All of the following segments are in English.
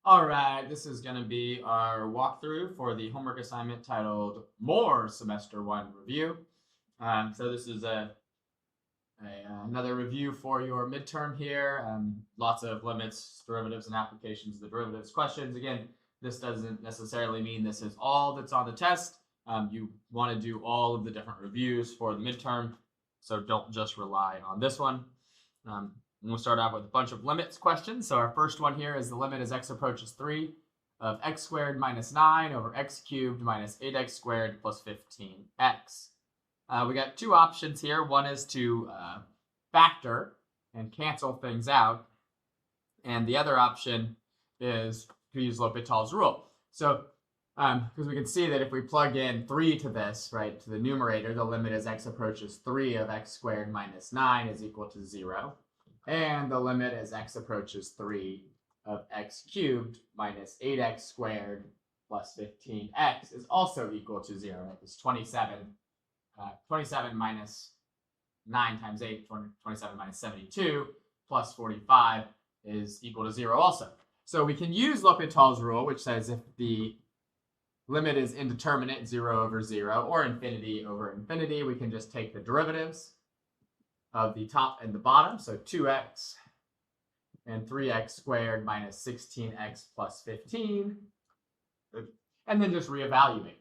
All right, this is going to be our walkthrough for the homework assignment titled More Semester 1 Review. So this is another review for your midterm here. Lots of limits, derivatives, and applications of the derivatives questions. Again, this doesn't necessarily mean this is all that's on the test. You want to do all of the different reviews for the midterm, so don't just rely on this one. We'll start off with a bunch of limits questions. So our first one here is the limit as x approaches 3 of x squared minus 9 over x cubed minus 8x squared plus 15x. We got two options here. One is to factor and cancel things out. And the other option is to use L'Hopital's rule. So because we can see that if we plug in 3 to this, right, to the numerator, the limit as x approaches 3 of x squared minus 9 is equal to 0. And the limit as x approaches 3 of x cubed minus 8x squared plus 15x is also equal to 0. Right? It's 27 minus 9 times 8, 27 minus 72 plus 45 is equal to 0 also. So we can use L'Hopital's rule, which says if the limit is indeterminate, 0 over 0, or infinity over infinity, we can just take the derivatives of the top and the bottom, so 2x and 3x squared minus 16x plus 15, and then just reevaluate.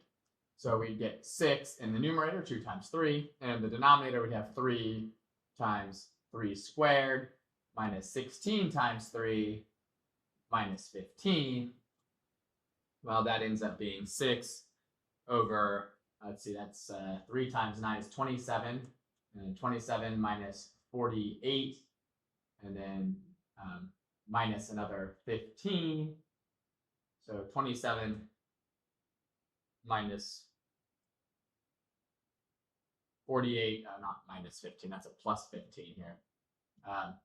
So we get 6 in the numerator, 2 times 3, and in the denominator we have 3 times 3 squared minus 16 times 3 minus 15. Well, that ends up being 6 over, let's see, that's 3 times 9 is 27, and 27 minus 48, and then minus another 15. So 27 minus 48, not minus 15, that's a plus 15 here.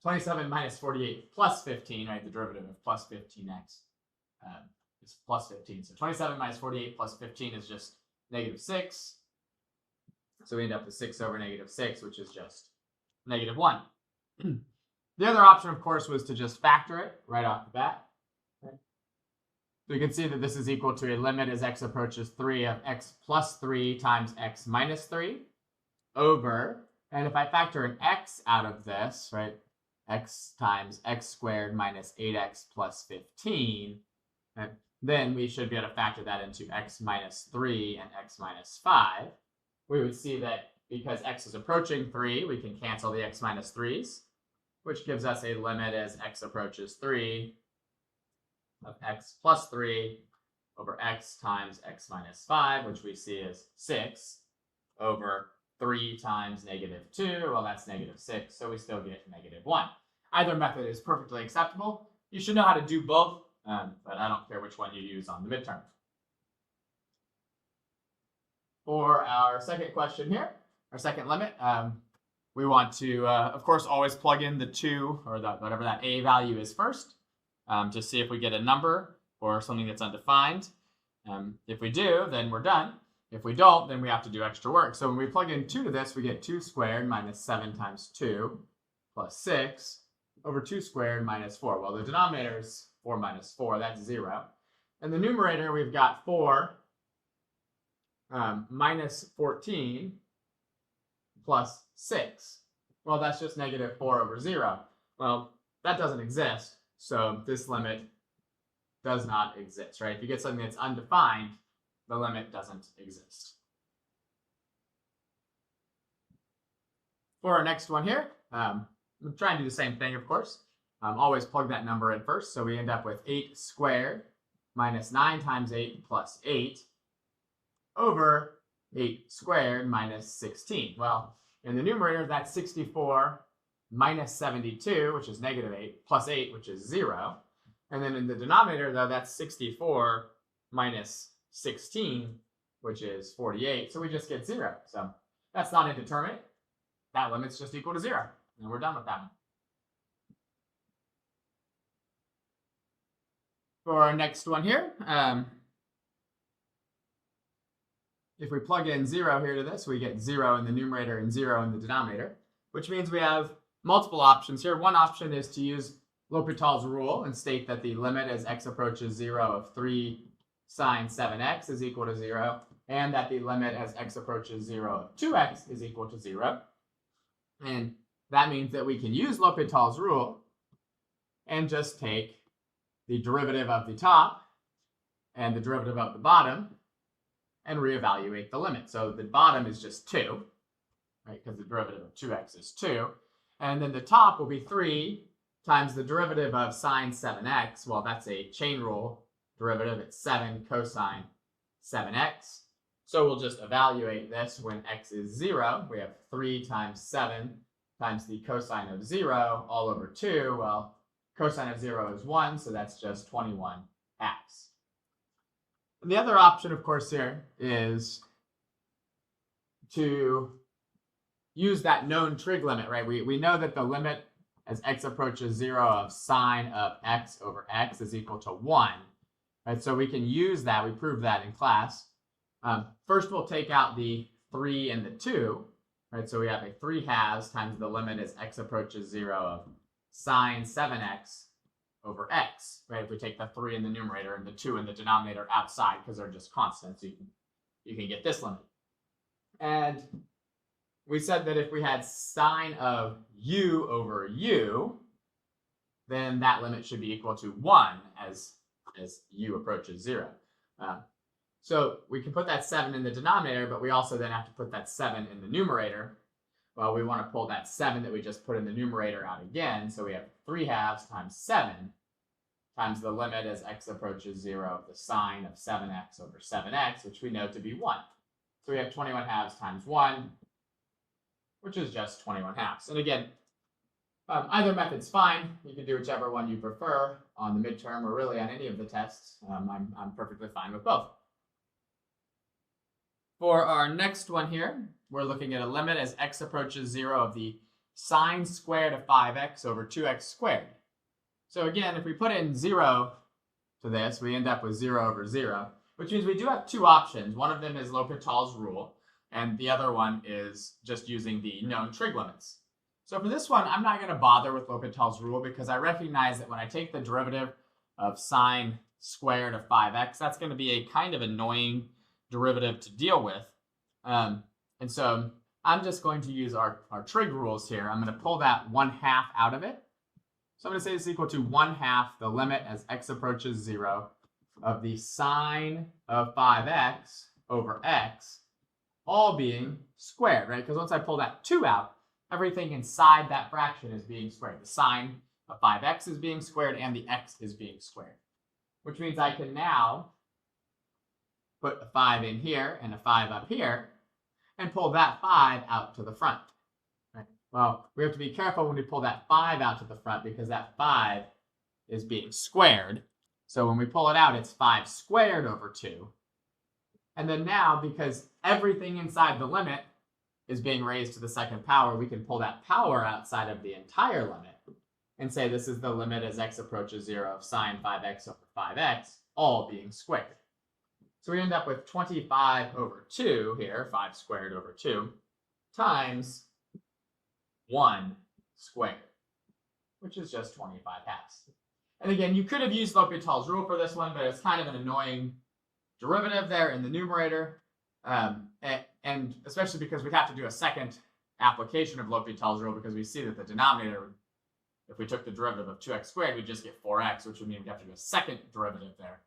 27 minus 48 plus 15, right, the derivative of plus 15x is plus 15. So 27 minus 48 plus 15 is just negative 6. So we end up with 6 over negative 6, which is just negative 1. The other option, of course, was to just factor it right off the bat. Okay. So you can see that this is equal to a limit as x approaches 3 of x plus 3 times x minus 3 over, and if I factor an x out of this, right, x times x squared minus 8x plus 15, right, then we should be able to factor that into x minus 3 and x minus 5. We would see that because x is approaching 3, we can cancel the x minus 3's, which gives us a limit as x approaches 3 of x plus 3 over x times x minus 5, which we see as 6 over 3 times negative 2. Well, that's negative 6, so we still get negative 1. Either method is perfectly acceptable. You should know how to do both, but I don't care which one you use on the midterm. For our second question here, our second limit, we want to, of course, always plug in the 2 or whatever that a value is first to see if we get a number or something that's undefined. If we do, then we're done. If we don't, then we have to do extra work. So when we plug in 2 to this, we get 2 squared minus 7 times 2 plus 6 over 2 squared minus 4. Well, the denominator is 4 minus 4. That's 0. And the numerator, we've got 4 minus 14 plus 6. Well, that's just negative 4 over 0. Well, that doesn't exist, so this limit does not exist, right? If you get something that's undefined, the limit doesn't exist. For our next one here, we'll try and do the same thing, of course. Always plug that number in first, so we end up with 8 squared minus 9 times 8 plus 8 over 8 squared minus 16. Well, in the numerator, that's 64 minus 72, which is negative 8, plus 8, which is 0. And then in the denominator, though, that's 64 minus 16, which is 48. So we just get 0. So that's not indeterminate. That limit's just equal to 0. And we're done with that one. For our next one here, if we plug in 0 here to this, we get 0 in the numerator and 0 in the denominator, which means we have multiple options here. One option is to use L'Hopital's rule and state that the limit as x approaches 0 of 3 sine 7x is equal to 0, and that the limit as x approaches 0 of 2x is equal to 0. And that means that we can use L'Hopital's rule and just take the derivative of the top and the derivative of the bottom and reevaluate the limit. So the bottom is just 2, right, because the derivative of 2x is 2. And then the top will be 3 times the derivative of sine 7x. Well, that's a chain rule derivative. It's 7 cosine 7x. So we'll just evaluate this when x is 0. We have 3 times 7 times the cosine of 0 all over 2. Well, cosine of 0 is 1, so that's just 21 halves. And the other option, of course, here is to use that known trig limit, right? We know that the limit as x approaches 0 of sine of x over x is equal to 1, right? So we can use that. We proved that in class. First, we'll take out the 3 and the 2, right? So we have a 3 halves times the limit as x approaches 0 of sine 7x over x, right? If we take the 3 in the numerator and the 2 in the denominator outside because they're just constants, you can get this limit. And we said that if we had sine of u over u, then that limit should be equal to 1 as u approaches 0. So we can put that 7 in the denominator, but we also then have to put that 7 in the numerator. Well, we want to pull that 7 that we just put in the numerator out again. So we have 3 halves times 7 times the limit as x approaches 0 of the sine of 7x over 7x, which we know to be 1. So we have 21 halves times 1, which is just 21 halves. And again, either method's fine. You can do whichever one you prefer on the midterm or really on any of the tests. I'm perfectly fine with both. For our next one here, we're looking at a limit as x approaches 0 of the sine squared of 5x over 2x squared. So again, if we put in 0 to this, we end up with 0 over 0, which means we do have two options. One of them is L'Hopital's rule, and the other one is just using the known trig limits. So for this one, I'm not going to bother with L'Hopital's rule because I recognize that when I take the derivative of sine squared of 5x, that's going to be a kind of annoying derivative to deal with. And so I'm just going to use our trig rules here. I'm going to pull that 1/2 out of it. So I'm going to say this is equal to 1/2 the limit as x approaches 0 of the sine of 5x over x, all being squared, right? Because once I pull that 2 out, everything inside that fraction is being squared. The sine of 5x is being squared and the x is being squared, which means I can now put a 5 in here and a 5 up here and pull that 5 out to the front. Right? Well, we have to be careful when we pull that 5 out to the front because that 5 is being squared. So when we pull it out, it's 5 squared over 2. And then now, because everything inside the limit is being raised to the second power, we can pull that power outside of the entire limit and say this is the limit as x approaches 0 of sine 5x over 5x, all being squared. So we end up with 25 over 2 here, 5 squared over 2, times 1 squared, which is just 25 halves. And again, you could have used L'Hopital's rule for this one, but it's kind of an annoying derivative there in the numerator. And especially because we'd have to do a second application of L'Hopital's rule because we see that the denominator, if we took the derivative of 2x squared, we'd just get 4x, which would mean we'd have to do a second derivative there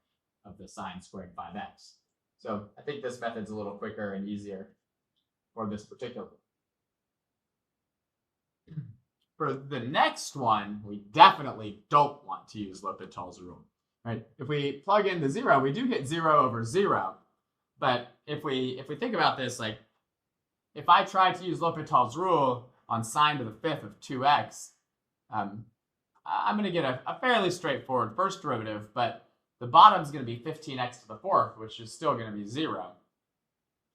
of the sine squared 5x. So I think this method's a little quicker and easier for this particular one. For the next one, we definitely don't want to use L'Hopital's rule, right? If we plug in the 0, we do get 0 over 0. But if we think about this, like if I try to use L'Hopital's rule on sine to the 5th of 2x, I'm going to get a fairly straightforward first derivative, but the bottom's going to be 15x to the 4th, which is still going to be 0.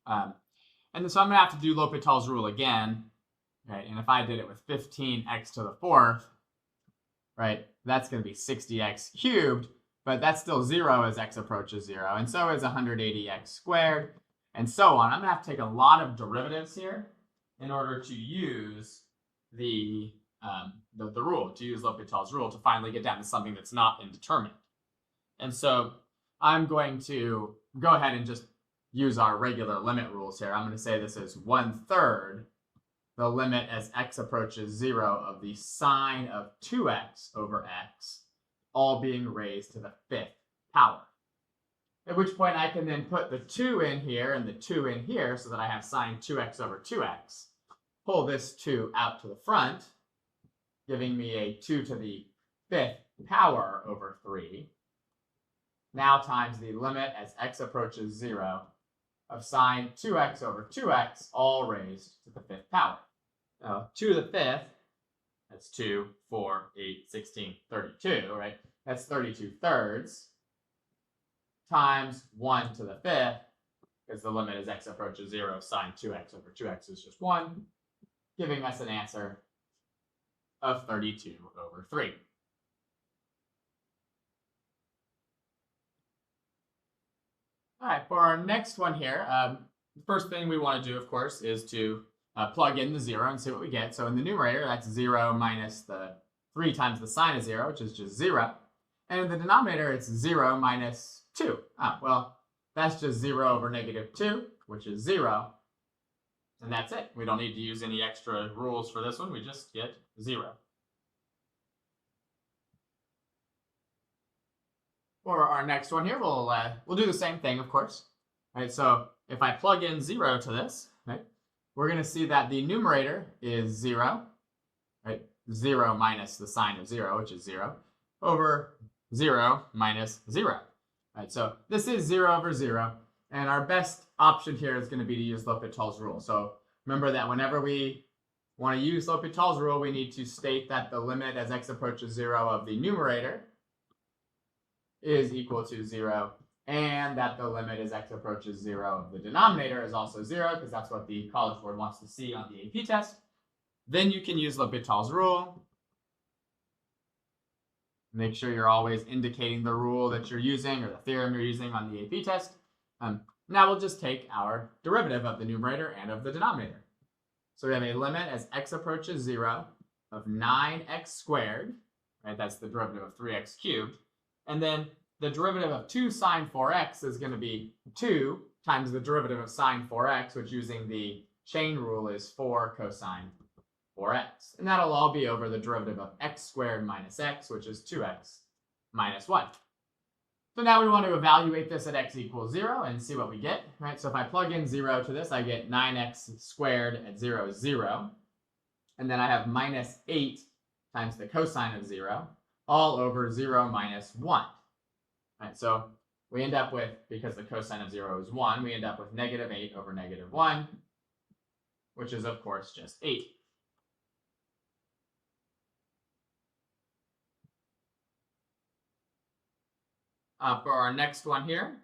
And so I'm going to have to do L'Hopital's rule again, right? And if I did it with 15x to the 4th, right, that's going to be 60x cubed, but that's still 0 as x approaches 0, and so is 180x squared, and so on. I'm going to have to take a lot of derivatives here in order to use the the rule, to use L'Hopital's rule to finally get down to something that's not indeterminate. And so I'm going to go ahead and just use our regular limit rules here. I'm going to say this is 1/3 the limit as x approaches 0 of the sine of 2x over x, all being raised to the 5th power. At which point I can then put the 2 in here and the 2 in here so that I have sine 2x over 2x. Pull this 2 out to the front, giving me a 2 to the 5th power over 3. Now times the limit as x approaches 0 of sine 2x over 2x, all raised to the 5th power. Now, 2 to the 5th, that's 2, 4, 8, 16, 32, right? That's 32/3 times 1 to the 5th, because the limit as x approaches 0 of sine 2x over 2x is just 1, giving us an answer of 32/3. All right, for our next one here, the first thing we want to do, of course, is to plug in the 0 and see what we get. So in the numerator, that's 0 minus the 3 times the sine of 0, which is just 0. And in the denominator, it's 0 minus 2. Well, that's just 0 over -2, which is 0. And that's it. We don't need to use any extra rules for this one. We just get 0. For our next one here, we'll do the same thing, of course. Right, so if I plug in 0 to this, right, we're going to see that the numerator is 0, right? 0 minus the sine of 0, which is 0, over 0 minus 0. Right, so this is 0 over 0, and our best option here is going to be to use L'Hopital's rule. So remember that whenever we want to use L'Hopital's rule, we need to state that the limit as x approaches 0 of the numerator is equal to 0, and that the limit as x approaches 0 of the denominator is also 0, because that's what the College Board wants to see on the AP test. Then you can use L'Hopital's rule. Make sure you're always indicating the rule that you're using or the theorem you're using on the AP test. Now we'll just take our derivative of the numerator and of the denominator. So we have a limit as x approaches 0 of 9x squared, right? That's the derivative of 3x cubed. And then the derivative of 2 sine 4x is going to be 2 times the derivative of sine 4x, which using the chain rule is 4 cosine 4x. And that'll all be over the derivative of x squared minus x, which is 2x minus 1. So now we want to evaluate this at x equals 0 and see what we get. Right? So if I plug in 0 to this, I get 9x squared at 0 is 0. And then I have minus 8 times the cosine of 0, all over 0 minus 1. Right, so we end up with, because the cosine of 0 is 1, we end up with -8 over -1, which is, of course, just 8. For our next one here,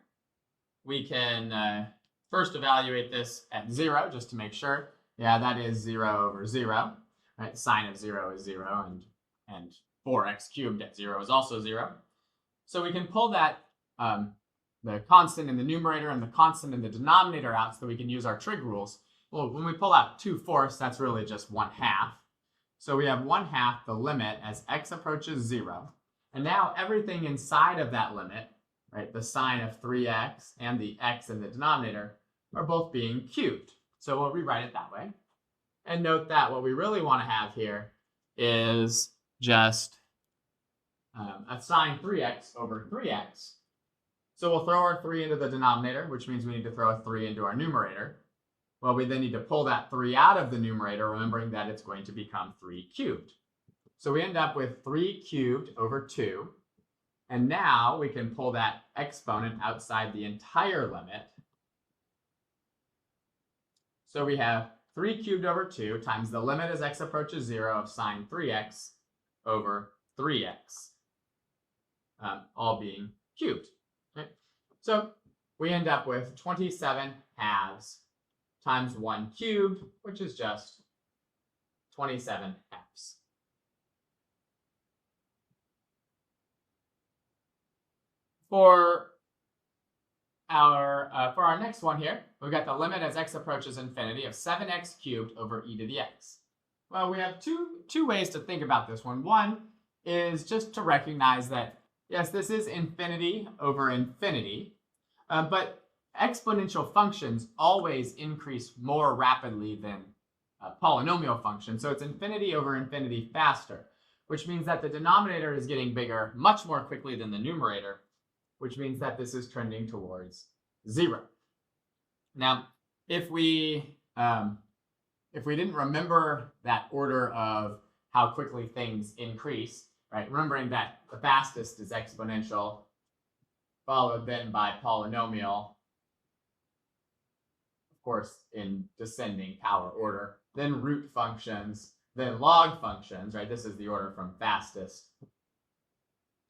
we can first evaluate this at 0, just to make sure. Yeah, that is 0 over 0. Right? Sine of 0 is 0, and 4x cubed at 0 is also 0. So we can pull that, the constant in the numerator and the constant in the denominator out so that we can use our trig rules. Well, when we pull out 2/4, that's really just 1/2. So we have 1/2 the limit as x approaches 0. And now everything inside of that limit, right, the sine of 3x and the x in the denominator, are both being cubed. So we'll rewrite it that way. And note that what we really want to have here is just a sine 3x over 3x. So we'll throw our 3 into the denominator, which means we need to throw a 3 into our numerator. Well, we then need to pull that 3 out of the numerator, remembering that it's going to become 3 cubed. So we end up with 3 cubed over 2. And now we can pull that exponent outside the entire limit. So we have 3 cubed over 2 times the limit as x approaches 0 of sine 3x over 3x, all being cubed. Okay? So we end up with 27 halves times 1 cubed, which is just 27 halves. For our next one here, we've got the limit as x approaches infinity of 7x cubed over e to the x. Well, we have two ways to think about this one. One is just to recognize that, yes, this is infinity over infinity, but exponential functions always increase more rapidly than polynomial functions. So it's infinity over infinity faster, which means that the denominator is getting bigger much more quickly than the numerator, which means that this is trending towards 0. Now, if we didn't remember that order of how quickly things increase, right? Remembering that the fastest is exponential, followed then by polynomial, of course, in descending power order, then root functions, then log functions, right? This is the order from fastest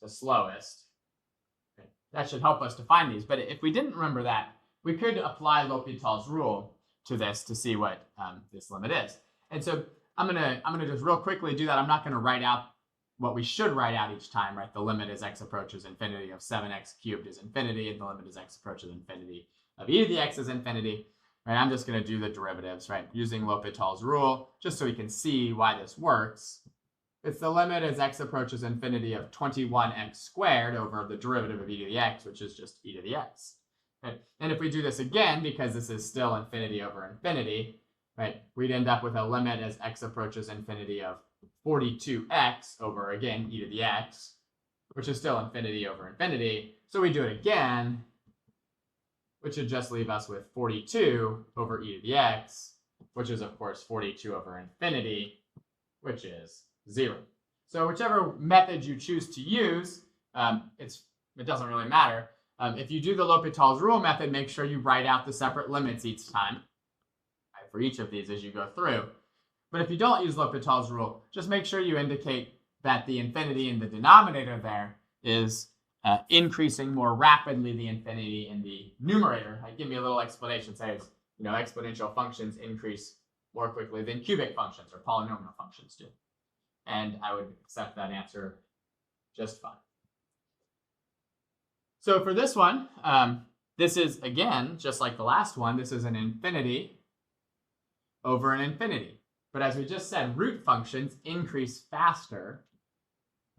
to slowest. Okay. That should help us to find these. But if we didn't remember that, we could apply L'Hopital's rule to this to see what this limit is. And so I'm gonna just real quickly do that. I'm not gonna write out what we should write out each time, right? The limit as x approaches infinity of 7x cubed is infinity, and the limit as x approaches infinity of e to the x is infinity. Right? I'm just gonna do the derivatives, right? Using L'Hopital's rule, just so we can see why this works. It's the limit as x approaches infinity of 21x squared over the derivative of e to the x, which is just e to the x. Right? And if we do this again, because this is still infinity over infinity, right, we'd end up with a limit as x approaches infinity of 42x over, again, e to the x, which is still infinity over infinity. So we do it again, which would just leave us with 42 over e to the x, which is, of course, 42 over infinity, which is 0. So whichever method you choose to use, it doesn't really matter. If you do the L'Hopital's rule method, make sure you write out the separate limits each time, right, for each of these as you go through. But if you don't use L'Hopital's rule, just make sure you indicate that the infinity in the denominator there is increasing more rapidly the infinity in the numerator. Give me a little explanation. Say, exponential functions increase more quickly than cubic functions or polynomial functions do. And I would accept that answer just fine. So for this one, this is, again, just like the last one, this is an infinity over an infinity. But as we just said, root functions increase faster,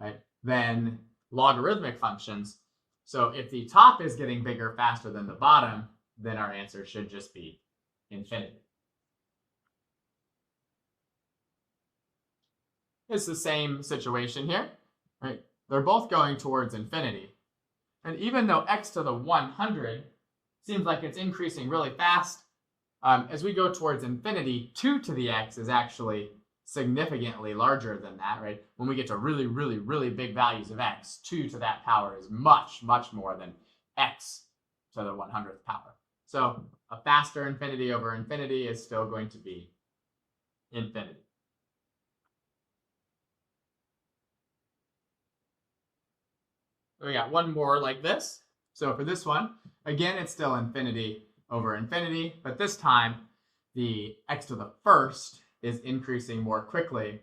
right, than logarithmic functions. So if the top is getting bigger faster than the bottom, then our answer should just be infinity. It's the same situation here, right? They're both going towards infinity. And even though x to the 100 seems like it's increasing really fast, as we go towards infinity, 2 to the x is actually significantly larger than that, right? When we get to really, really, really big values of x, 2 to that power is much, much more than x to the 100th power. So a faster infinity over infinity is still going to be infinity. We got one more like this. So for this one, again, it's still infinity over infinity, but this time the x to the first is increasing more quickly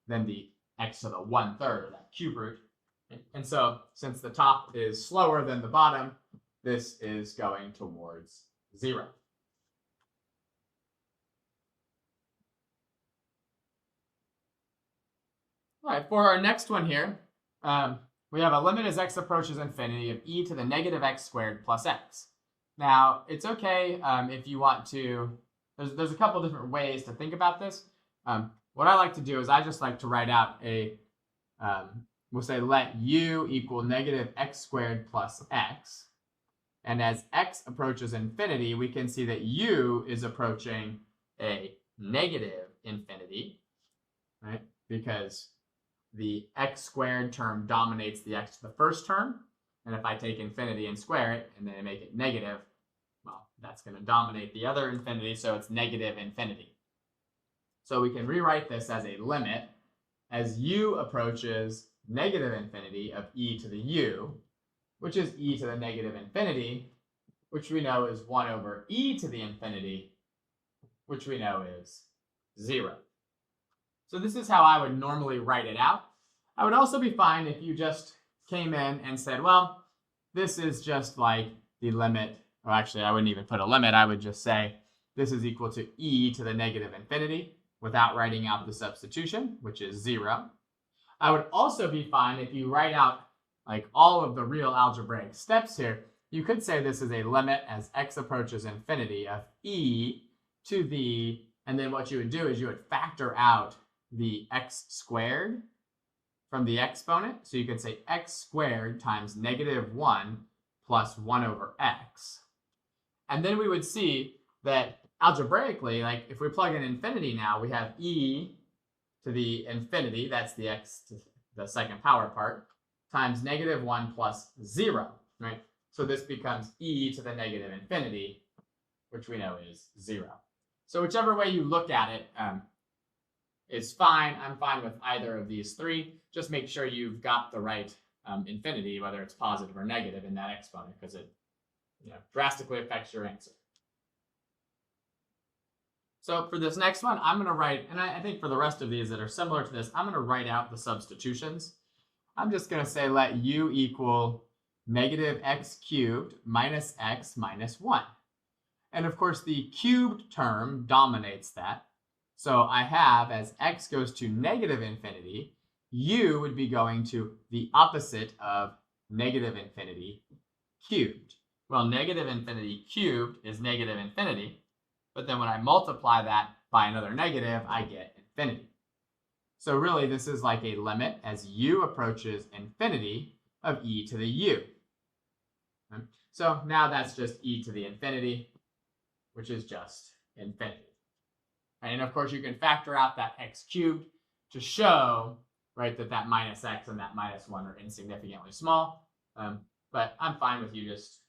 than the x to the 1/3, that cube root. And so since the top is slower than the bottom, this is going towards 0. All right, for our next one here, we have a limit as x approaches infinity of e to the negative x squared plus x. Now, it's okay if you want to, there's a couple different ways to think about this. What I like to do is I just like to write out a, we'll say let u equal negative x squared plus x. And as x approaches infinity, we can see that u is approaching a negative infinity, right? Because the x squared term dominates the x to the first term. And if I take infinity and square it and then make it negative, well, that's going to dominate the other infinity, so it's negative infinity. So we can rewrite this as a limit as u approaches negative infinity of e to the u, which is e to the negative infinity, which we know is 1 over e to the infinity, which we know is 0. So this is how I would normally write it out. I would also be fine if you just came in and said, well, this is just like the limit, or actually I wouldn't even put a limit, I would just say this is equal to e to the negative infinity, without writing out the substitution, which is 0. I would also be fine if you write out like all of the real algebraic steps here. You could say this is a limit as x approaches infinity of e to the, and then what you would do is you would factor out the x squared from the exponent. So you could say x squared times -1 plus 1 over x. And then we would see that algebraically, like if we plug in infinity now, we have e to the infinity, that's the x to the second power part, times -1 plus 0, right? So this becomes e to the negative infinity, which we know is 0. So whichever way you look at it is fine. I'm fine with either of these three. Just make sure you've got the right infinity, whether it's positive or negative in that exponent, because it drastically affects your answer. So for this next one, I'm going to write, and I think for the rest of these that are similar to this, I'm going to write out the substitutions. I'm just going to say let u equal -x cubed minus x minus 1. And of course, the cubed term dominates that. So I have, as x goes to negative infinity, u would be going to the opposite of negative infinity cubed. Well, negative infinity cubed is negative infinity, but then when I multiply that by another negative, I get infinity. So really, this is like a limit as u approaches infinity of e to the u. So now that's just e to the infinity, which is just infinity. And of course, you can factor out that x cubed to show, right, that minus x and that minus 1 are insignificantly small. But I'm fine with you just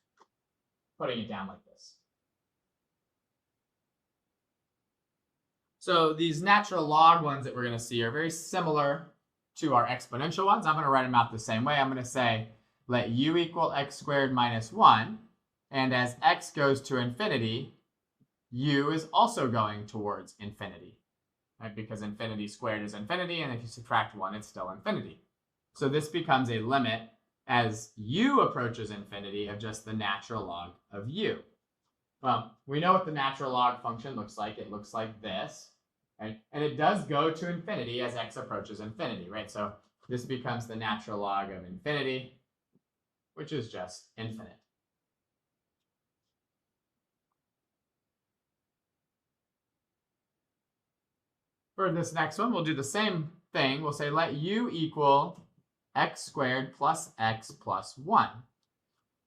putting it down like this. So these natural log ones that we're going to see are very similar to our exponential ones. I'm going to write them out the same way. I'm going to say let u equal x squared minus 1. And as x goes to infinity, u is also going towards infinity, right? Because infinity squared is infinity, and if you subtract 1, it's still infinity. So this becomes a limit as u approaches infinity of just the natural log of u. Well, we know what the natural log function looks like. It looks like this, right? And it does go to infinity as x approaches infinity, right? So this becomes the natural log of infinity, which is just infinite. For this next one, we'll do the same thing. We'll say let u equal x squared plus x plus 1.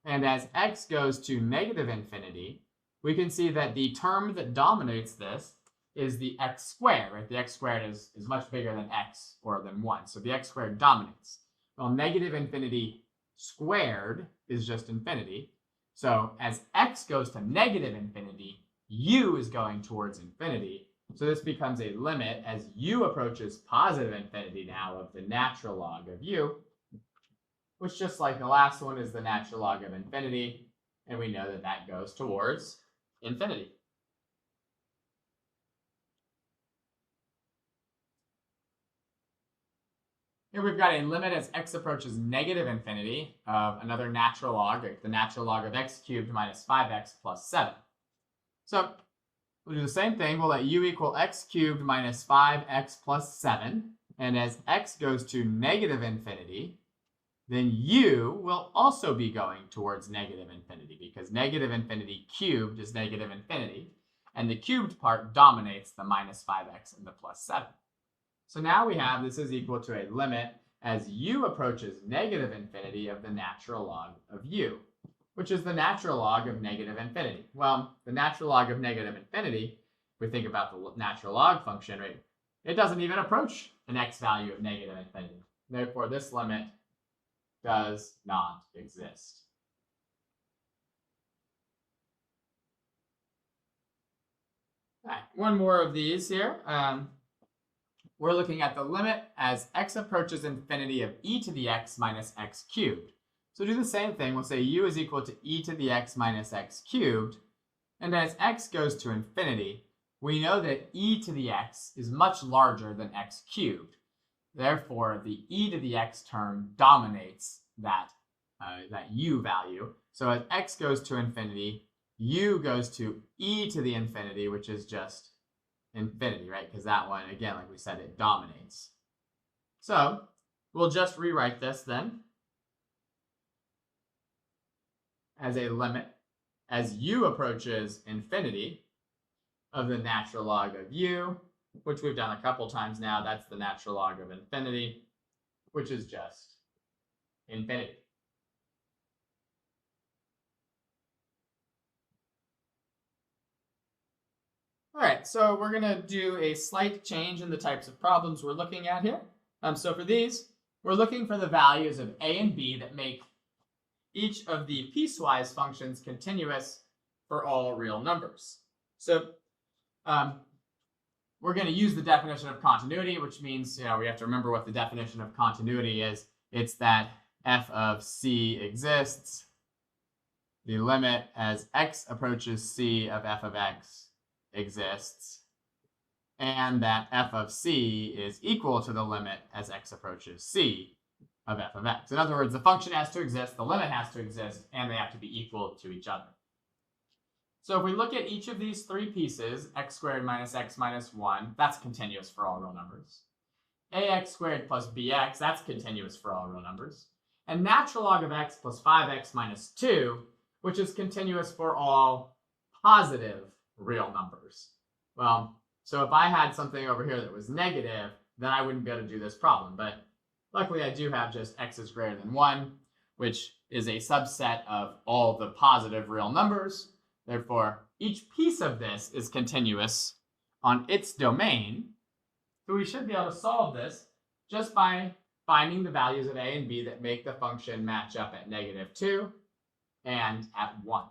And as x goes to negative infinity, we can see that the term that dominates this is the x squared, right? The x squared is much bigger than x or than 1. So the x squared dominates. Well, negative infinity squared is just infinity. So as x goes to negative infinity, u is going towards infinity. So this becomes a limit as u approaches positive infinity now of the natural log of u, which just like the last one is the natural log of infinity, and we know that that goes towards infinity. Here we've got a limit as x approaches negative infinity of another natural log, the natural log of x cubed minus 5x plus 7. So we'll do the same thing. We'll let u equal x cubed minus 5x plus 7. And as x goes to negative infinity, then u will also be going towards negative infinity, because negative infinity cubed is negative infinity. And the cubed part dominates the minus 5x and the plus 7. So now we have this is equal to a limit as u approaches negative infinity of the natural log of u, which is the natural log of negative infinity. Well, the natural log of negative infinity, if we think about the natural log function, right, it doesn't even approach an x value of negative infinity. Therefore, this limit does not exist. All right, one more of these here. We're looking at the limit as x approaches infinity of e to the x minus x cubed. So do the same thing. We'll say u is equal to e to the x minus x cubed. And as x goes to infinity, we know that e to the x is much larger than x cubed. Therefore, the e to the x term dominates that u value. So as x goes to infinity, u goes to e to the infinity, which is just infinity, right? Because that one, again, like we said, it dominates. So we'll just rewrite this then as a limit as u approaches infinity of the natural log of u, which we've done a couple times now. That's the natural log of infinity, which is just infinity. All right, so we're going to do a slight change in the types of problems we're looking at here. So for these, we're looking for the values of a and b that make each of the piecewise functions continuous for all real numbers. So we're going to use the definition of continuity, which means we have to remember what the definition of continuity is. It's that f of c exists, the limit as x approaches c of f of x exists, and that f of c is equal to the limit as x approaches c of f of x. In other words, the function has to exist, the limit has to exist, and they have to be equal to each other. So if we look at each of these three pieces, x squared minus x minus 1, that's continuous for all real numbers. Ax squared plus bx, that's continuous for all real numbers. And natural log of x plus 5x minus 2, which is continuous for all positive real numbers. Well, so if I had something over here that was negative, then I wouldn't be able to do this problem. But luckily, I do have just x is greater than 1, which is a subset of all the positive real numbers. Therefore, each piece of this is continuous on its domain. So we should be able to solve this just by finding the values of a and b that make the function match up at -2 and at 1.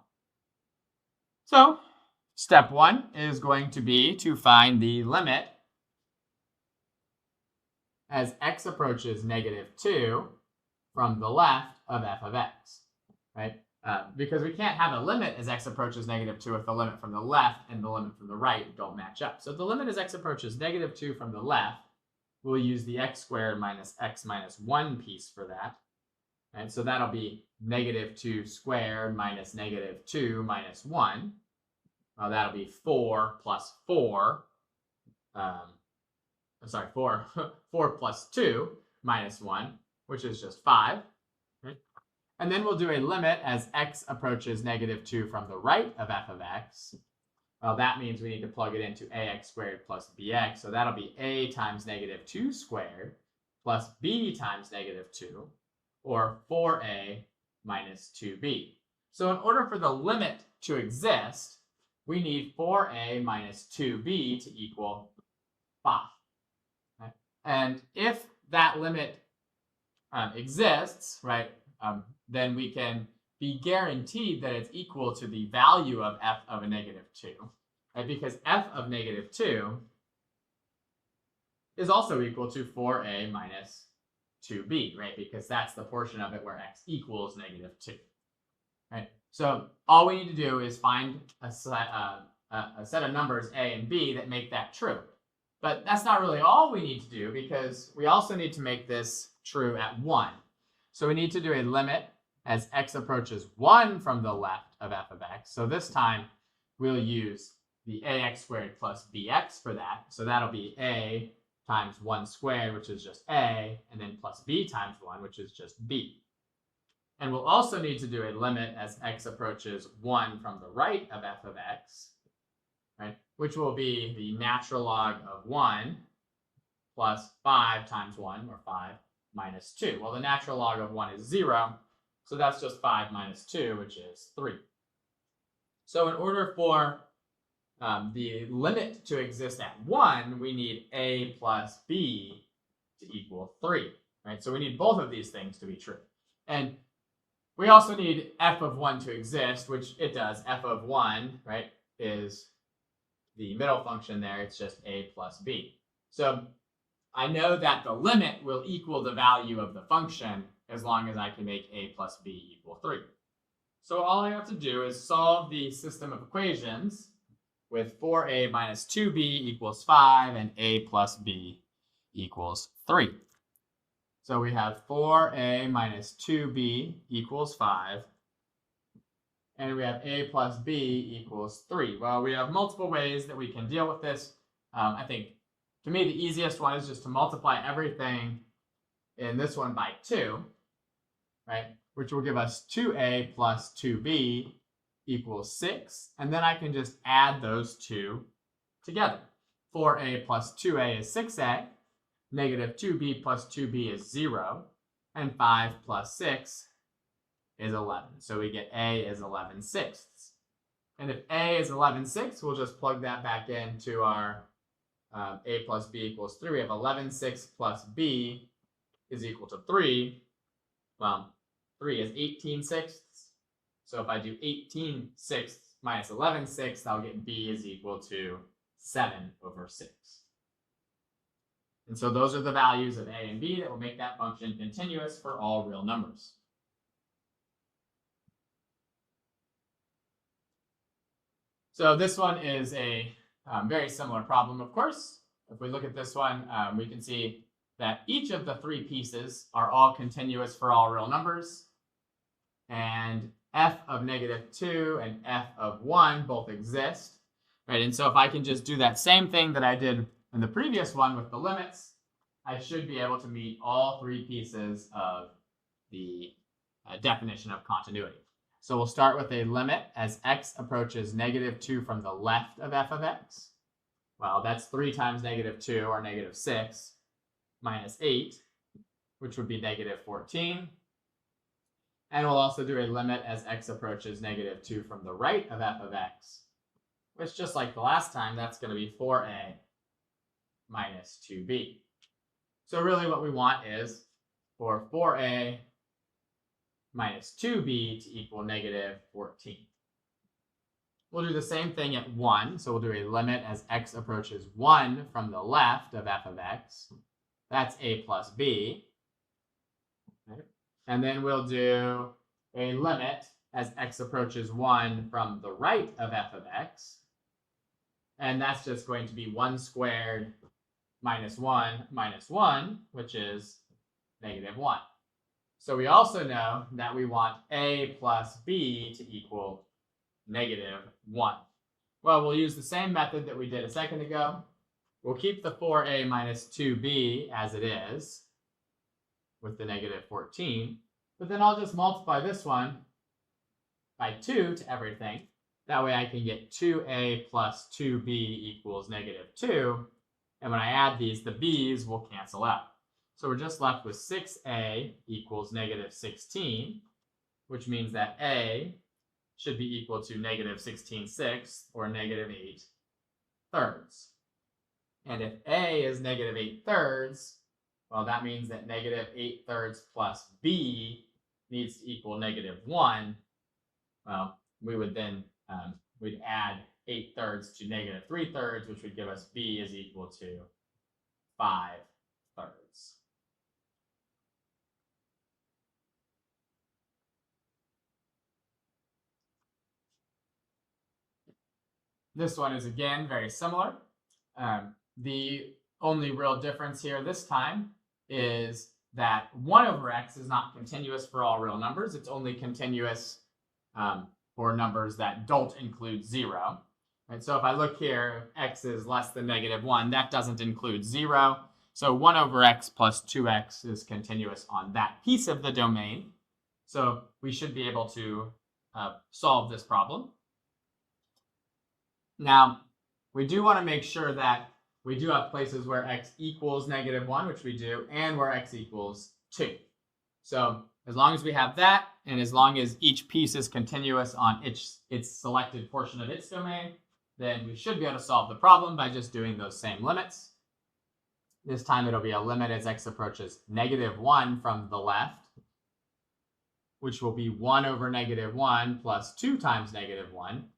So step 1 is going to be to find the limit as x approaches -2 from the left of f of x, right? Because we can't have a limit as x approaches -2 if the limit from the left and the limit from the right don't match up. So if the limit as x approaches -2 from the left, we'll use the x squared minus x minus 1 piece for that. And so that'll be -2 squared minus -2 minus 1. Well, that'll be 4 plus 4. 4 plus 2 minus 1, which is just 5. Right? And then we'll do a limit as x approaches -2 from the right of f of x. Well, that means we need to plug it into ax squared plus bx. So that'll be a times -2 squared plus b times -2, or 4a minus 2b. So in order for the limit to exist, we need 4a minus 2b to equal 5. Right? And if that limit exists, right, then we can be guaranteed that it's equal to the value of f of a -2, right? Because f of -2 is also equal to 4a minus 2b, right? Because that's the portion of it where x equals -2, right? So all we need to do is find a set of numbers a and b that make that true. But that's not really all we need to do, because we also need to make this true at 1. So we need to do a limit as x approaches 1 from the left of f of x. So this time we'll use the ax squared plus bx for that. So that'll be a times 1 squared, which is just a, and then plus b times 1, which is just b. And we'll also need to do a limit as x approaches 1 from the right of f of x, right? Which will be the natural log of 1 plus 5 times 1, or 5, minus 2. Well, the natural log of 1 is 0, so that's just 5 minus 2, which is 3. So in order for the limit to exist at 1, we need a plus b to equal 3, right? So we need both of these things to be true. And we also need f of 1 to exist, which it does. F of 1, right, is the middle function there. It's just a plus b. So I know that the limit will equal the value of the function as long as I can make a plus b equal 3. So all I have to do is solve the system of equations with 4a minus 2b equals 5 and a plus b equals 3. So we have 4a minus 2b equals 5, and we have a plus b equals 3. Well, we have multiple ways that we can deal with this. I think, to me, the easiest one is just to multiply everything in this one by 2, right? Which will give us 2a plus 2b equals 6. And then I can just add those two together. 4a plus 2a is 6a. Negative 2b plus 2b is 0. And 5 plus 6 is 11. So we get a is 11/6. And if a is 11/6, we'll just plug that back into our a plus b equals 3. We have 11/6 plus b is equal to 3. Well, 3 is 18/6. So if I do 18/6 minus 11/6, I'll get b is equal to 7/6. And so those are the values of a and b that will make that function continuous for all real numbers. So this one is a very similar problem, of course. If we look at this one, we can see that each of the three pieces are all continuous for all real numbers. And f of -2 and f of 1 both exist. Right? And so if I can just do that same thing that I did in the previous one with the limits, I should be able to meet all three pieces of the definition of continuity. So we'll start with a limit as x approaches -2 from the left of f of x. Well, that's 3 times -2, or -6, minus 8, which would be -14. And we'll also do a limit as x approaches -2 from the right of f of x, which, just like the last time, that's going to be 4a minus 2b. So really what we want is for 4a minus 2b to equal -14. We'll do the same thing at 1. So we'll do a limit as x approaches 1 from the left of f of x. That's a plus b. Okay. And then we'll do a limit as x approaches 1 from the right of f of x. And that's just going to be 1 squared minus 1 minus 1, which is -1. So we also know that we want a plus b to equal -1. Well, we'll use the same method that we did a second ago. We'll keep the 4a minus 2b as it is with the -14, but then I'll just multiply this one by 2 to everything. That way I can get 2a plus 2b equals -2. And when I add these, the b's will cancel out. So we're just left with 6a equals -16, which means that a should be equal to -16/6, or -8/3. And if a is -8/3, well, that means that -8/3 plus b needs to equal -1. Well, we would then we'd add 8/3 to -3/3, which would give us b is equal to 5/3. This one is, again, very similar. The only real difference here this time is that 1/x is not continuous for all real numbers. It's only continuous for numbers that don't include 0. Right? So if I look here, x is less than -1. That doesn't include 0. So 1/x plus 2x is continuous on that piece of the domain. So we should be able to solve this problem. Now, we do want to make sure that we do have places where x equals -1, which we do, and where x equals 2. So as long as we have that, and as long as each piece is continuous on its selected portion of its domain, then we should be able to solve the problem by just doing those same limits. This time it'll be a limit as x approaches -1 from the left, which will be 1/-1 plus 2 times -1,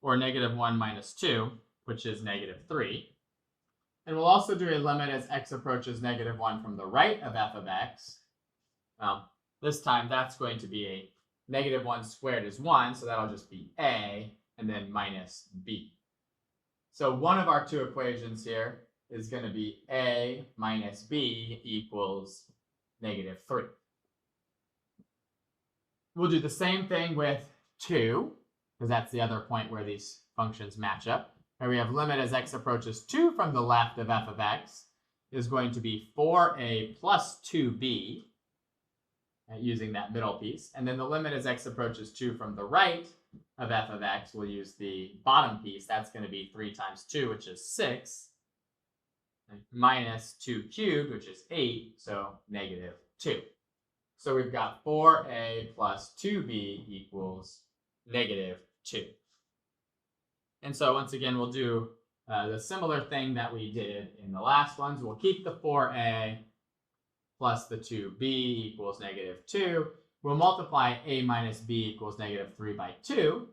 or -1 minus 2, which is -3. And we'll also do a limit as x approaches -1 from the right of f of x. This time that's going to be a -1 squared is 1, so that'll just be a, and then minus b. So one of our two equations here is going to be a minus b equals -3. We'll do the same thing with 2, because that's the other point where these functions match up. And we have limit as x approaches 2 from the left of f of x is going to be 4a plus 2b, using that middle piece. And then the limit as x approaches 2 from the right of f of x, we'll use the bottom piece. That's going to be 3 times 2, which is 6, minus 2 cubed, which is 8, so negative 2. So we've got 4a plus 2b equals negative 2. And so once again, we'll do the similar thing that we did in the last ones. We'll keep the 4a plus the 2b equals negative 2. We'll multiply a minus b equals negative 3 by 2,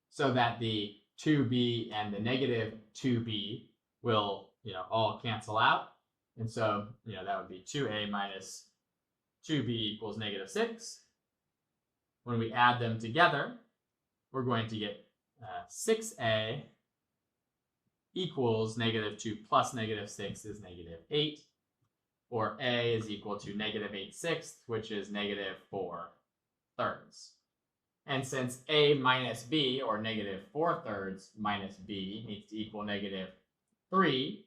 so that the 2b and the negative 2b will, all cancel out. And so, that would be 2a minus 2b equals negative 6. When we add them together, we're going to get 6a equals negative 2 plus negative 6 is negative 8. Or a is equal to negative 8/6, which is negative 4/3. And since a minus b, or negative 4/3 minus b, needs to equal negative 3,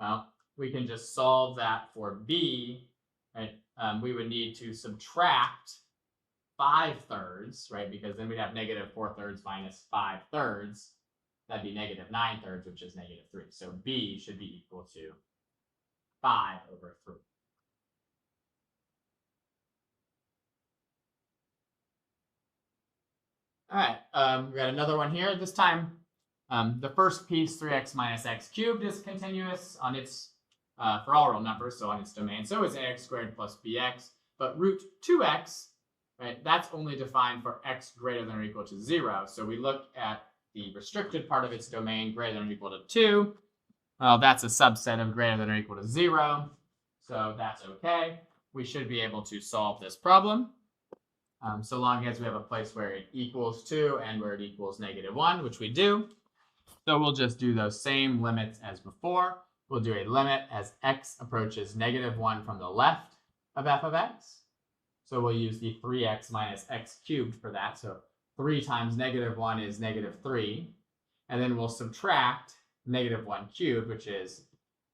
well, we can just solve that for b, right? We would need to subtract 5/3, right? Because then we'd have negative 4/3 minus 5/3. That'd be negative 9/3, which is negative 3. So b should be equal to 5/3. All right, we got another one here. This time, the first piece, 3x minus x cubed, is continuous on its, for all real numbers, so on its domain. So is ax squared plus bx. But root 2x, right, that's only defined for x greater than or equal to 0. So we look at the restricted part of its domain, greater than or equal to 2. Well, that's a subset of greater than or equal to 0. So that's okay. We should be able to solve this problem, so long as we have a place where it equals 2 and where it equals negative 1, which we do. So we'll just do those same limits as before. We'll do a limit as x approaches negative 1 from the left of f of x. So we'll use the 3x minus x cubed for that. So 3 times negative 1 is negative 3. And then we'll subtract negative 1 cubed, which is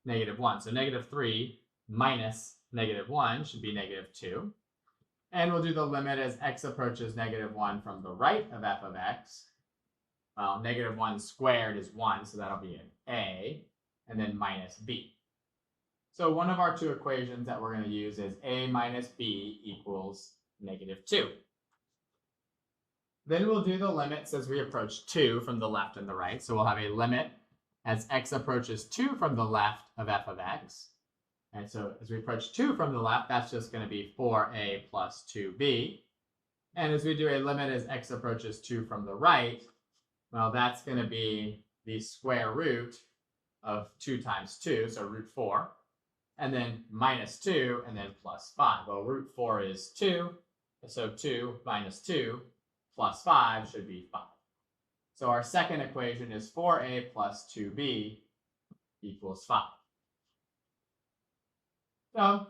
negative 1. So negative 3 minus negative 1 should be negative 2. And we'll do the limit as x approaches negative 1 from the right of f of x. Well, negative 1 squared is 1, so that'll be an a, and then minus b. So one of our two equations that we're going to use is a minus b equals negative 2. Then we'll do the limits as we approach 2 from the left and the right. So we'll have a limit as x approaches 2 from the left of f of x. And so as we approach 2 from the left, that's just going to be 4a plus 2b. And as we do a limit as x approaches 2 from the right, well, that's going to be the square root of 2 times 2, so root 4. And then minus 2, and then plus 5. Well, root 4 is 2, so 2 minus 2 plus 5 should be 5. So our second equation is 4a plus 2b equals 5. So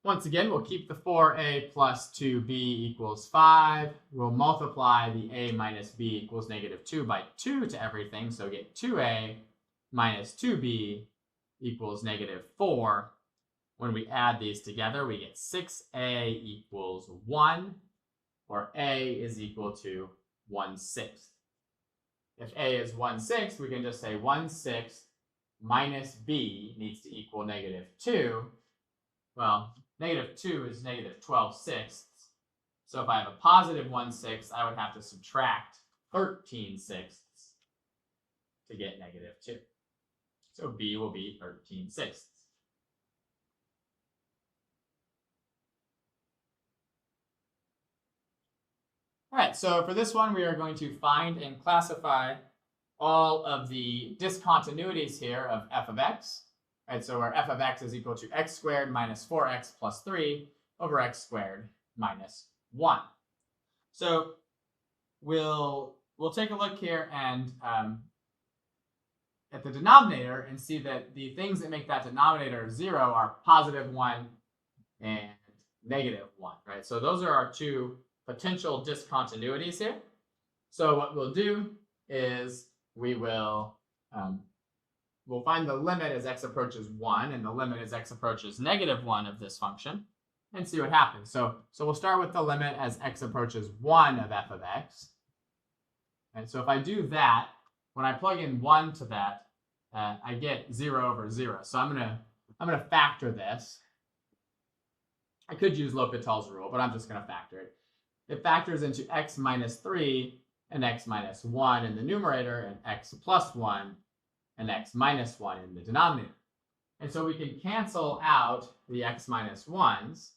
once again, we'll keep the 4a plus 2b equals 5. We'll multiply the a minus b equals negative 2 by 2 to everything. So get 2a minus 2b equals negative 4. When we add these together, we get 6a equals 1, or a is equal to 1/6. If a is 1/6, we can just say 1/6 minus b needs to equal negative 2. Well, negative 2 is negative 12/6. So if I have a positive 1/6, I would have to subtract 13/6 to get negative 2. So b will be 13/6. All right, so for this one, we are going to find and classify all of the discontinuities here of f of x. Right, so where f of x is equal to x squared minus 4x plus 3 over x squared minus 1. So we'll take a look here and at the denominator and see that the things that make that denominator 0 are positive 1 and negative 1, right? So those are our two potential discontinuities here. So what we'll do is we will we'll find the limit as x approaches 1 and the limit as x approaches -1 of this function and see what happens. So we'll start with the limit as x approaches 1 of f of x. And so if I do that, when I plug in 1 to that, I get 0 over 0. So I'm gonna factor this. I could use L'Hopital's rule, but I'm just gonna factor it. It factors into x minus 3 and x minus 1 in the numerator and x plus 1 and x minus 1 in the denominator. And so we can cancel out the x minus 1s,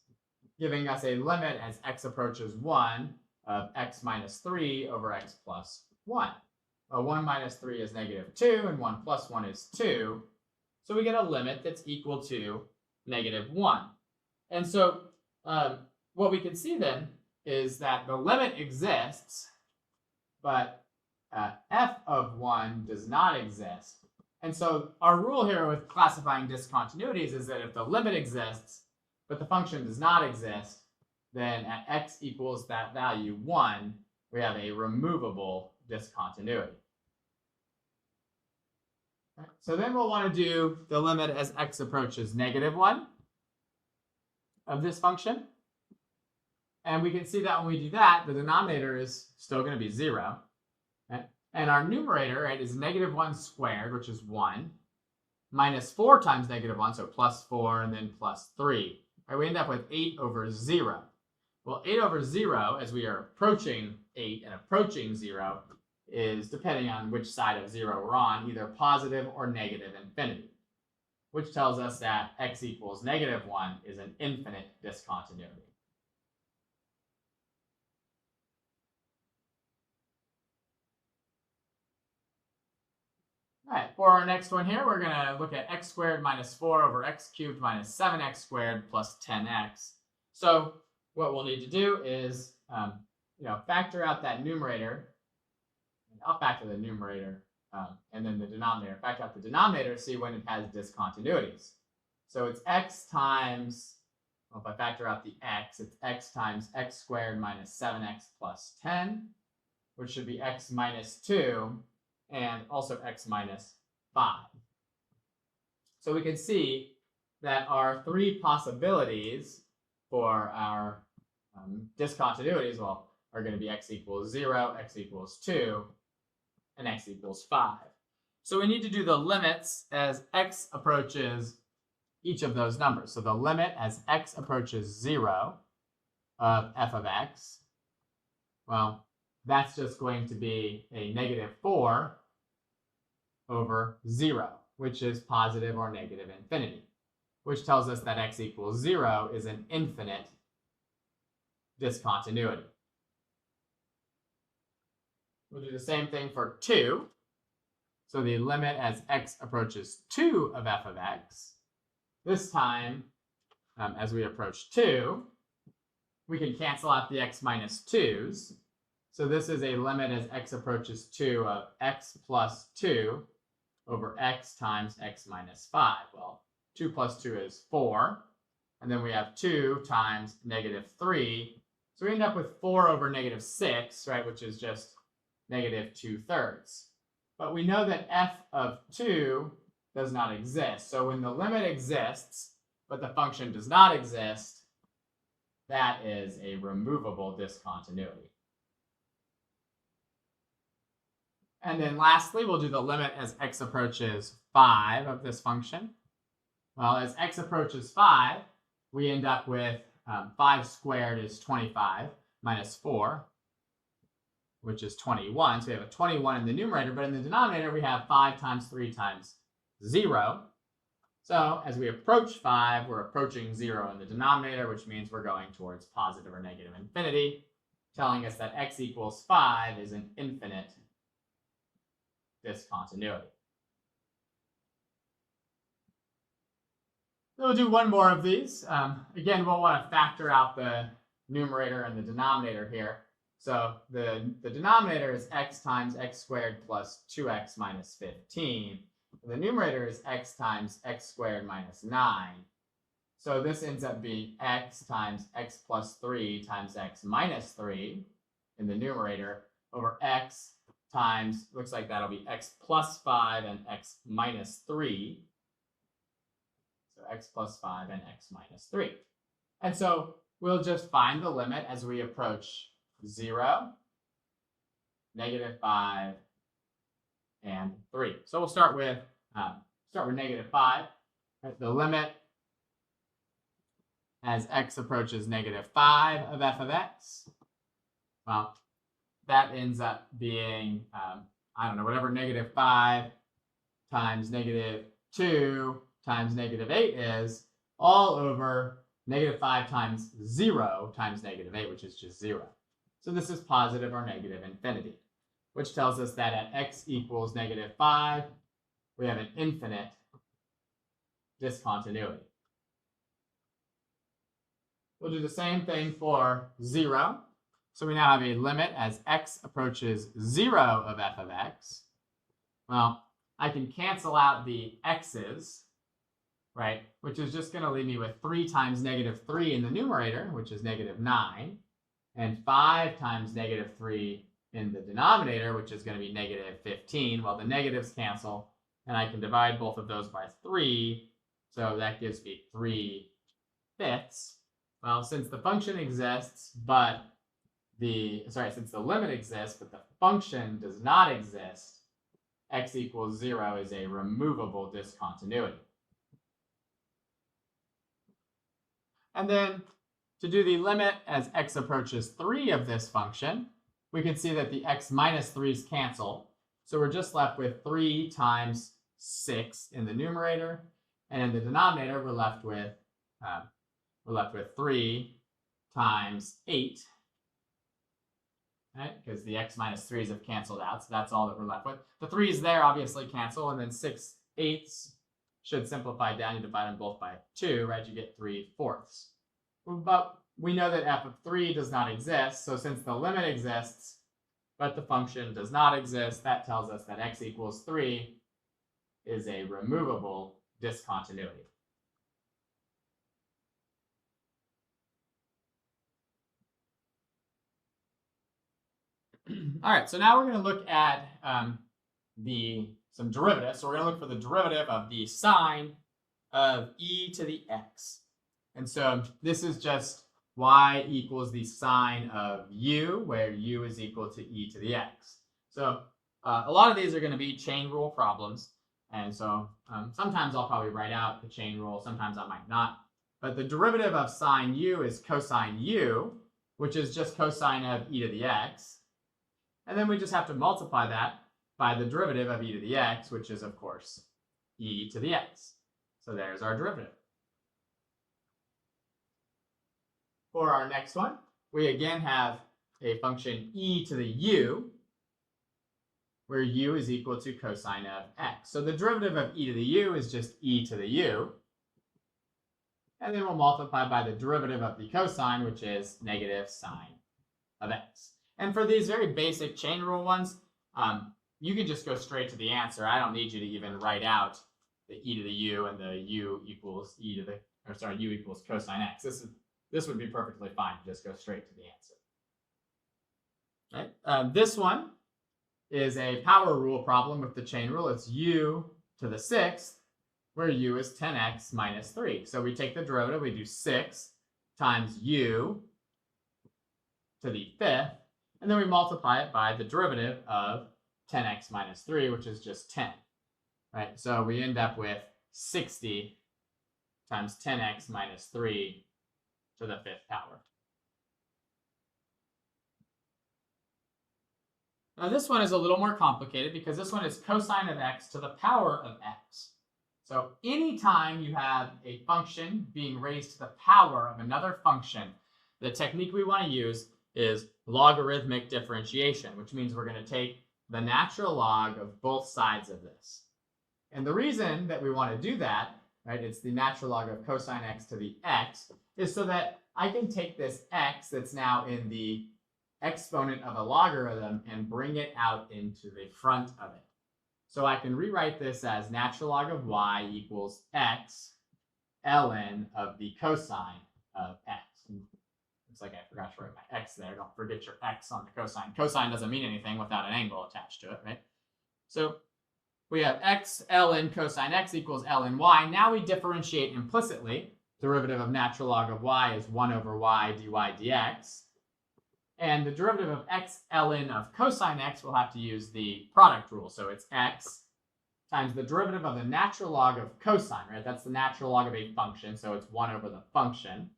giving us a limit as x approaches 1 of x minus 3 over x plus 1. Well, 1 minus 3 is -2, and 1 plus 1 is 2. So we get a limit that's equal to -1. And so what we can see then is that the limit exists, but f of 1 does not exist. And so our rule here with classifying discontinuities is that if the limit exists, but the function does not exist, then at x equals that value 1, we have a removable discontinuity. Right. So then we'll want to do the limit as x approaches -1 of this function. And we can see that when we do that, the denominator is still going to be 0. Right? And our numerator, right, is -1 squared, which is 1, minus 4 times -1, so plus 4 and then plus 3. Right, we end up with 8 over 0. Well, 8 over 0, as we are approaching 8 and approaching 0, is, depending on which side of 0 we're on, either positive or negative infinity, which tells us that x equals -1 is an infinite discontinuity. All right, for our next one here, we're going to look at x squared minus 4 over x cubed minus 7x squared plus 10x. So what we'll need to do is, factor out that numerator. I'll factor the numerator and then the denominator. Factor out the denominator to see when it has discontinuities. So it's x times, well, if I factor out the x, it's x times x squared minus 7x plus 10, which should be x minus 2, and also x minus 5. So we can see that our three possibilities for our discontinuities, are going to be x equals 0, x equals 2, and x equals 5. So we need to do the limits as x approaches each of those numbers. So the limit as x approaches 0 of f of x, well, that's just going to be a -4 over 0, which is positive or negative infinity, which tells us that x equals 0 is an infinite discontinuity. We'll do the same thing for 2. So the limit as x approaches 2 of f of x. This time, as we approach 2, we can cancel out the x minus 2's. So this is a limit as x approaches 2 of x plus 2 over x times x minus 5. Well, 2 plus 2 is 4. And then we have 2 times -3. So we end up with 4 over -6, right, which is just -2/3. But we know that f of 2 does not exist. So when the limit exists, but the function does not exist, that is a removable discontinuity. And then lastly, we'll do the limit as x approaches 5 of this function. Well, as x approaches 5, we end up with 5 squared is 25 minus 4, which is 21. So we have a 21 in the numerator, but in the denominator, we have 5 times 3 times 0. So as we approach 5, we're approaching 0 in the denominator, which means we're going towards positive or negative infinity, telling us that x equals 5 is an infinite discontinuity. So we'll do one more of these. Again, we'll want to factor out the numerator and the denominator here. So the denominator is x times x squared plus 2x minus 15. And the numerator is x times x squared minus 9. So this ends up being x times x plus 3 times x minus 3 in the numerator over x times, looks like that'll be x plus 5 and x minus 3. So x plus 5 and x minus 3. And so we'll just find the limit as we approach 0, -5, and 3. So we'll start with -5. Right? The limit as x approaches -5 of f of x. Well, that ends up being, I don't know, whatever -5 times -2 times -8 is, all over -5 times 0 times -8, which is just 0. So this is positive or negative infinity, which tells us that at x equals -5, we have an infinite discontinuity. We'll do the same thing for 0. So we now have a limit as x approaches 0 of f of x. Well, I can cancel out the x's, right? Which is just going to leave me with 3 times -3 in the numerator, which is -9, and 5 times -3 in the denominator, which is going to be -15. Well, the negatives cancel, and I can divide both of those by 3, so that gives me 3/5. Well, since the function exists, but since the limit exists, but the function does not exist, x equals 0 is a removable discontinuity. And then to do the limit as x approaches 3 of this function, we can see that the x minus 3's cancel. So we're just left with 3 times 6 in the numerator, and in the denominator we're left with 3 times 8, right? Because the x minus 3's have canceled out, so that's all that we're left with. The 3's there obviously cancel, and then 6/8 should simplify down. You divide them both by 2, right? You get 3/4. But we know that f of 3 does not exist, so since the limit exists, but the function does not exist, that tells us that x equals 3 is a removable discontinuity. All right, so now we're going to look at some derivatives. So we're going to look for the derivative of the sine of e to the x. And so this is just y equals the sine of u, where u is equal to e to the x. So a lot of these are going to be chain rule problems. And so sometimes I'll probably write out the chain rule, sometimes I might not. But the derivative of sine u is cosine u, which is just cosine of e to the x. And then we just have to multiply that by the derivative of e to the x, which is, of course, e to the x. So there's our derivative. For our next one, we again have a function e to the u, where u is equal to cosine of x. So the derivative of e to the u is just e to the u. And then we'll multiply by the derivative of the cosine, which is negative sine of x. And for these very basic chain rule ones, you can just go straight to the answer. I don't need you to even write out the e to the u and the u equals u equals cosine x. This would be perfectly fine. Just go straight to the answer. Right? This one is a power rule problem with the chain rule. It's u to the 6th, where u is 10x minus 3. So we take the derivative. We do 6 times u to the 5th. And then we multiply it by the derivative of 10x minus 3, which is just 10. Right? So we end up with 60 times 10x minus 3 to the 5th power. Now this one is a little more complicated because this one is cosine of x to the power of x. So anytime you have a function being raised to the power of another function, the technique we want to use is logarithmic differentiation, which means we're going to take the natural log of both sides of this. And the reason that we want to do that, right, it's the natural log of cosine x to the x, is so that I can take this x that's now in the exponent of a logarithm and bring it out into the front of it. So I can rewrite this as natural log of y equals x ln of the cosine of x. Looks like I forgot to write my x there. Don't forget your x on the cosine. Cosine doesn't mean anything without an angle attached to it, right? So we have x ln cosine x equals ln y. Now we differentiate implicitly. Derivative of natural log of y is 1 over y dy dx. And the derivative of x ln of cosine x, we'll have to use the product rule. So it's x times the derivative of the natural log of cosine, right? That's the natural log of a function, so it's 1 over the function.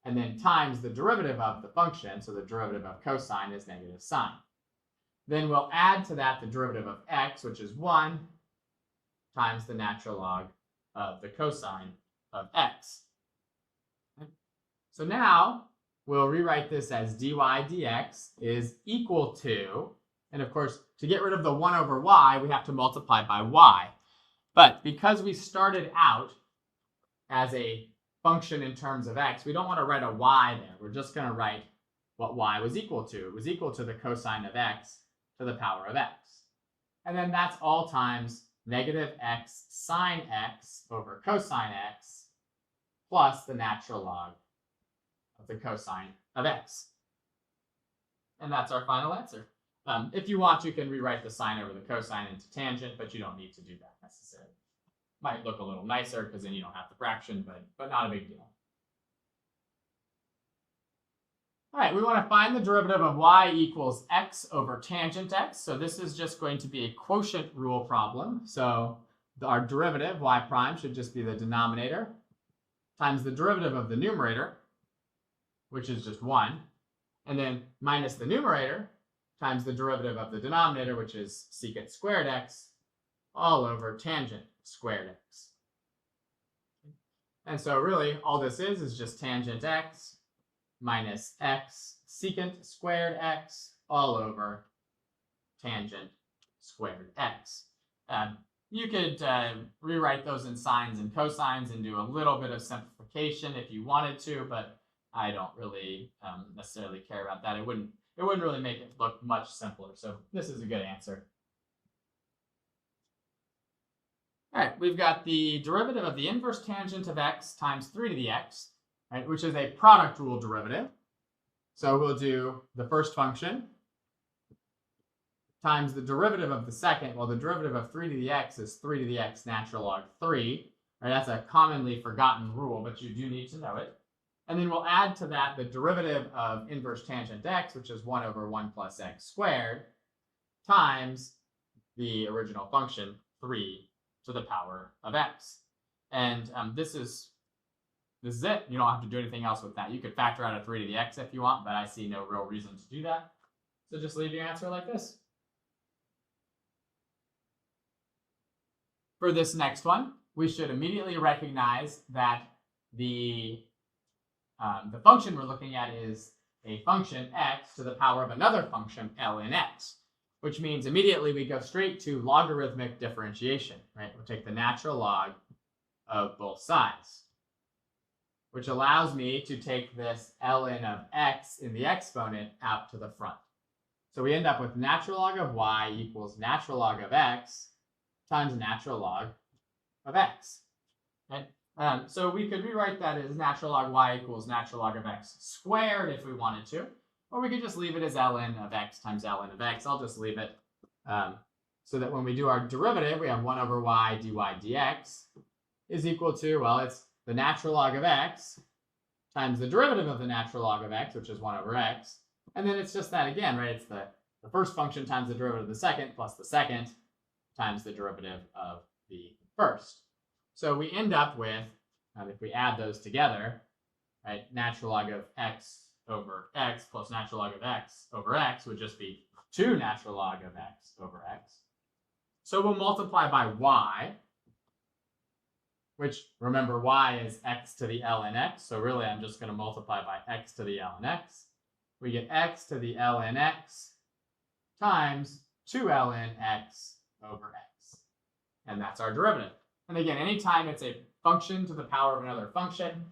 And then times the derivative of the function, so the derivative of cosine is negative sine. Then we'll add to that the derivative of x, which is 1, times the natural log of the cosine of x. So now we'll rewrite this as dy dx is equal to, and of course, to get rid of the 1 over y, we have to multiply by y. But because we started out as a function in terms of x, we don't want to write a y there. We're just going to write what y was equal to. It was equal to the cosine of x to the power of x. And then that's all times negative x sine x over cosine x plus the natural log of the cosine of x. And that's our final answer. If you want, you can rewrite the sine over the cosine into tangent, but you don't need to do that necessarily. Might look a little nicer because then you don't have the fraction, but not a big deal. All right, we want to find the derivative of y equals x over tangent x. So this is just going to be a quotient rule problem. So our derivative, y prime, should just be the denominator times the derivative of the numerator, which is just 1, and then minus the numerator times the derivative of the denominator, which is secant squared x, all over tangent squared x. And so really, all this is just tangent x minus x secant squared x all over tangent squared x. You could rewrite those in sines and cosines and do a little bit of simplification if you wanted to, but I don't really necessarily care about that. It wouldn't really make it look much simpler. So this is a good answer. All right, we've got the derivative of the inverse tangent of x times 3 to the x, right, which is a product rule derivative. So we'll do the first function times the derivative of the second. Well, the derivative of 3 to the x is 3 to the x natural log 3. Right, that's a commonly forgotten rule, but you do need to know it. And then we'll add to that the derivative of inverse tangent x, which is 1 over 1 plus x squared, times the original function, 3 to the power of x. And this is it. You don't have to do anything else with that. You could factor out a 3 to the x if you want, but I see no real reason to do that. So just leave your answer like this. For this next one, we should immediately recognize that the function we're looking at is a function x to the power of another function ln x, which means immediately we go straight to logarithmic differentiation, right? We'll take the natural log of both sides, which allows me to take this ln of x in the exponent out to the front. So we end up with natural log of y equals natural log of x times natural log of x. Okay? So we could rewrite that as natural log y equals natural log of x squared if we wanted to, or we could just leave it as ln of x times ln of x. I'll just leave it so that when we do our derivative, we have 1 over y dy dx is equal to, well, it's the natural log of x times the derivative of the natural log of x, which is 1 over x. And then it's just that again, right? It's the first function times the derivative of the second plus the second times the derivative of the first. So we end up with, if we add those together, right, natural log of x over x plus natural log of x over x would just be 2 natural log of x over x. So we'll multiply by y, which, remember, y is x to the ln x. So really, I'm just going to multiply by x to the ln x. We get x to the ln x times 2 ln x over x. And that's our derivative. And again, anytime it's a function to the power of another function,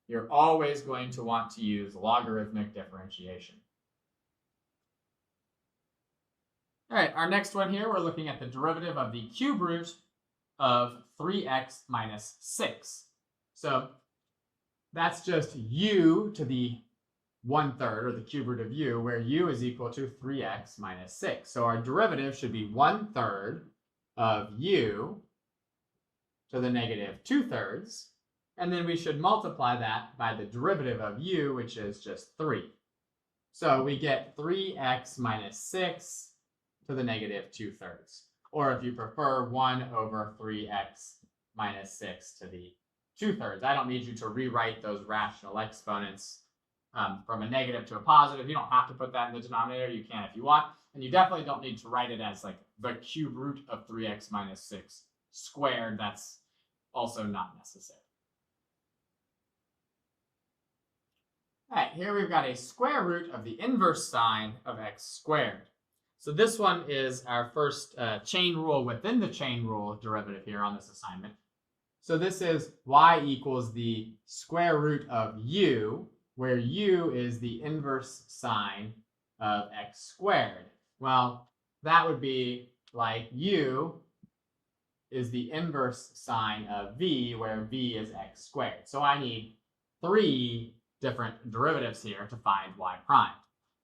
you're always going to want to use logarithmic differentiation. All right, our next one here, we're looking at the derivative of the cube root of 3x minus 6. So that's just u to the 1/3, or the cube root of u, where u is equal to 3x minus 6. So our derivative should be 1/3 of u to the negative 2/3. And then we should multiply that by the derivative of u, which is just 3. So we get 3x minus 6 to the negative 2/3. Or if you prefer, 1 over 3x minus 6 to the 2/3. I don't need you to rewrite those rational exponents from a negative to a positive. You don't have to put that in the denominator. You can if you want. And you definitely don't need to write it as like the cube root of 3x minus 6 squared. That's also not necessary. All right, here we've got a square root of the inverse sine of x squared. So this one is our first chain rule within the chain rule derivative here on this assignment. So this is y equals the square root of u, where u is the inverse sine of x squared. Well, that would be like u is the inverse sine of v, where v is x squared. So I need 3 different derivatives here to find y prime.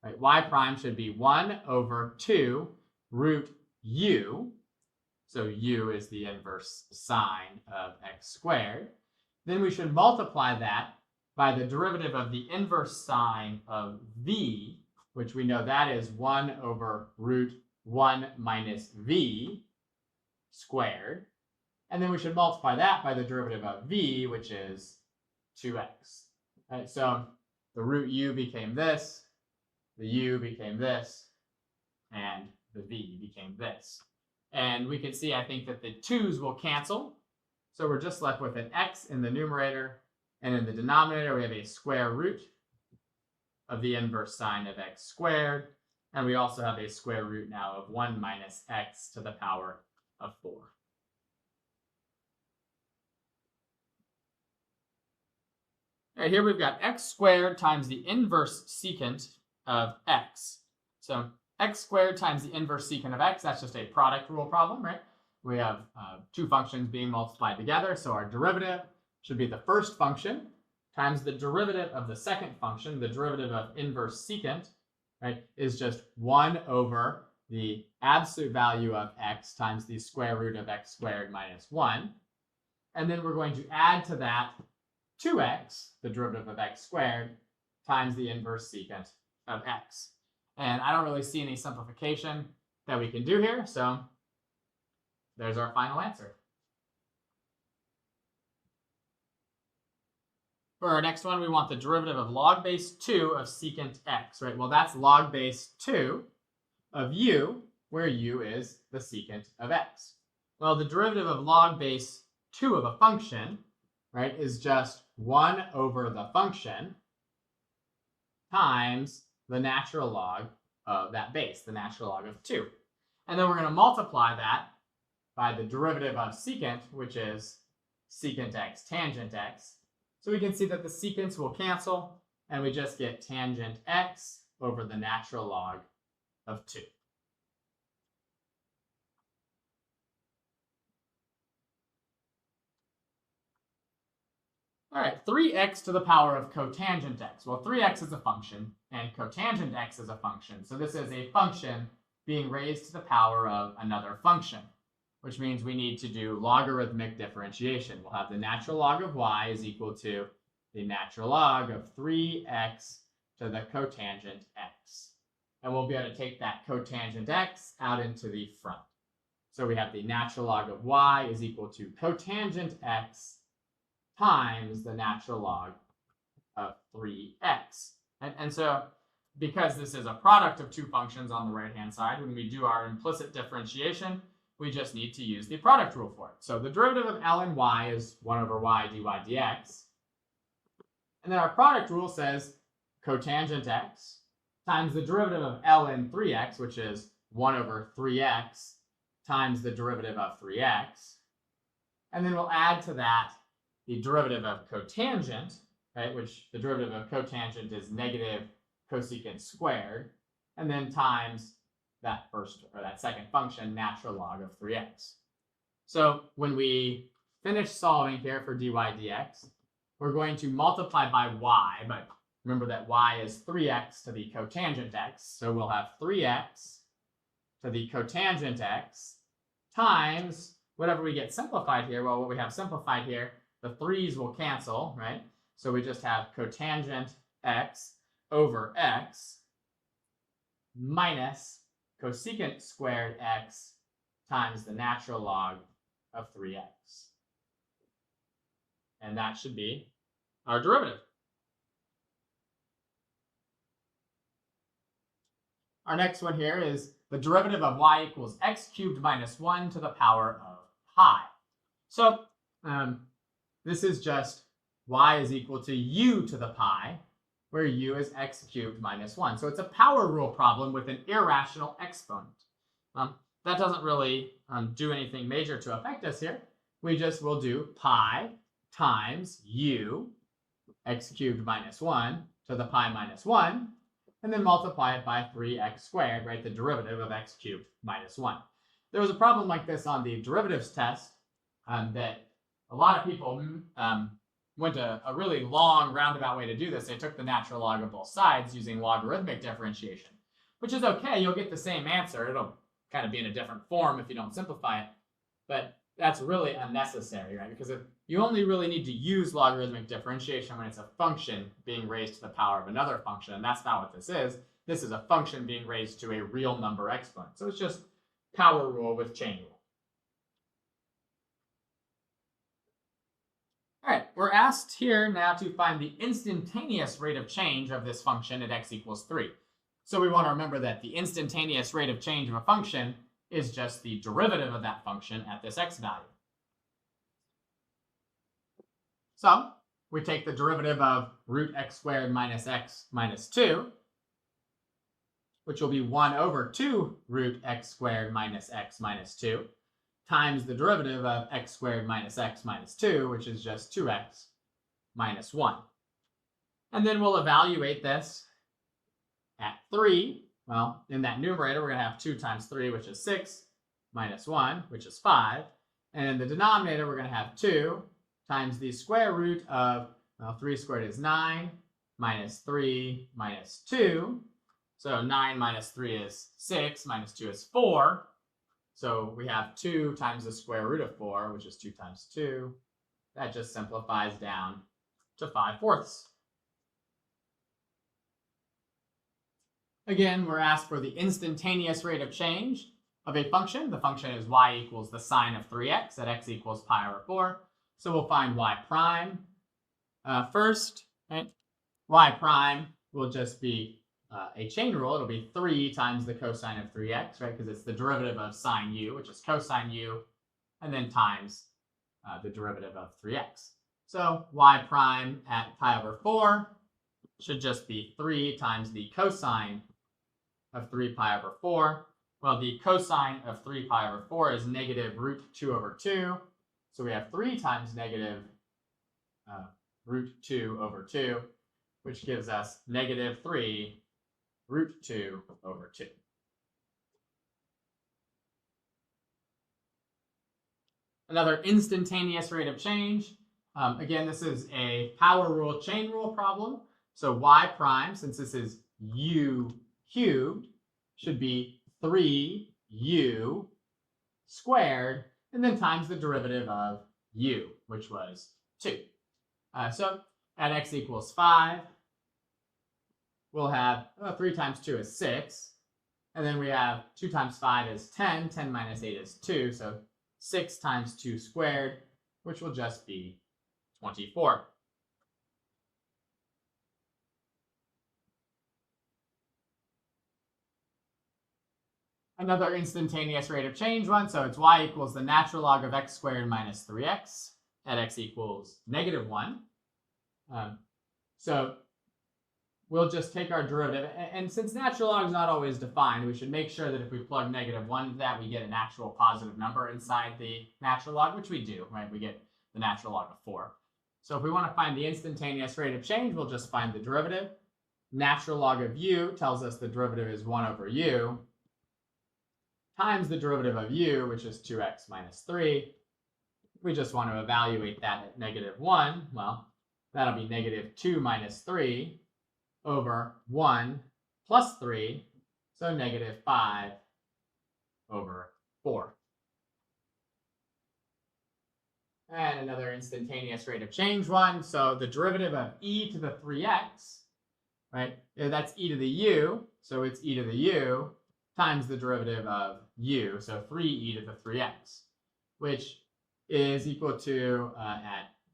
Right? Y prime should be 1 over 2 root u. So u is the inverse sine of x squared. Then we should multiply that by the derivative of the inverse sine of v, which we know that is 1 over root 1 minus v squared. And then we should multiply that by the derivative of v, which is 2x. Right, so the root u became this, the u became this, and the v became this. And we can see, I think, that the 2's will cancel. So we're just left with an x in the numerator. And in the denominator, we have a square root of the inverse sine of x squared. And we also have a square root now of 1 minus x to the power of 4. All right, here we've got x squared times the inverse secant of x. So x squared times the inverse secant of x, that's just a product rule problem, right? We have 2 functions being multiplied together, so our derivative should be the first function times the derivative of the second function. The derivative of inverse secant, right, is just 1 over the absolute value of x times the square root of x squared minus 1. And then we're going to add to that 2x, the derivative of x squared, times the inverse secant of x. And I don't really see any simplification that we can do here, so there's our final answer. For our next one, we want the derivative of log base 2 of secant x, right? Well, that's log base 2 of u, where u is the secant of x. Well, the derivative of log base 2 of a function, right, is just 1 over the function times the natural log of that base, the natural log of 2. And then we're going to multiply that by the derivative of secant, which is secant x tangent x. So we can see that the secants will cancel, and we just get tangent x over the natural log of 2. All right, 3x to the power of cotangent x. Well, 3x is a function, and cotangent x is a function. So this is a function being raised to the power of another function, which means we need to do logarithmic differentiation. We'll have the natural log of y is equal to the natural log of 3x to the cotangent x. And we'll be able to take that cotangent x out into the front. So we have the natural log of y is equal to cotangent x times the natural log of 3x. And so because this is a product of 2 functions on the right-hand side, when we do our implicit differentiation, we just need to use the product rule for it. So the derivative of ln y is 1 over y dy dx. And then our product rule says cotangent x times the derivative of ln 3x, which is 1 over 3x times the derivative of 3x. And then we'll add to that the derivative of cotangent, right, which the derivative of cotangent is negative cosecant squared, and then times that first or that second function, natural log of 3x. So when we finish solving here for dy dx, we're going to multiply by y, but remember that y is 3x to the cotangent x. So we'll have 3x to the cotangent x times whatever we get simplified here. Well, what we have simplified here, the 3's will cancel, right? So we just have cotangent x over x minus cosecant squared x times the natural log of 3x. And that should be our derivative. Our next one here is the derivative of y equals x cubed minus 1 to the power of pi. So this is just y is equal to u to the pi, where u is x cubed minus 1. So it's a power rule problem with an irrational exponent. That doesn't really do anything major to affect us here. We just will do pi times u, x cubed minus 1, to the pi minus 1, and then multiply it by 3x squared, right? The derivative of x cubed minus 1. There was a problem like this on the derivatives test that a lot of people went a really long roundabout way to do this. They took the natural log of both sides using logarithmic differentiation, which is okay. You'll get the same answer. It'll kind of be in a different form if you don't simplify it. But that's really unnecessary, right? Because you only really need to use logarithmic differentiation when it's a function being raised to the power of another function, and that's not what this is. This is a function being raised to a real number exponent. So it's just power rule with chain rule. All right, we're asked here now to find the instantaneous rate of change of this function at x equals 3. So we want to remember that the instantaneous rate of change of a function is just the derivative of that function at this x value. So we take the derivative of root x squared minus x minus 2, which will be 1 over 2 root x squared minus x minus 2, times the derivative of x squared minus x minus 2, which is just 2x minus 1. And then we'll evaluate this at 3. Well, in that numerator, we're going to have 2 times 3, which is 6, minus 1, which is 5. And in the denominator, we're going to have 2 times the square root of, well, 3 squared is 9, minus 3 minus 2. So 9 minus 3 is 6, minus 2 is 4. So we have 2 times the square root of 4, which is 2 times 2. That just simplifies down to 5/4. Again, we're asked for the instantaneous rate of change of a function. The function is y equals the sine of 3x at x equals pi over 4. So we'll find y prime first. Right? Y prime will just be a chain rule. It'll be 3 times the cosine of 3x, right? Because it's the derivative of sine u, which is cosine u, and then times the derivative of 3x. So y prime at pi over 4 should just be 3 times the cosine of 3 pi over 4. Well, the cosine of 3 pi over 4 is negative root 2 over 2. So we have 3 times negative root 2 over 2, which gives us negative 3 root 2 over 2. Another instantaneous rate of change. Again, this is a power rule chain rule problem. So y prime, since this is u cubed, should be 3u squared, and then times the derivative of u, which was 2. So at x equals 5, we'll have 3 times 2 is 6. And then we have 2 times 5 is 10. 10 minus 8 is 2. So 6 times 2 squared, which will just be 24. Another instantaneous rate of change one. So it's y equals the natural log of x squared minus 3x at x equals negative 1. So we'll just take our derivative. And since natural log is not always defined, we should make sure that if we plug negative 1 into that, we get an actual positive number inside the natural log, which we do, right? We get the natural log of 4. So if we want to find the instantaneous rate of change, we'll just find the derivative. Natural log of u tells us the derivative is 1 over u times the derivative of u, which is 2x minus 3. We just want to evaluate that at negative 1. Well, that'll be negative 2 minus 3 over 1 plus 3, so negative 5 over 4. And another instantaneous rate of change one. So the derivative of e to the 3x, right? That's e to the u, so it's e to the u times the derivative of u, so 3e to the 3x, which is equal to,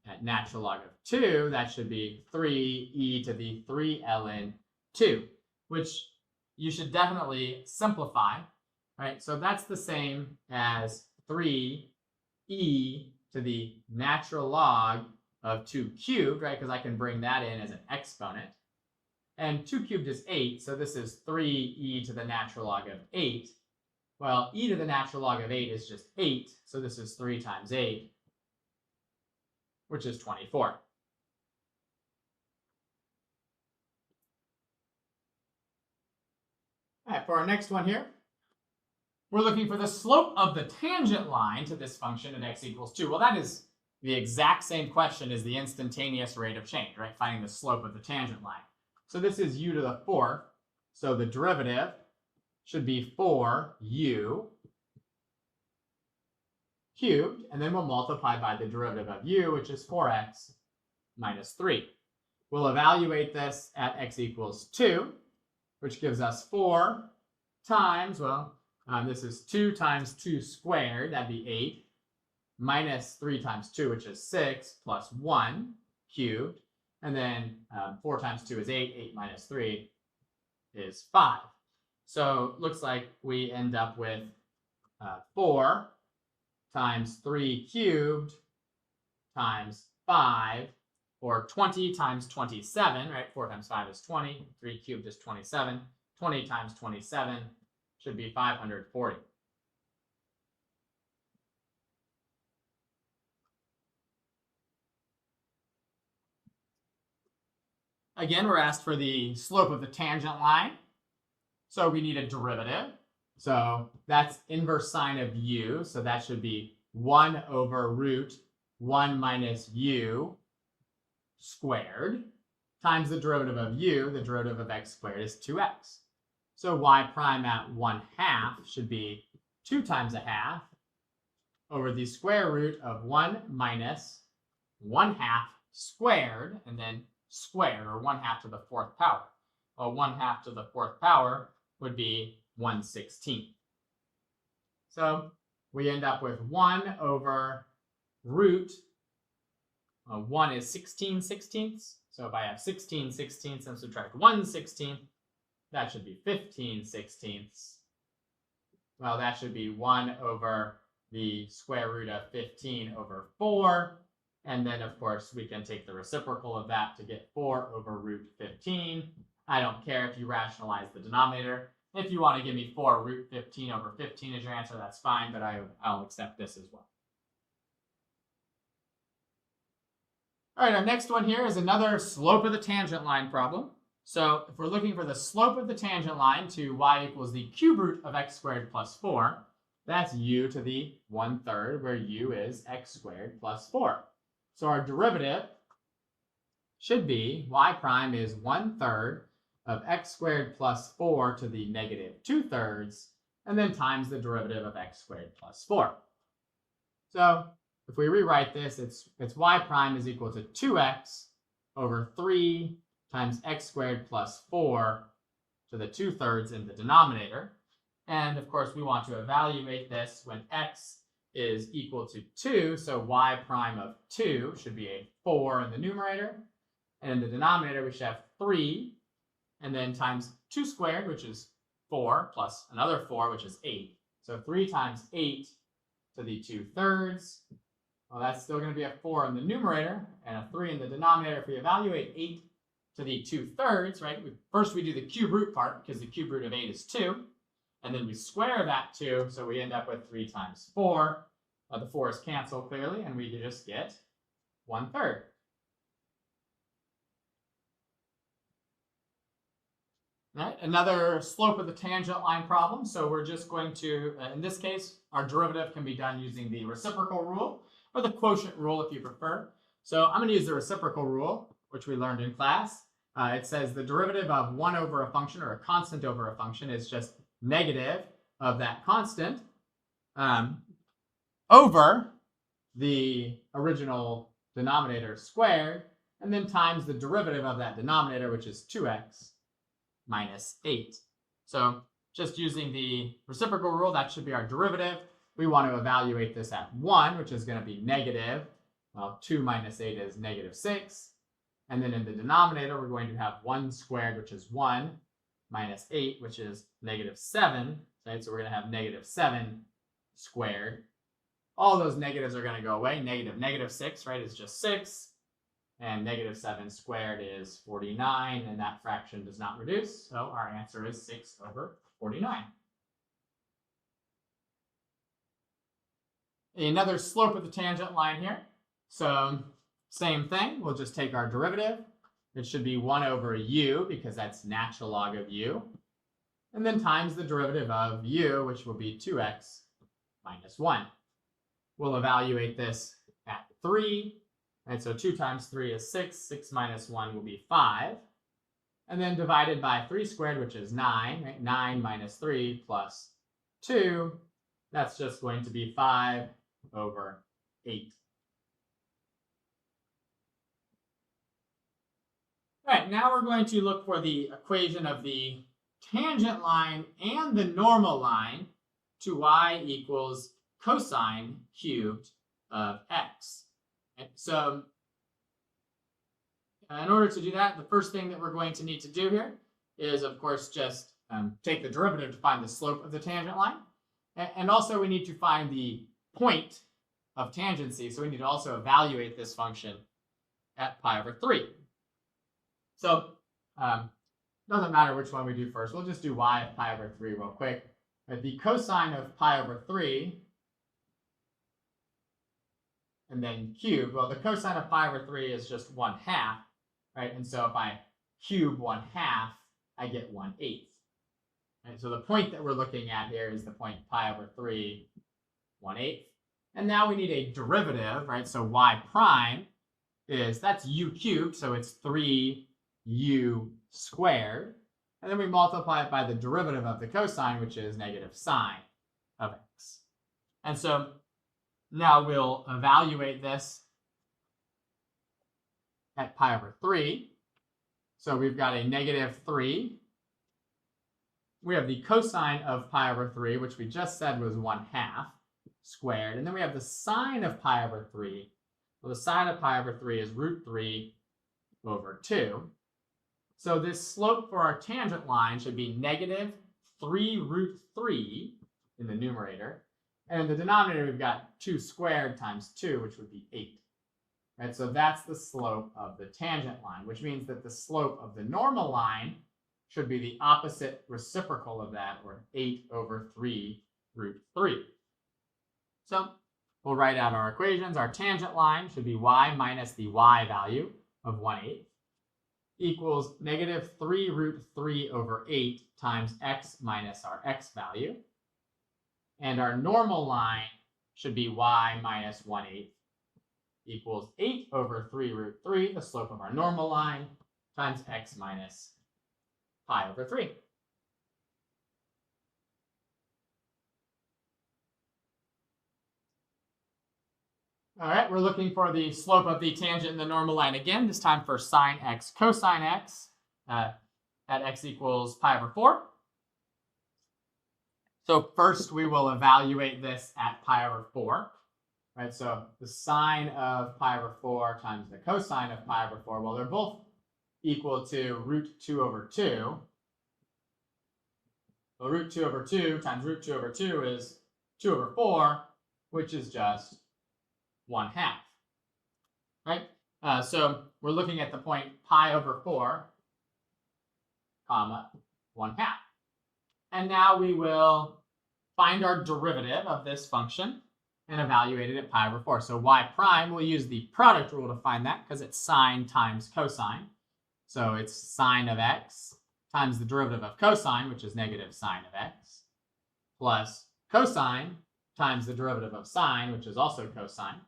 at natural log of 2, that should be 3e to the 3 ln 2, which you should definitely simplify, right? So that's the same as 3e to the natural log of 2 cubed, right? Because I can bring that in as an exponent. And 2 cubed is 8, so this is 3e to the natural log of 8. Well, e to the natural log of 8 is just 8, so this is 3 times 8, which is 24. All right, for our next one here, we're looking for the slope of the tangent line to this function at x equals 2. Well, that is the exact same question as the instantaneous rate of change, right? Finding the slope of the tangent line. So this is u to the 4th. So the derivative should be 4u cubed, and then we'll multiply by the derivative of u, which is 4x minus 3. We'll evaluate this at x equals 2, which gives us 4 times, this is 2 times 2 squared, that'd be 8, minus 3 times 2, which is 6, plus 1 cubed, and then 4 times 2 is 8, 8 minus 3 is 5. So looks like we end up with 4 times 3 cubed times 5, or 20 times 27, right? 4 times 5 is 20, 3 cubed is 27. 20 times 27 should be 540. Again, we're asked for the slope of the tangent line. So we need a derivative. So that's inverse sine of u. So that should be 1 over root 1 minus u squared times the derivative of u. The derivative of x squared is 2x. So y prime at 1/2 should be 2 times 1/2 over the square root of 1 minus 1/2 squared, and then squared, or 1/2 to the 4th power. Well, 1/2 to the 4th power would be 1/16. So we end up with 1 over root, 1 is 16/16. So if I have 16/16 and subtract 1/16, that should be 15/16. Well, that should be 1 over the square root of 15 over 4. And then, of course, we can take the reciprocal of that to get 4 over root 15. I don't care if you rationalize the denominator. If you want to give me 4 root 15 over 15 as your answer, that's fine, but I'll accept this as well. All right, our next one here is another slope of the tangent line problem. So if we're looking for the slope of the tangent line to y equals the cube root of x squared plus 4, that's u to the 1/3, where u is x squared plus 4. So our derivative should be y prime is 1/3 of x squared plus 4 to the negative 2/3, and then times the derivative of x squared plus 4. So if we rewrite this, it's y prime is equal to 2x over 3 times x squared plus 4 to the 2/3 in the denominator. And of course, we want to evaluate this when x is equal to 2. So y prime of 2 should be a 4 in the numerator. And in the denominator, we should have 3. And then times 2 squared, which is 4, plus another 4, which is 8. So 3 times 8 to the 2/3. Well, that's still going to be a 4 in the numerator and a 3 in the denominator. If we evaluate 8 to the 2/3, right? First, we do the cube root part, because the cube root of 8 is 2. And then we square that 2, so we end up with 3 times 4. The 4's cancel clearly, and we just get 1/3. All right, another slope of the tangent line problem. So we're just going to, in this case, our derivative can be done using the reciprocal rule, or the quotient rule if you prefer. So I'm going to use the reciprocal rule, which we learned in class. it says the derivative of 1 over a function, or a constant over a function, is just negative of that constant over the original denominator squared, and then times the derivative of that denominator, which is 2x minus 8. So just using the reciprocal rule, that should be our derivative. We want to evaluate this at 1, which is going to be negative. Well, 2 minus 8 is negative 6. And then in the denominator, we're going to have 1 squared, which is 1, minus 8, which is negative 7. Right? So we're going to have negative 7 squared. All those negatives are going to go away. Negative 6, right, is just 6. And negative 7 squared is 49, and that fraction does not reduce. So our answer is 6 over 49. Another slope of the tangent line here. So same thing, we'll just take our derivative. It should be 1 over u, because that's natural log of u. And then times the derivative of u, which will be 2x minus 1. We'll evaluate this at 3. Right, so 2 times 3 is 6. 6 minus 1 will be 5. And then divided by 3 squared, which is 9. Right? 9 minus 3 plus 2. That's just going to be 5 over 8. All right, now we're going to look for the equation of the tangent line and the normal line to y equals cosine cubed of x. And so in order to do that, the first thing that we're going to need to do here is, of course, just take the derivative to find the slope of the tangent line. And also we need to find the point of tangency. So we need to also evaluate this function at pi over 3. So doesn't matter which one we do first. We'll just do y of pi over 3 real quick. The cosine of pi over 3 and then cube. Well, the cosine of pi over 3 is just 1/2, right? And so if I cube 1/2, I get 1/8. Right? So the point that we're looking at here is the point pi over 3, 1/8. And now we need a derivative, right? So y prime is, that's u cubed, so it's 3u squared. And then we multiply it by the derivative of the cosine, which is negative sine of x. And so now we'll evaluate this at pi over 3. So we've got a negative 3. We have the cosine of pi over 3, which we just said was 1/2 squared. And then we have the sine of pi over 3. Well, the sine of pi over 3 is root 3 over 2. So this slope for our tangent line should be negative 3 root 3 in the numerator. And in the denominator, we've got 2 squared times 2, which would be 8. Right? So that's the slope of the tangent line, which means that the slope of the normal line should be the opposite reciprocal of that, or 8 over 3 root 3. So we'll write out our equations. Our tangent line should be y minus the y value of 1/8 equals negative 3 root 3 over 8 times x minus our x value. And our normal line should be y minus 1/8 equals 8 over 3 root 3, the slope of our normal line, times x minus pi over 3. All right, we're looking for the slope of the tangent and the normal line again, this time for sine x cosine x at x equals pi over 4. So first we will evaluate this at pi over 4. Right, so the sine of pi over 4 times the cosine of pi over 4, well, they're both equal to root 2 over 2. Well, root 2 over 2 times root 2 over 2 is 2 over 4, which is just 1/2. Right? So we're looking at the point pi over 4, comma, 1/2. And now we will find our derivative of this function and evaluate it at pi over 4. So y prime, we'll use the product rule to find that because it's sine times cosine. So it's sine of x times the derivative of cosine, which is negative sine of x, plus cosine times the derivative of sine, which is also cosine.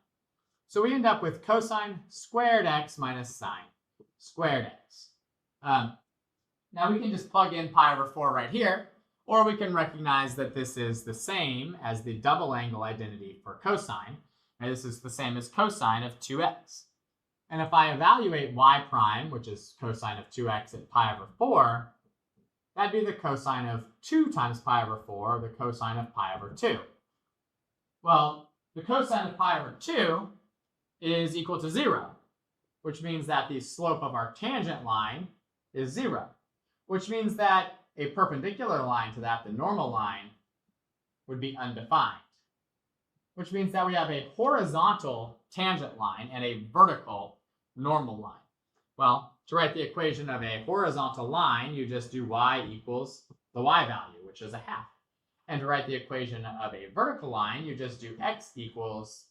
So we end up with cosine squared x minus sine squared x. Now we can just plug in pi over 4 right here, or we can recognize that this is the same as the double angle identity for cosine. And this is the same as cosine of 2x. And if I evaluate y prime, which is cosine of 2x at pi over 4, that'd be the cosine of 2 times pi over 4, or the cosine of pi over 2. Well, the cosine of pi over 2 is equal to 0, which means that the slope of our tangent line is 0, which means that a perpendicular line to that, the normal line, would be undefined, which means that we have a horizontal tangent line and a vertical normal line. Well, to write the equation of a horizontal line, you just do y equals the y value, which is a half. And to write the equation of a vertical line, you just do x equals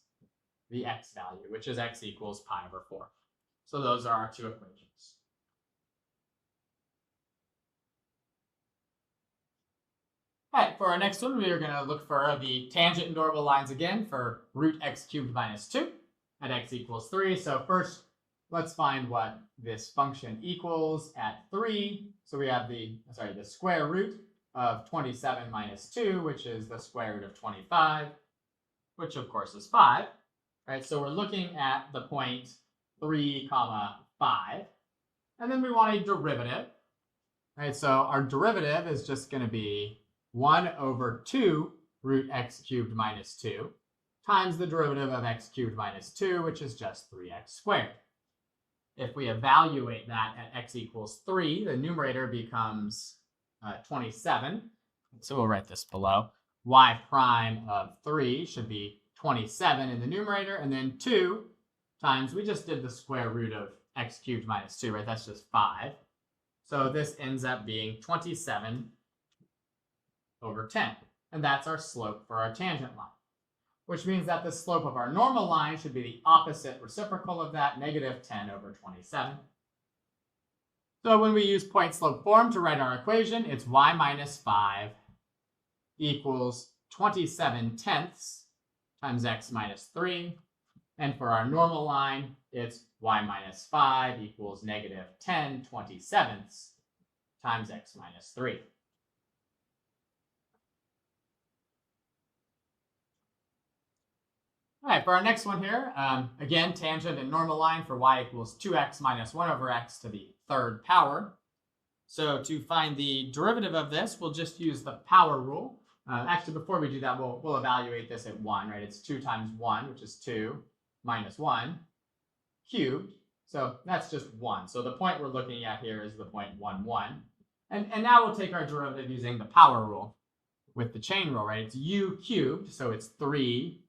the x value, which is x equals pi over 4. So those are our two equations. All right, for our next one, we are going to look for the tangent and normal lines again for root x cubed minus 2 at x equals 3. So first, let's find what this function equals at 3. So we have the square root of 27 minus 2, which is the square root of 25, which of course is 5. Right, so we're looking at the point 3, 5. And then we want a derivative. Right, so our derivative is just going to be 1 over 2 root x cubed minus 2 times the derivative of x cubed minus 2, which is just 3x squared. If we evaluate that at x equals 3, the numerator becomes 27. So we'll write this below. Y prime of 3 should be 27 in the numerator, and then 2 times, we just did the square root of x cubed minus 2, right? That's just 5. So this ends up being 27 over 10. And that's our slope for our tangent line, which means that the slope of our normal line should be the opposite reciprocal of that, negative 10 over 27. So when we use point slope form to write our equation, it's y minus 5 equals 27 tenths times x minus 3. And for our normal line, it's y minus 5 equals negative 10 27ths times x minus 3. All right, for our next one here, again, tangent and normal line for y equals 2x minus 1 over x to the third power. So to find the derivative of this, we'll just use the power rule. Actually, before we do that, we'll evaluate this at 1, right? It's 2 times 1, which is 2, minus 1, cubed. So that's just 1. So the point we're looking at here is the point 1, 1. And now we'll take our derivative using the power rule with the chain rule, right? It's u cubed, so it's 3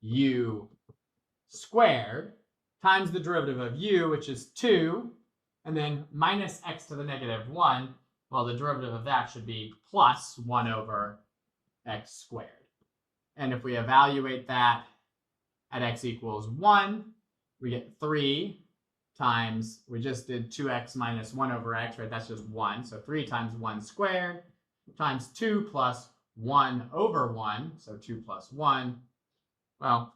u squared times the derivative of u, which is 2, and then minus x to the negative 1. Well, the derivative of that should be plus 1 over x squared. And if we evaluate that at x equals 1, we get 3 times, we just did 2x minus 1 over x, right? That's just 1. So 3 times 1 squared times 2 plus 1 over 1, so 2 plus 1. Well,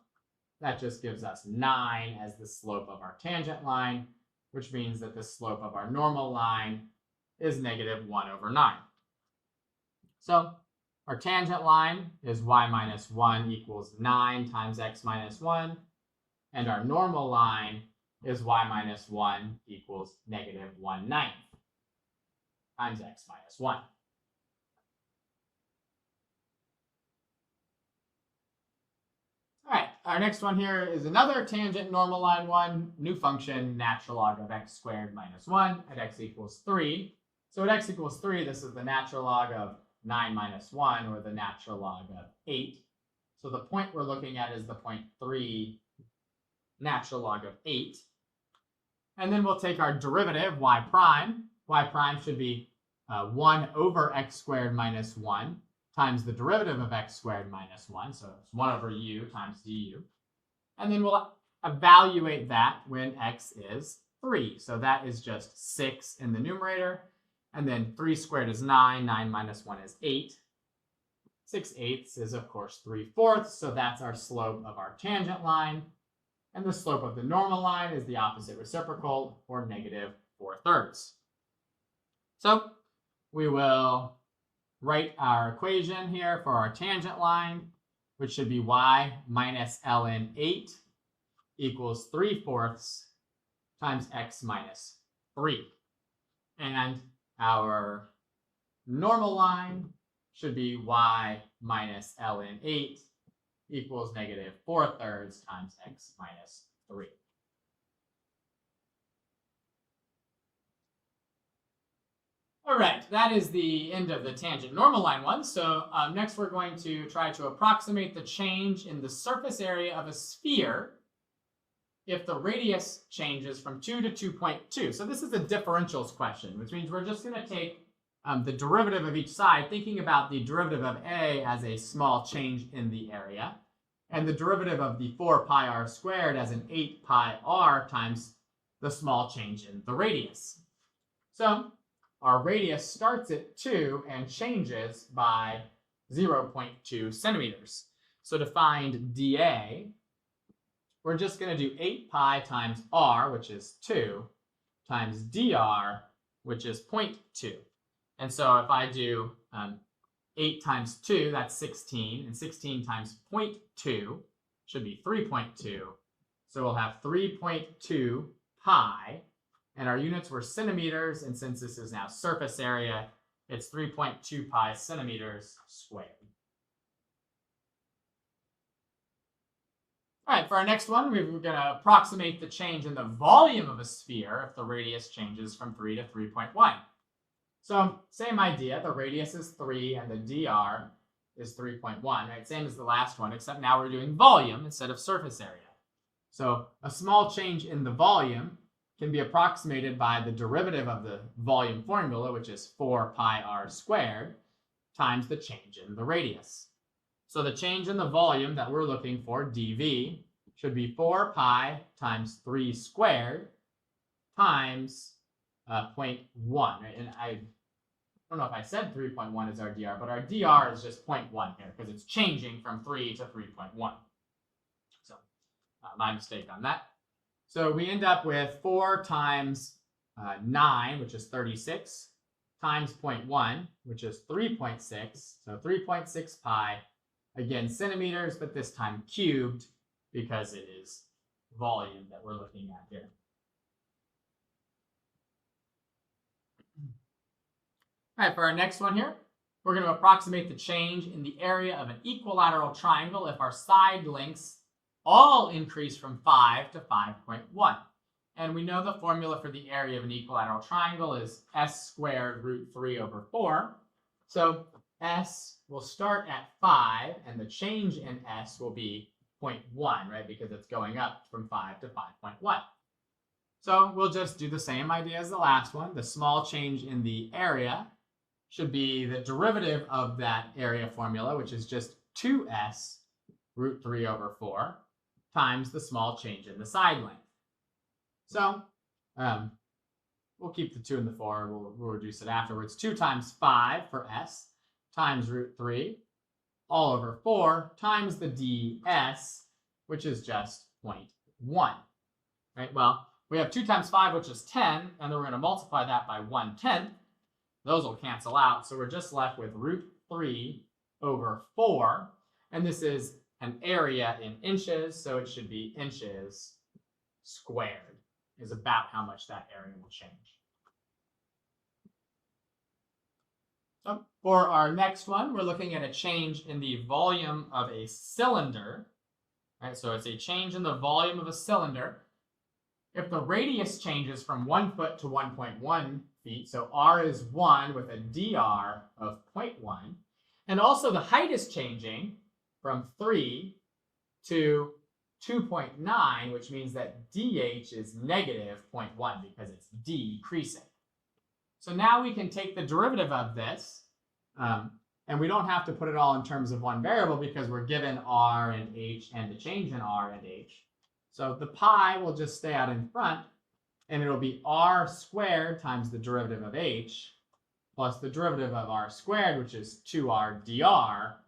that just gives us 9 as the slope of our tangent line, which means that the slope of our normal line is negative 1 over 9. So our tangent line is y minus 1 equals 9 times x minus 1. And our normal line is y minus 1 equals negative 1/9 times x minus 1. All right, our next one here is another tangent normal line one, new function, natural log of x squared minus 1 at x equals 3. So at x equals 3, this is the natural log of 9 minus 1, or the natural log of 8. So the point we're looking at is the point 3 natural log of 8. And then we'll take our derivative, y prime. Y prime should be 1 over x squared minus 1 times the derivative of x squared minus 1. So it's 1 over u times du. And then we'll evaluate that when x is 3. So that is just 6 in the numerator. And then 3 squared is 9. 9 minus 1 is 8. 6/8 is, of course, 3/4. So that's our slope of our tangent line. And the slope of the normal line is the opposite reciprocal, or negative 4/3. So we will write our equation here for our tangent line, which should be y minus ln 8 equals 3/4 times x minus 3. And our normal line should be y minus ln 8 equals negative 4/3 times x minus 3. All right, that is the end of the tangent normal line one. So next we're going to try to approximate the change in the surface area of a sphere if the radius changes from 2 to 2.2. So this is a differentials question, which means we're just going to take the derivative of each side, thinking about the derivative of a as a small change in the area, and the derivative of the 4 pi r squared as an 8 pi r times the small change in the radius. So our radius starts at 2 and changes by 0.2 centimeters. So to find dA, we're just going to do 8 pi times r, which is 2, times dr, which is 0.2. And so if I do 8 times 2, that's 16, and 16 times 0.2 should be 3.2. So we'll have 3.2 pi, and our units were centimeters, and since this is now surface area, it's 3.2 pi centimeters squared. All right, for our next one, we're going to approximate the change in the volume of a sphere if the radius changes from 3 to 3.1. So same idea, the radius is 3 and the dr is 3.1, right? Same as the last one, except now we're doing volume instead of surface area. So a small change in the volume can be approximated by the derivative of the volume formula, which is 4 pi r squared, times the change in the radius. So the change in the volume that we're looking for, dV, should be 4 pi times 3 squared times 0.1. Right? And I don't know if I said 3.1 is our dr, but our dr is just 0.1 here because it's changing from 3 to 3.1. So my mistake on that. So we end up with 4 times 9, which is 36, times 0.1, which is 3.6. So 3.6 pi, again, centimeters, but this time cubed because it is volume that we're looking at here. All right, for our next one here, we're going to approximate the change in the area of an equilateral triangle if our side lengths all increase from 5 to 5.1. And we know the formula for the area of an equilateral triangle is s squared root 3 over 4. So s will start at 5, and the change in s will be 0.1, right? Because it's going up from 5 to 5.1. So we'll just do the same idea as the last one. The small change in the area should be the derivative of that area formula, which is just 2s root 3 over 4 times the small change in the side length. So we'll keep the 2 and the 4. We'll reduce it afterwards. 2 times 5 for s times root 3 all over 4 times the ds, which is just 0.1. Right? Well, we have 2 times 5, which is 10, and then we're going to multiply that by 1/10. Those will cancel out, so we're just left with root 3 over 4, and this is an area in inches, so it should be inches squared is about how much that area will change. So for our next one, we're looking at a change in the volume of a cylinder. Right, so it's a change in the volume of a cylinder. If the radius changes from 1 foot to 1.1 feet, so r is 1 with a dr of 0.1, and also the height is changing from 3 to 2.9, which means that dh is negative 0.1 because it's decreasing. So now we can take the derivative of this, and we don't have to put it all in terms of one variable because we're given r and h and the change in r and h. So the pi will just stay out in front, and it'll be r squared times the derivative of h plus the derivative of r squared, which is 2r dr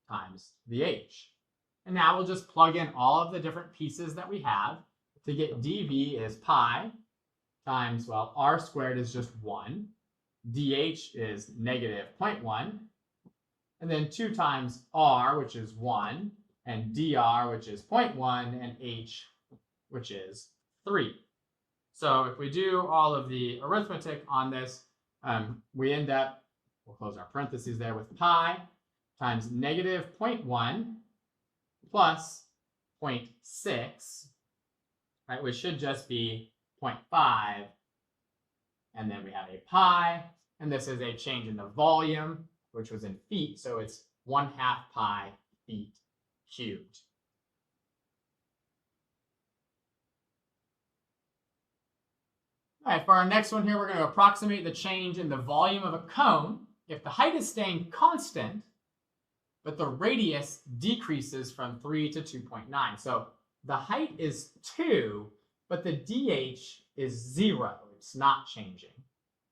times the h. And now we'll just plug in all of the different pieces that we have to get dv is pi times, well, r squared is just 1. dh is negative 0.1, and then 2 times r, which is 1, and dr, which is 0.1, and h, which is 3. So if we do all of the arithmetic on this, we end up, we'll close our parentheses there, with pi times negative 0.1 plus 0.6, right, which should just be 0.5. And then we have a pi, and this is a change in the volume, which was in feet, so it's 1/2 pi feet cubed. All right, for our next one here, we're going to approximate the change in the volume of a cone if the height is staying constant, but the radius decreases from 3 to 2.9. So the height is 2, but the dh is 0. It's not changing.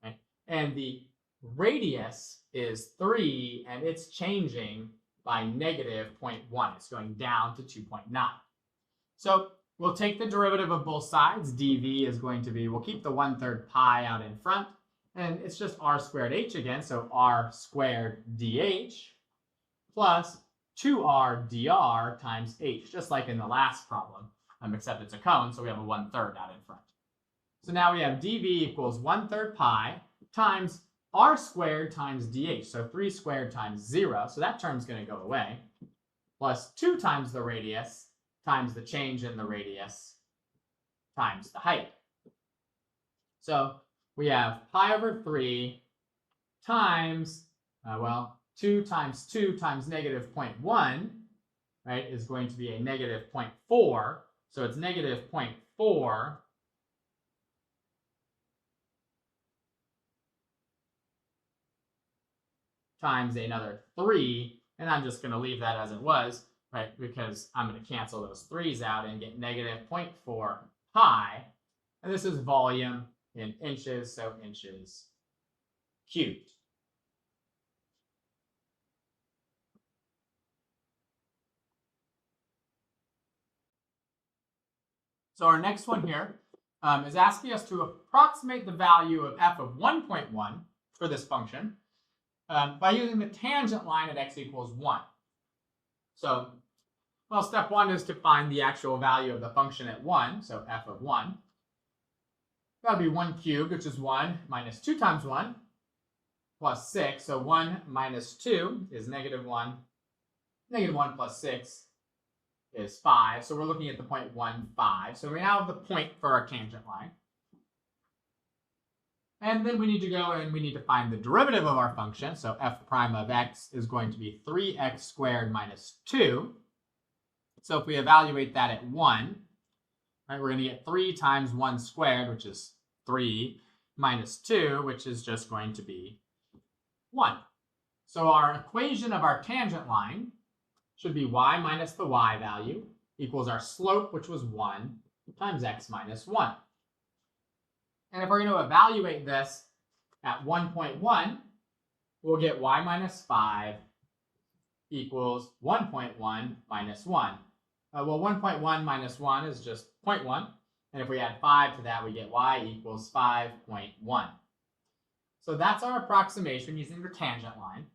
Right? And the radius is 3, and it's changing by negative 0.1. It's going down to 2.9. So we'll take the derivative of both sides. dv is going to be, we'll keep the 1/3 pi out in front, and it's just r squared h again, so r squared dh plus 2r dr times h, just like in the last problem, except it's a cone, so we have a 1/3 out in front. So now we have dv equals 1/3 pi times r squared times dh, so 3 squared times 0, so that term's going to go away, plus 2 times the radius times the change in the radius times the height. So we have pi over 3 times, 2 times 2 times negative 0.1, right, is going to be a negative 0.4. So it's negative 0.4 times another 3, and I'm just going to leave that as it was, right, because I'm going to cancel those 3's out and get negative 0.4 pi, and this is volume in inches, so inches cubed. So our next one here is asking us to approximate the value of f of 1.1 for this function by using the tangent line at x equals 1. So, well, step 1 is to find the actual value of the function at 1, so f of 1. That would be 1 cubed, which is 1 minus 2 times 1 plus 6. So 1 minus 2 is negative 1. Negative 1 plus 6 is 5. So we're looking at the point 1, 5. So we now have the point for our tangent line. And then we need to go and we need to find the derivative of our function. So f prime of x is going to be 3x squared minus 2. So if we evaluate that at 1, right, we're going to get 3 times 1 squared, which is 3, minus 2, which is just going to be 1. So our equation of our tangent line should be y minus the y value equals our slope, which was 1, times x minus 1. And if we're going to evaluate this at 1.1, we'll get y minus 5 equals 1.1 minus 1. Well, 1.1 minus 1 is just 0.1. And if we add 5 to that, we get y equals 5.1. So that's our approximation using the tangent line.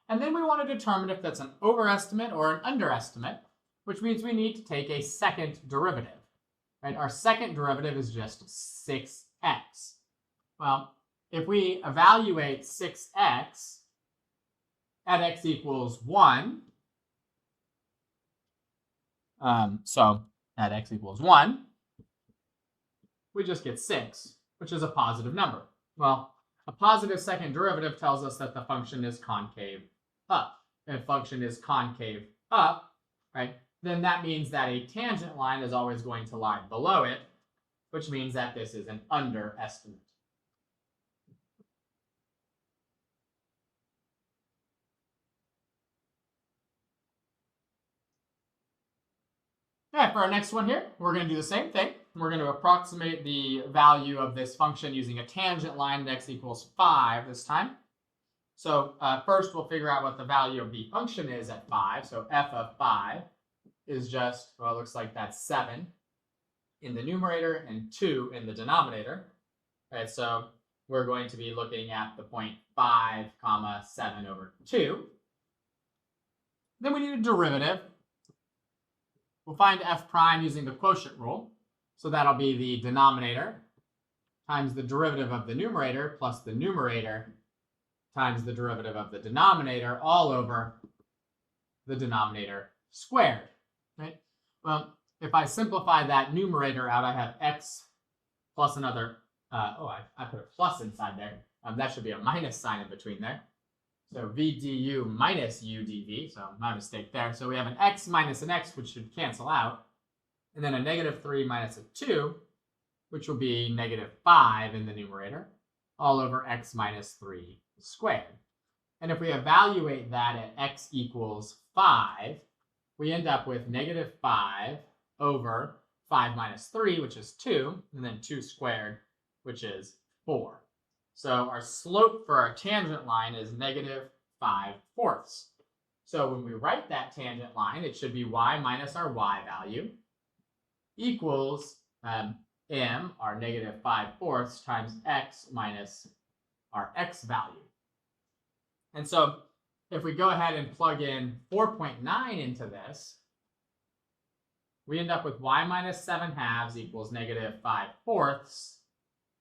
And then we want to determine if that's an overestimate or an underestimate, which means we need to take a second derivative. Right? Our second derivative is just 6x. Well, if we evaluate 6x at x equals 1, so at x equals 1, we just get 6, which is a positive number. Well, a positive second derivative tells us that the function is concave up. If function is concave up, right, then that means that a tangent line is always going to lie below it, which means that this is an underestimate. All right, for our next one here, we're going to do the same thing. We're going to approximate the value of this function using a tangent line at x equals 5 this time. So first we'll figure out what the value of the function is at 5. So f of 5 is just, well, it looks like that's 7 in the numerator and 2 in the denominator. All right, so we're going to be looking at the point 5, comma 7 over 2. Then we need a derivative. We'll find f prime using the quotient rule. So that'll be the denominator times the derivative of the numerator plus the numerator times the derivative of the denominator all over the denominator squared. Right? Well, if I simplify that numerator out, I have x plus another, I put a plus inside there. That should be a minus sign in between there. So v du minus u dv, so my mistake there. So we have an x minus an x, which should cancel out. And then a -3 minus a 2, which will be -5 in the numerator, all over x minus 3 squared. And if we evaluate that at x equals 5, we end up with -5 over 5 minus 3, which is 2, and then 2 squared, which is 4. So our slope for our tangent line is -5/4. So when we write that tangent line, it should be y minus our y value equals m, our -5/4, times x minus our x value. And so if we go ahead and plug in 4.9 into this, we end up with y minus 7/2 equals -5/4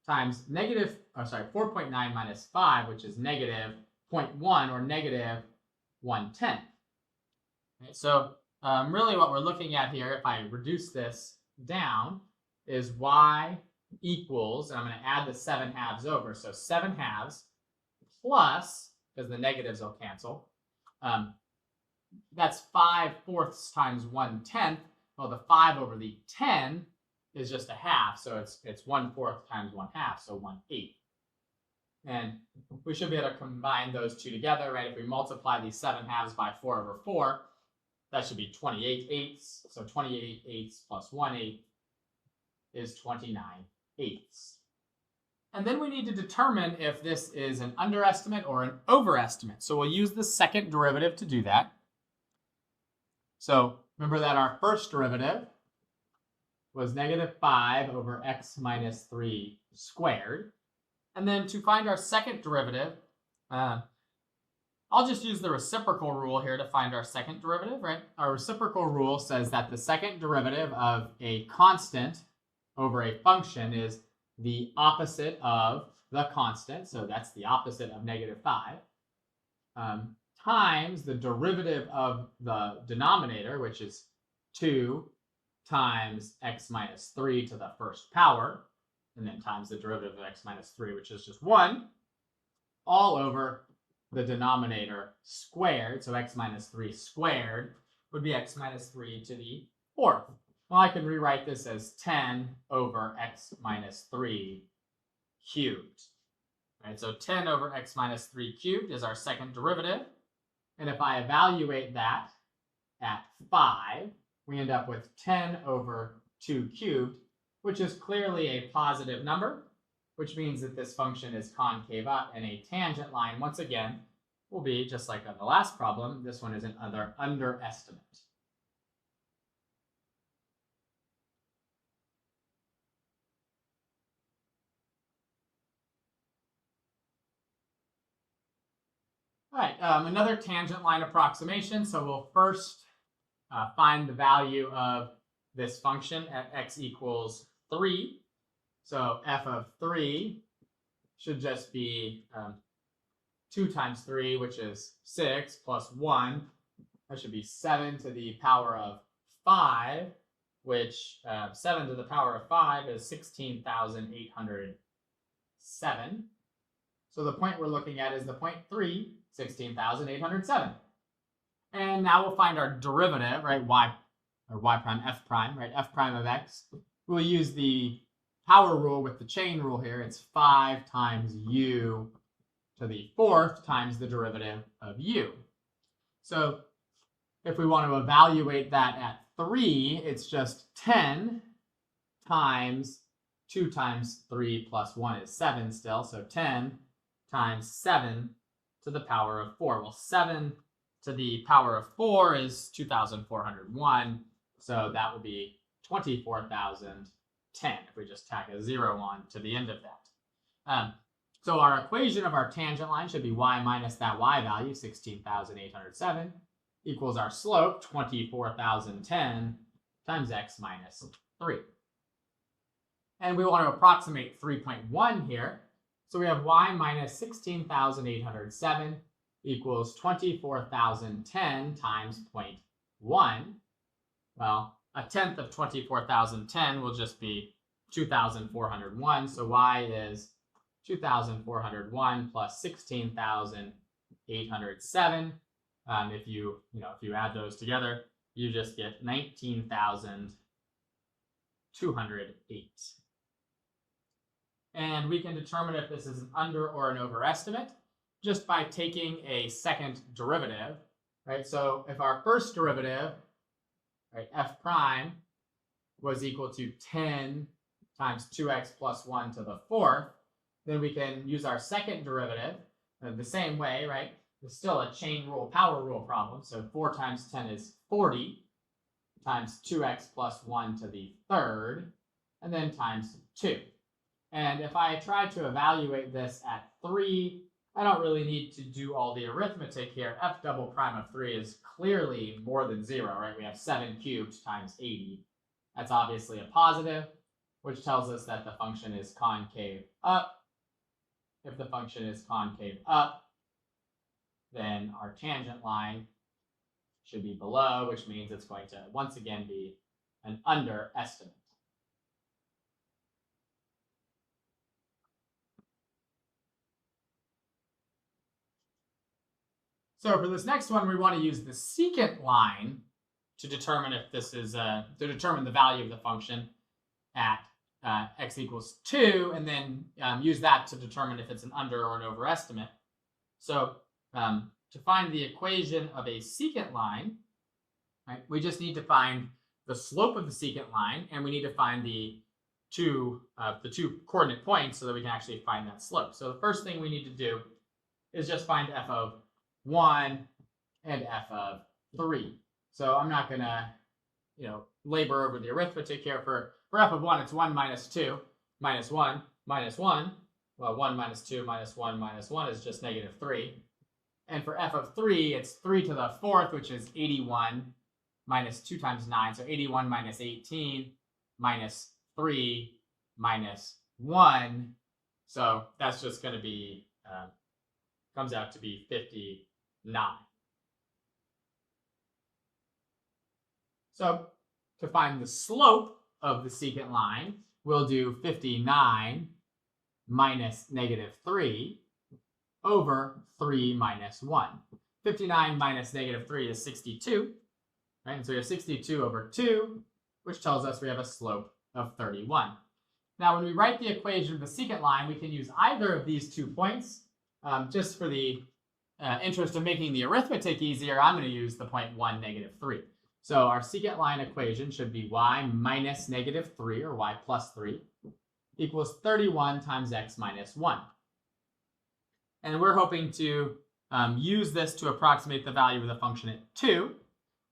times 4.9 minus 5, which is -0.1 or -1/10. Okay, so really what we're looking at here, if I reduce this down, is y equals, and I'm going to add the 7/2 over, so 7/2 plus, because the negatives will cancel, that's 5/4 times 1/10. Well, the 5 over the 10 is just a half, so it's 1/4 times 1/2, so 1/8. And we should be able to combine those two together, right? If we multiply these 7/2 by 4 over 4, that should be 28/8. So 28/8 plus 1/8 is 29/8. And then we need to determine if this is an underestimate or an overestimate. So we'll use the second derivative to do that. So remember that our first derivative was -5 over x minus 3 squared. And then to find our second derivative, I'll just use the reciprocal rule here to find our second derivative, right? Our reciprocal rule says that the second derivative of a constant over a function is the opposite of the constant, so that's the opposite of -5, times the derivative of the denominator, which is 2 times x minus 3 to the first power, and then times the derivative of x minus 3, which is just 1, all over the denominator squared. So x minus 3 squared would be x minus 3 to the 4th. Well, I can rewrite this as 10 over x minus 3 cubed. Right, so 10 over x minus 3 cubed is our second derivative. And if I evaluate that at 5, we end up with 10 over 2 cubed, which is clearly a positive number, which means that this function is concave up, and a tangent line, once again, will be, just like on the last problem, this one is an underestimate. All right, another tangent line approximation. So we'll first find the value of this function at x equals 3. So f of 3 should just be 2 times 3, which is 6, plus 1. That should be 7 to the power of 5, which 7 to the power of 5 is 16,807. So the point we're looking at is the point 3, 16,807. And now we'll find our derivative, right? Y prime, f prime, right? F prime of x. We'll use the power rule with the chain rule here. It's 5 times u to the 4th times the derivative of u. So if we want to evaluate that at 3, it's just 10 times 2 times 3 plus 1 is 7 still. So 10 times 7 to the power of 4. Well, 7 to the power of 4 is 2,401. So that will be 24,010 if we just tack a 0 on to the end of that. So our equation of our tangent line should be y minus that y value, 16,807, equals our slope, 24,010, times x minus 3. And we want to approximate 3.1 here. So we have y minus 16,807 equals 24,010 times 0.1. Well, a tenth of 24,010 will just be 2,401. So y is 2,401 plus 16,807. If you add those together, you just get 19,208. And we can determine if this is an under or an overestimate just by taking a second derivative, right? So if our first derivative, right, f prime, was equal to 10 times 2x plus 1 to the fourth, then we can use our second derivative the same way, right? It's still a chain rule, power rule problem. So 4 times 10 is 40 times 2x plus 1 to the third, and then times 2. And if I try to evaluate this at 3, I don't really need to do all the arithmetic here. F double prime of 3 is clearly more than 0, right? We have 7 cubed times 80. That's obviously a positive, which tells us that the function is concave up. If the function is concave up, then our tangent line should be below, which means it's going to once again be an underestimate. So for this next one, we want to use the secant line to determine if this is to determine the value of the function at x equals 2, and then use that to determine if it's an under or an overestimate. So to find the equation of a secant line, right, we just need to find the slope of the secant line, and we need to find the two coordinate points so that we can actually find that slope. So the first thing we need to do is just find f of 1 and f of 3. So I'm not going to, labor over the arithmetic here. For f of 1, it's 1 minus 2 minus 1 minus 1. Well, 1 minus 2 minus 1 minus 1 is just negative 3. And for f of 3, it's 3 to the fourth, which is 81 minus 2 times 9. So 81 minus 18 minus 3 minus 1. So that's just going to be, comes out to be 59. So to find the slope of the secant line, we'll do 59 minus negative 3 over 3 minus 1. 59 minus negative 3 is 62, right? And so we have 62 over 2, which tells us we have a slope of 31. Now, when we write the equation of the secant line, we can use either of these 2 points. Just for the interest of making the arithmetic easier, I'm going to use the point 1, negative 3. So our secant line equation should be y minus negative 3, or y plus 3, equals 31 times x minus 1. And we're hoping to use this to approximate the value of the function at 2.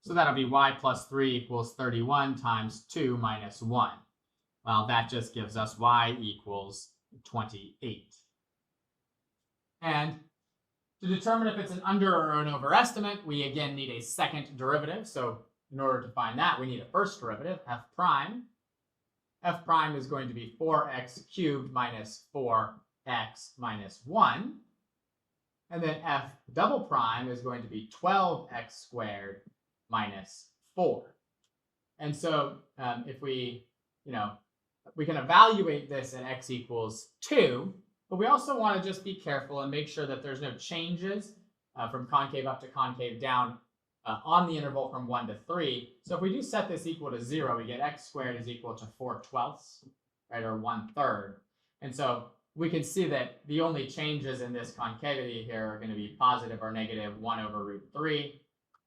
So that'll be y plus 3 equals 31 times 2 minus 1. Well, that just gives us y equals 28. And to determine if it's an under or an overestimate, we again need a second derivative. So in order to find that, we need a first derivative, f prime. F prime is going to be 4x cubed minus 4x minus 1. And then f double prime is going to be 12x squared minus 4. And so if we, we can evaluate this at x equals 2, but we also want to just be careful and make sure that there's no changes from concave up to concave down on the interval from 1 to 3. So if we do set this equal to 0, we get x squared is equal to 4/12, right, or 1/3. And so we can see that the only changes in this concavity here are going to be positive or negative 1 over root 3.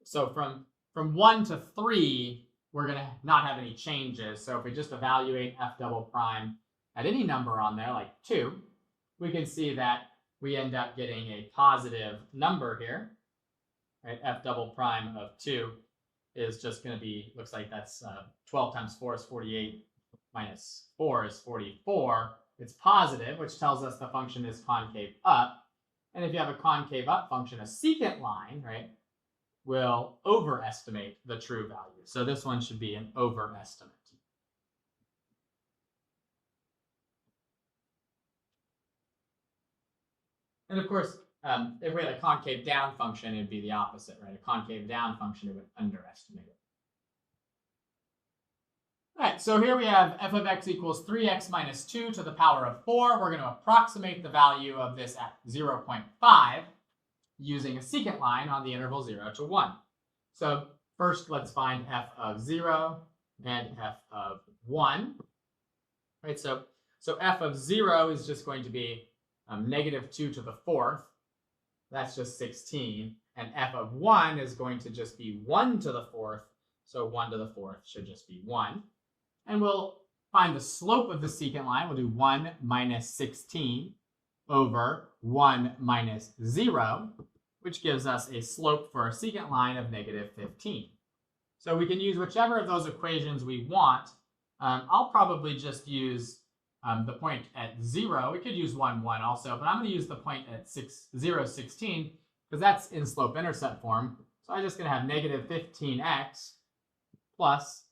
So from 1 to 3, we're going to not have any changes. So if we just evaluate f double prime at any number on there, like 2, we can see that we end up getting a positive number here. Right? F double prime of 2 is just going to be, looks like that's 12 times 4 is 48, minus 4 is 44, it's positive, which tells us the function is concave up. And if you have a concave up function, a secant line, right, will overestimate the true value. So this one should be an overestimate. And of course, if we had a concave down function, it'd be the opposite, right? A concave down function, it would underestimate it. All right, so here we have f of x equals 3x minus 2 to the power of 4. We're going to approximate the value of this at 0.5 using a secant line on the interval 0 to 1. So first, let's find f of 0 and f of 1. Right, so f of 0 is just going to be negative 2 to the 4th. That's just 16. And f of 1 is going to just be 1 to the 4th. So 1 to the 4th should just be 1. And we'll find the slope of the secant line. We'll do 1 minus 16 over 1 minus 0, which gives us a slope for a secant line of negative 15. So we can use whichever of those equations we want. I'll probably just use the point at 0. We could use 1, 1 also, but I'm going to use the point at 0, 16, because that's in slope-intercept form. So I'm just going to have negative 15x plus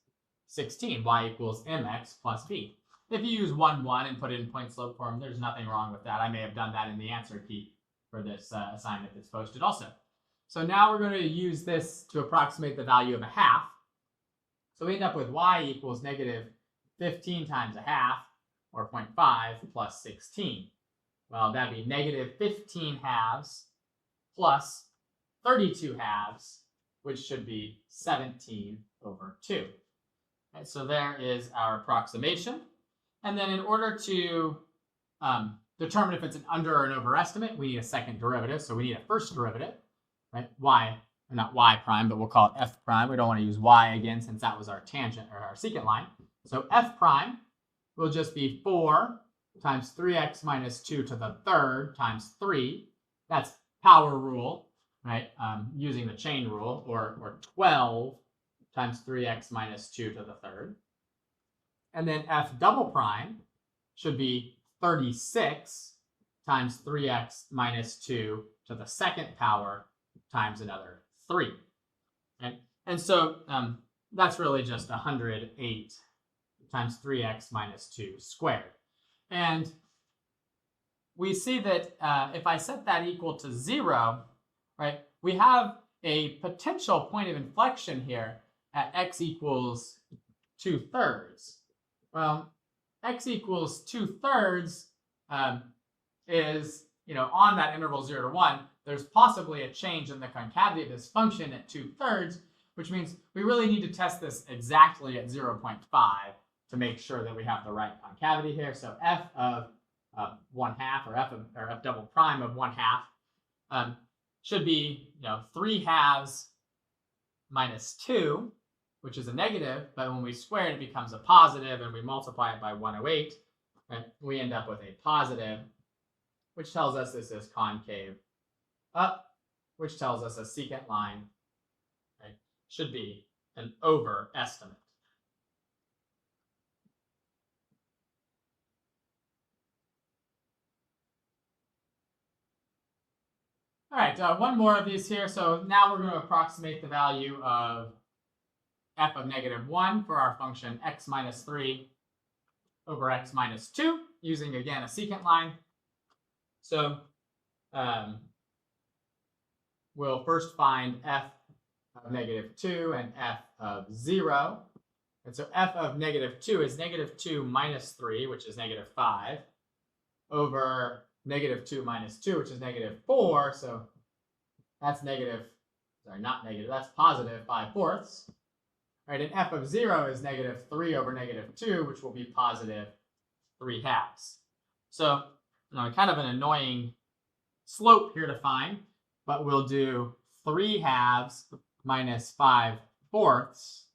16, y equals mx plus b. If you use 1, 1 and put it in point slope form, there's nothing wrong with that. I may have done that in the answer key for this assignment that's posted also. So now we're going to use this to approximate the value of a half. So we end up with y equals negative 15 times a half, or 0.5, plus 16. Well, that'd be negative 15 halves plus 32 halves, which should be 17 over 2. Okay, so there is our approximation. And then in order to determine if it's an under or an overestimate, we need a second derivative. So we need a first derivative, right? Y, or not y prime, but we'll call it f prime. We don't want to use y again since that was our tangent or our secant line. So f prime will just be 4 times 3x minus 2 to the third times 3. That's power rule, right? Using the chain rule, or 12 times 3x minus 2 to the third. And then f double prime should be 36 times 3x minus 2 to the second power times another 3. Right? And so that's really just 108 times 3x minus 2 squared. And we see that if I set that equal to 0, right, we have a potential point of inflection here at x equals 2/3. Well, x equals 2/3 is, on that interval 0 to 1, there's possibly a change in the concavity of this function at 2/3, which means we really need to test this exactly at 0.5 to make sure that we have the right concavity here. So f of 1/2, or f double prime of 1/2 should be 3 halves minus 2, which is a negative, but when we square it, it becomes a positive, and we multiply it by 108, right? We end up with a positive, which tells us this is concave up, which tells us a secant line, right, should be an overestimate. All right, one more of these here. So now we're going to approximate the value of f of negative 1 for our function x minus 3 over x minus 2, using, again, a secant line. So we'll first find f of negative 2 and f of 0. And so f of negative 2 is negative 2 minus 3, which is negative 5, over negative 2 minus 2, which is negative 4. So that's that's positive 5/4. Right, and f of 0 is negative 3 over negative 2, which will be positive 3/2. So, kind of an annoying slope here to find, but we'll do 3/2 minus 5/4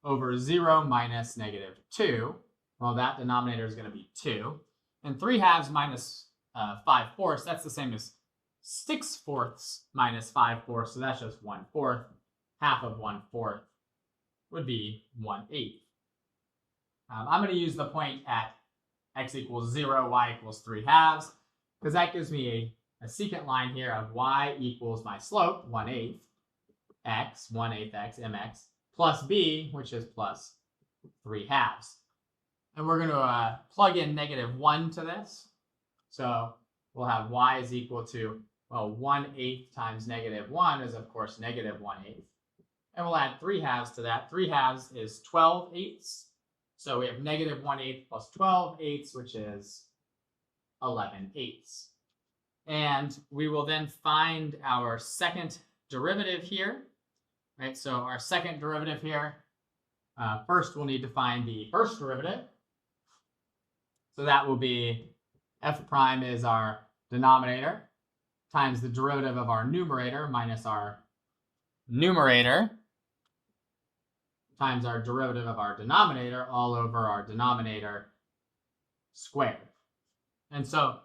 over 0 minus negative 2. Well, that denominator is going to be 2. And 3/2 minus 5/4, that's the same as 6/4 minus 5/4, so that's just 1/4. Half of 1/4 would be 1/8. I'm going to use the point at x equals 0, y equals 3/2, because that gives me a secant line here of y equals my slope, 1/8 x, 1/8 x, mx, plus b, which is plus 3/2. And we're going to plug in -1 to this. So we'll have y is equal to, well, 1/8 times -1 is, of course, -1/8. And we'll add 3/2 to that. 3/2 is 12/8. So we have -1/8 plus 12/8, which is 11/8. And we will then find our second derivative here. Right, so our second derivative here, first we'll need to find the first derivative. So that will be f prime is our denominator times the derivative of our numerator minus our numerator times our derivative of our denominator all over our denominator squared. And so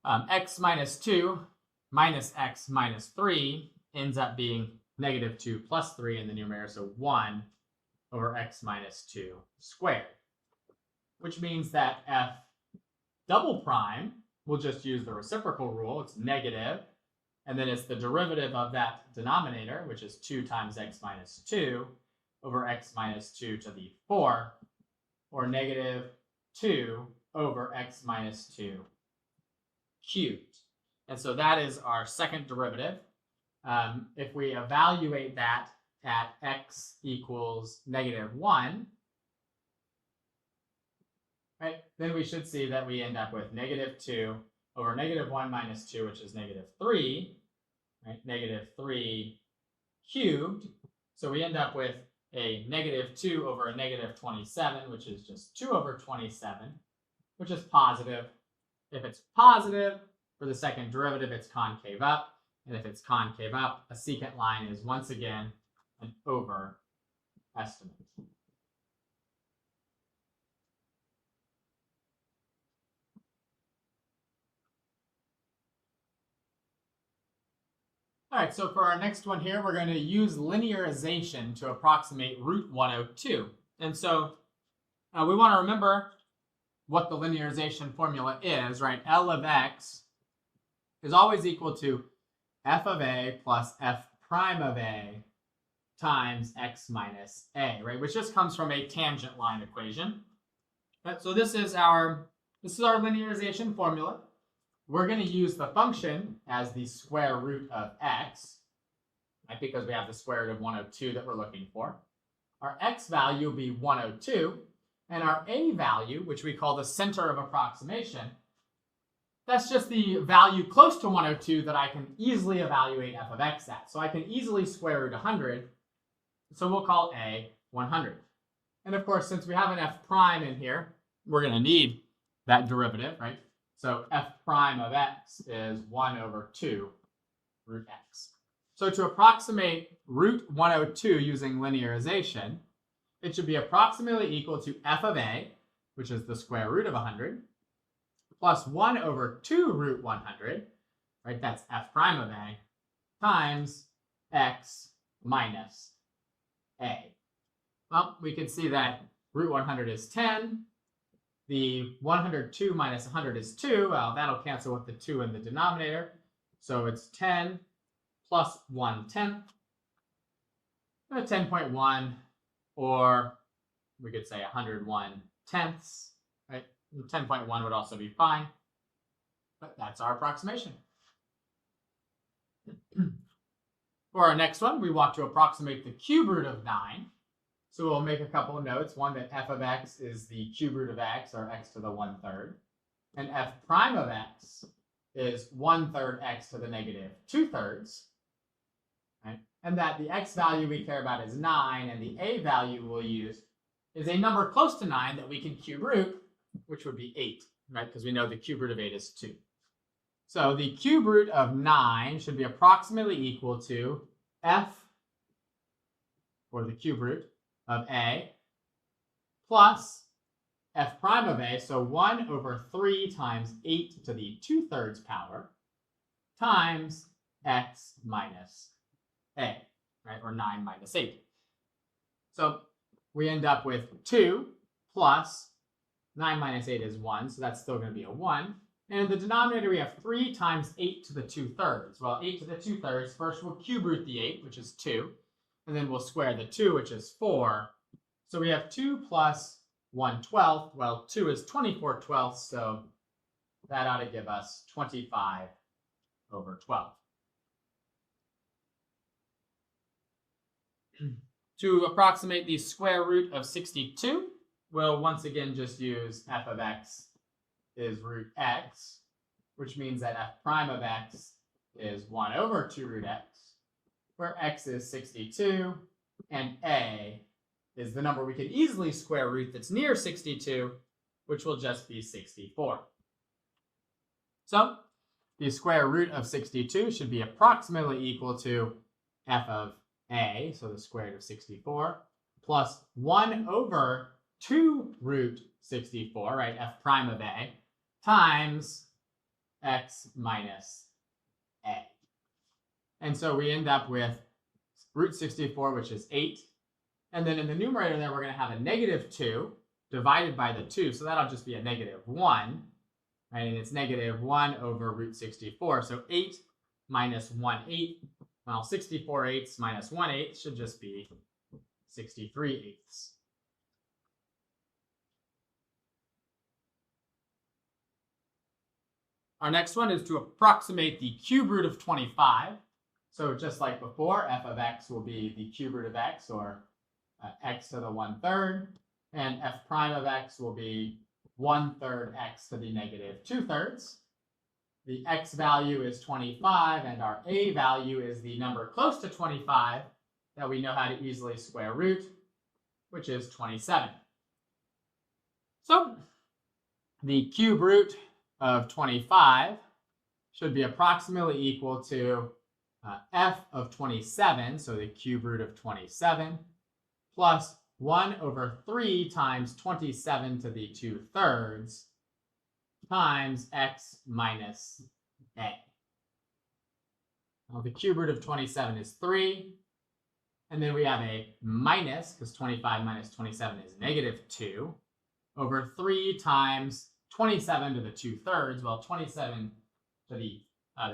x minus 2 minus x minus 3 ends up being -2 plus 3 in the numerator, so 1 over x minus 2 squared. Which means that f double prime, we'll just use the reciprocal rule, it's negative, and then it's the derivative of that denominator, which is 2 times x minus 2 over x minus 2 to the 4, or -2 over x minus 2 cubed. And so that is our second derivative. If we evaluate that at x equals -1, right, then we should see that we end up with -2 over -1 minus 2, which is -3, right, -3 cubed. So we end up with a -2 over a -27, which is just 2 over 27, which is positive. If it's positive, for the second derivative, it's concave up. And if it's concave up, a secant line is once again an over estimate. All right, so for our next one here, we're going to use linearization to approximate root 102. And so we want to remember what the linearization formula is, right? L of x is always equal to f of a plus f prime of a times x minus a, right? Which just comes from a tangent line equation. Right, so this is our linearization formula. We're going to use the function as the square root of x, right? Because we have the square root of 102 that we're looking for. Our x value will be 102, and our a value, which we call the center of approximation, that's just the value close to 102 that I can easily evaluate f of x at. So I can easily square root 100, so we'll call a 100. And of course, since we have an f prime in here, we're going to need that derivative, right? So f prime of x is 1 over 2 root x. So to approximate root 102 using linearization, it should be approximately equal to f of a, which is the square root of 100, plus 1 over 2 root 100, right? That's f prime of a, times x minus a. Well, we can see that root 100 is 10. The 102 minus 100 is 2. Well, that'll cancel with the 2 in the denominator. So it's 10 plus 1/10. 10.1, or we could say 101/10, right? 10.1 would also be fine. But that's our approximation. For our next one, we want to approximate the cube root of 9. So we'll make a couple of notes. One, that f of x is the cube root of x, or x to the 1/3. And f prime of x is 1/3 x to the -2/3. Right? And that the x value we care about is 9, and the a value we'll use is a number close to 9 that we can cube root, which would be 8, right? Because we know the cube root of 8 is 2. So the cube root of 9 should be approximately equal to f, or the cube root, of a plus f prime of a, so 1 over 3 times 8 to the 2/3 power, times x minus a, right, or 9 minus 8. So we end up with 2 plus 9 minus 8 is 1, so that's still going to be a 1. And in the denominator, we have 3 times 8 to the 2/3. Well, 8 to the 2/3, first we'll cube root the 8, which is 2. And then we'll square the 2, which is 4. So we have 2 plus 1/12. Well, 2 is 24/12, so that ought to give us 25 over 12. To approximate the square root of 62, we'll once again just use f of x is root x, which means that f prime of x is 1 over 2 root x, where x is 62, and a is the number we can easily square root that's near 62, which will just be 64. So the square root of 62 should be approximately equal to f of a, so the square root of 64, plus 1 over 2 root 64, right, f prime of a, times x minus a. And so we end up with root 64, which is 8. And then in the numerator there, we're going to have a negative 2 divided by the 2. So that'll just be a negative 1. Right? And it's negative 1 over root 64. So 8 minus 1/8. Well, 64/8 minus 1/8 should just be 63/8. Our next one is to approximate the cube root of 25. So just like before, f of x will be the cube root of x, or x to the 1/3. And f prime of x will be 1/3 x to the negative 2/3. The x value is 25, and our a value is the number close to 25 that we know how to easily square root, which is 27. So the cube root of 25 should be approximately equal to f of 27, so the cube root of 27, plus 1 over 3 times 27 to the 2/3 times x minus a. Well, the cube root of 27 is 3. And then we have a minus, because 25 minus 27 is negative 2, over 3 times 27 to the 2/3. Well, 27 to the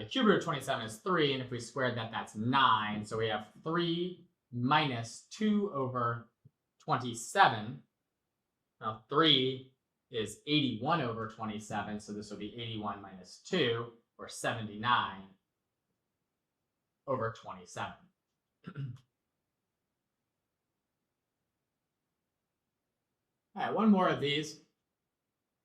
cube root of 27 is 3, and if we squared that, that's 9. So we have 3 minus 2 over 27. Now 3 is 81 over 27, so this will be 81 minus 2, or 79 over 27. All right, one more of these.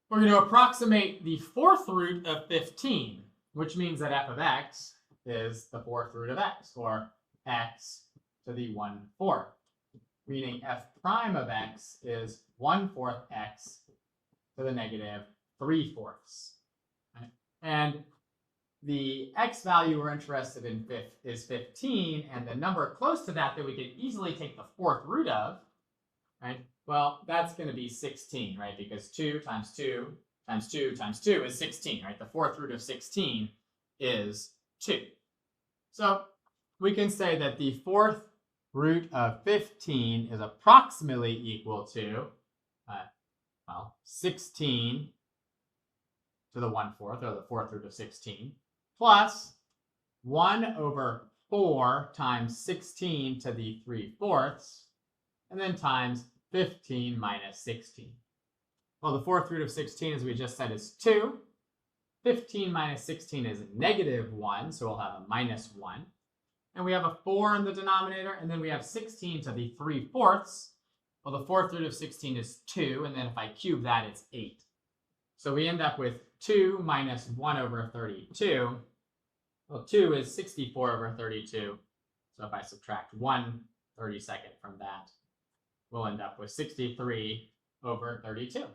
We're going to approximate the fourth root of 15, which means that f of x is the fourth root of x, or x to the 1/4, meaning f prime of x is 1/4 x to the negative 3/4. Right? And the x value we're interested in is 15, and the number close to that we can easily take the fourth root of, right? Well, that's going to be 16, right? Because 2 times 2 times 2 times 2 is 16, right? The fourth root of 16 is 2. So we can say that the fourth root of 15 is approximately equal to, 16 to the 1/4, or the fourth root of 16, plus 1 over 4 times 16 to the 3/4, and then times 15 minus 16. Well, the fourth root of 16, as we just said, is 2. 15 minus 16 is negative 1, so we'll have a minus 1. And we have a 4 in the denominator, and then we have 16 to the 3/4. Well, the fourth root of 16 is 2, and then if I cube that, it's 8. So we end up with 2 minus 1 over 32. Well, 2 is 64 over 32. So if I subtract 1/32 from that, we'll end up with 63 over 32.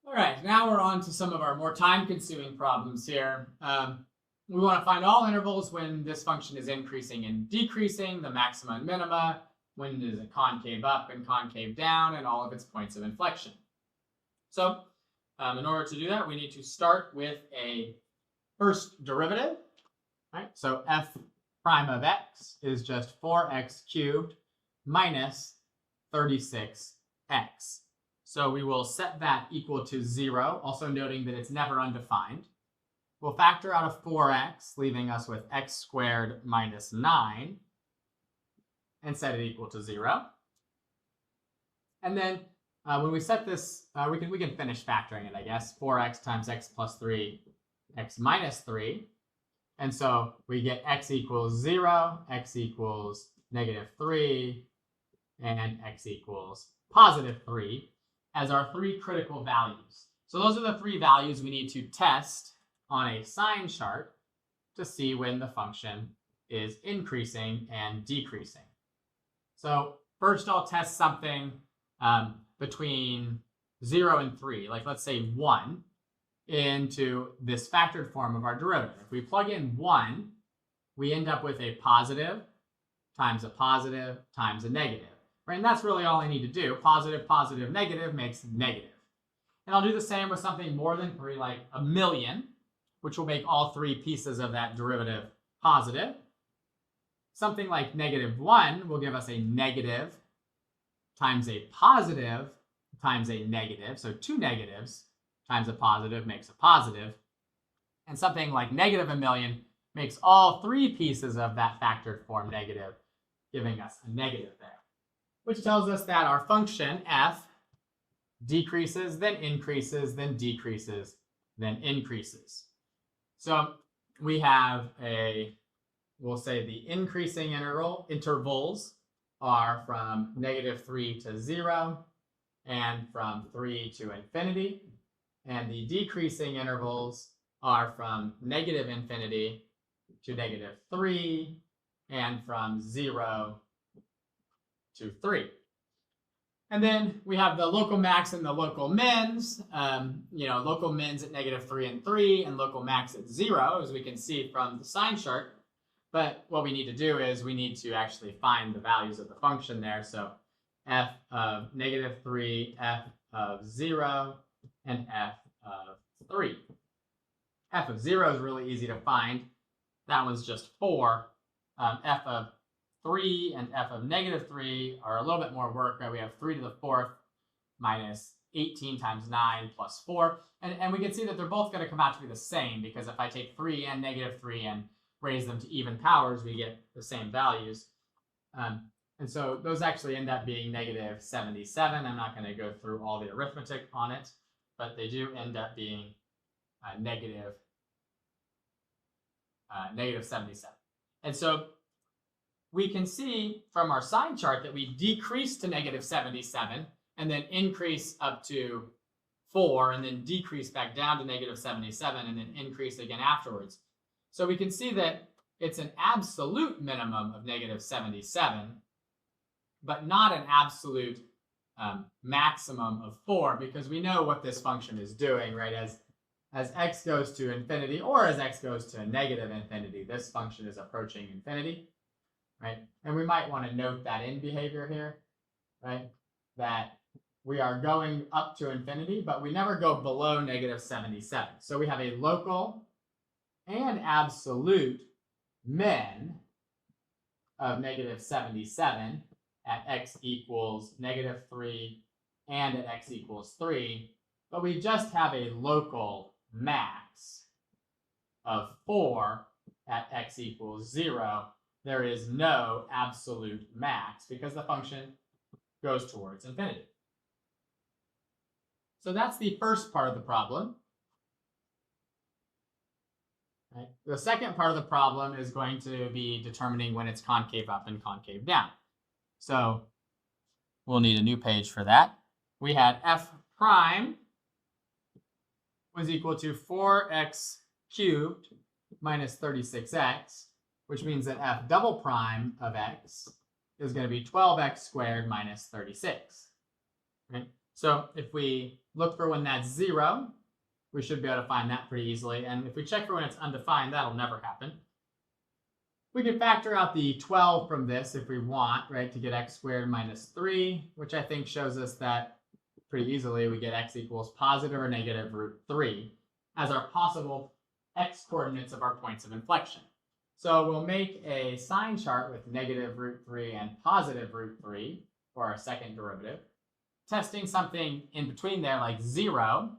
All right, now we're on to some of our more time-consuming problems here. We want to find all intervals when this function is increasing and decreasing, the maxima and minima, when is it concave up and concave down, and all of its points of inflection. So in order to do that, we need to start with a first derivative, right? So f prime of x is just 4x cubed minus 36x. So we will set that equal to 0, also noting that it's never undefined. We'll factor out of 4x, leaving us with x squared minus 9, and set it equal to 0. And then when we set this, we can finish factoring it, I guess. 4x times x plus 3, x minus 3. And so we get x equals 0, x equals negative 3, and x equals positive 3 as our 3 critical values. So those are the 3 values we need to test on a sign chart to see when the function is increasing and decreasing. So first I'll test something between 0 and 3, like let's say 1, into this factored form of our derivative. If we plug in 1, we end up with a positive times a negative. Right? And that's really all I need to do. Positive, positive, negative makes negative. And I'll do the same with something more than 3, like a million, which will make all 3 pieces of that derivative positive. Something like negative 1 will give us a negative times a positive times a negative. So 2 negatives times a positive makes a positive. And something like negative a million makes all 3 pieces of that factored form negative, giving us a negative there. Which tells us that our function f decreases, then increases, then decreases, then increases. So we have we'll say the increasing intervals are from negative 3 to 0 and from 3 to infinity. And the decreasing intervals are from negative infinity to negative 3 and from 0 to 3. And then we have the local max and the local mins. Local mins at negative 3 and 3 and local max at 0, as we can see from the sign chart. But what we need to do is we need to actually find the values of the function there. So f of negative 3, f of 0, and f of 3. F of 0 is really easy to find. That one's just 4. F of 3 and f of negative 3 are a little bit more work. Right? We have 3 to the 4th minus 18 times 9 plus 4. And we can see that they're both going to come out to be the same, because if I take 3 and negative 3 and raise them to even powers, we get the same values. And so those actually end up being negative 77. I'm not going to go through all the arithmetic on it, but they do end up being negative 77. And so we can see from our sign chart that we decrease to negative 77 and then increase up to 4 and then decrease back down to negative 77 and then increase again afterwards. So we can see that it's an absolute minimum of negative 77, but not an absolute maximum of 4, because we know what this function is doing, right? As x goes to infinity or as x goes to negative infinity, this function is approaching infinity, right? And we might want to note that in behavior here, right? That we are going up to infinity, but we never go below negative 77. So we have a local and absolute min of negative 77 at x equals negative 3 and at x equals 3, but we just have a local max of 4 at x equals 0. There is no absolute max because the function goes towards infinity. So that's the first part of the problem. Right. The second part of the problem is going to be determining when it's concave up and concave down. So we'll need a new page for that. We had f prime was equal to 4x cubed minus 36x, which means that f double prime of x is going to be 12x squared minus 36. Right? So if we look for when that's 0, we should be able to find that pretty easily. And if we check for when it's undefined, that'll never happen. We can factor out the 12 from this if we want, right, to get x squared minus 3, which I think shows us that pretty easily we get x equals positive or negative root 3 as our possible x coordinates of our points of inflection. So we'll make a sign chart with negative root 3 and positive root 3 for our second derivative. Testing something in between there, like 0,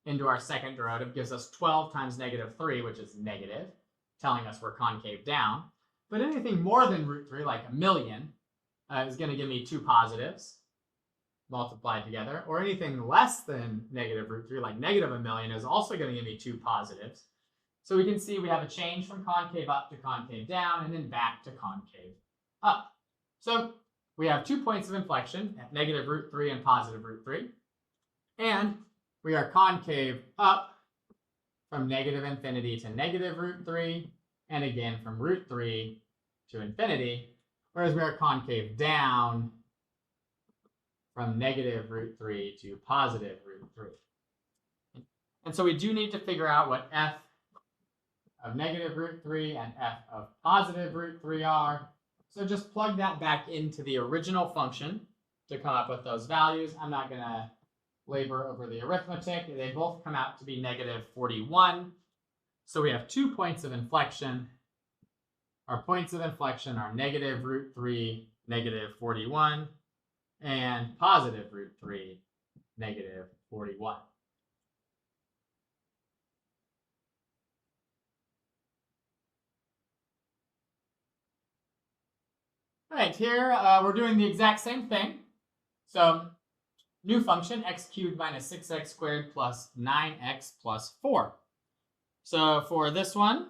into our second derivative gives us 12 times negative 3, which is negative, telling us we're concave down. But anything more than root 3, like a million, is going to give me 2 positives multiplied together. Or anything less than negative root 3, like negative a million, is also going to give me 2 positives. So we can see we have a change from concave up to concave down, and then back to concave up. So we have 2 points of inflection at negative root 3 and positive root 3. And we are concave up from negative infinity to negative root 3, and again from root 3 to infinity, whereas we are concave down from negative root 3 to positive root 3. And so we do need to figure out what f of negative root 3 and f of positive root 3 are. So just plug that back into the original function to come up with those values. I'm not going to labor over the arithmetic. They both come out to be negative 41. So we have 2 points of inflection. Our points of inflection are negative root 3, negative 41, and positive root 3, negative 41. All right, here we're doing the exact same thing. So new function, x cubed minus 6x squared plus 9x plus 4. So for this one,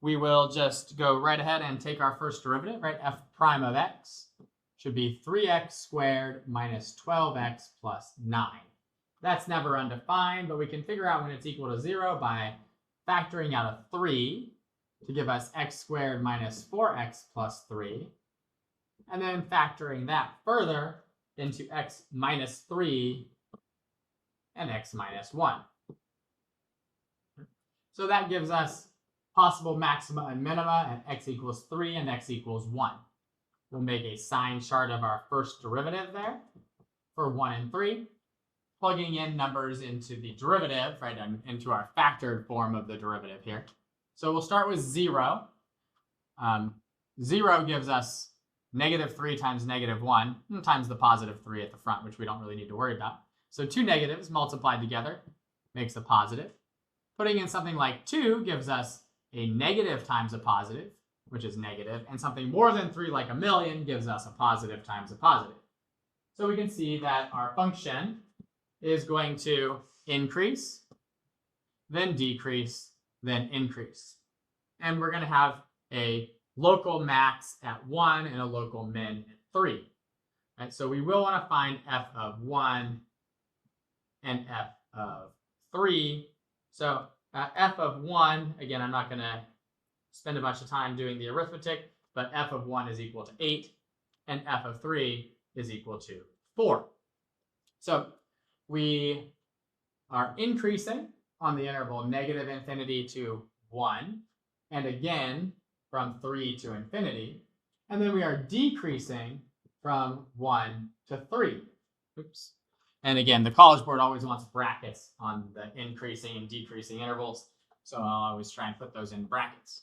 we will just go right ahead and take our first derivative, right? F prime of x should be 3x squared minus 12x plus 9. That's never undefined, but we can figure out when it's equal to 0 by factoring out a 3 to give us x squared minus 4x plus 3, and then factoring that further into x minus 3 and x minus 1. So that gives us possible maxima and minima at x equals 3 and x equals 1. We'll make a sign chart of our first derivative there for 1 and 3, plugging in numbers into the derivative, right, into our factored form of the derivative here. So we'll start with 0. 0 gives us negative 3 times negative 1 times the positive 3 at the front, which we don't really need to worry about. So 2 negatives multiplied together makes a positive. Putting in something like 2 gives us a negative times a positive, which is negative, and something more than 3 like a million gives us a positive times a positive. So we can see that our function is going to increase, then decrease, then increase. And we're going to have a local max at 1 and a local min at 3. Right? So we will want to find f of 1 and f of 3. So f of 1, again, I'm not going to spend a bunch of time doing the arithmetic, but f of 1 is equal to 8, and f of 3 is equal to 4. So we are increasing on the interval negative infinity to 1, and again from 3 to infinity, and then we are decreasing from 1 to 3. Oops. And again, the College Board always wants brackets on the increasing and decreasing intervals, so I'll always try and put those in brackets.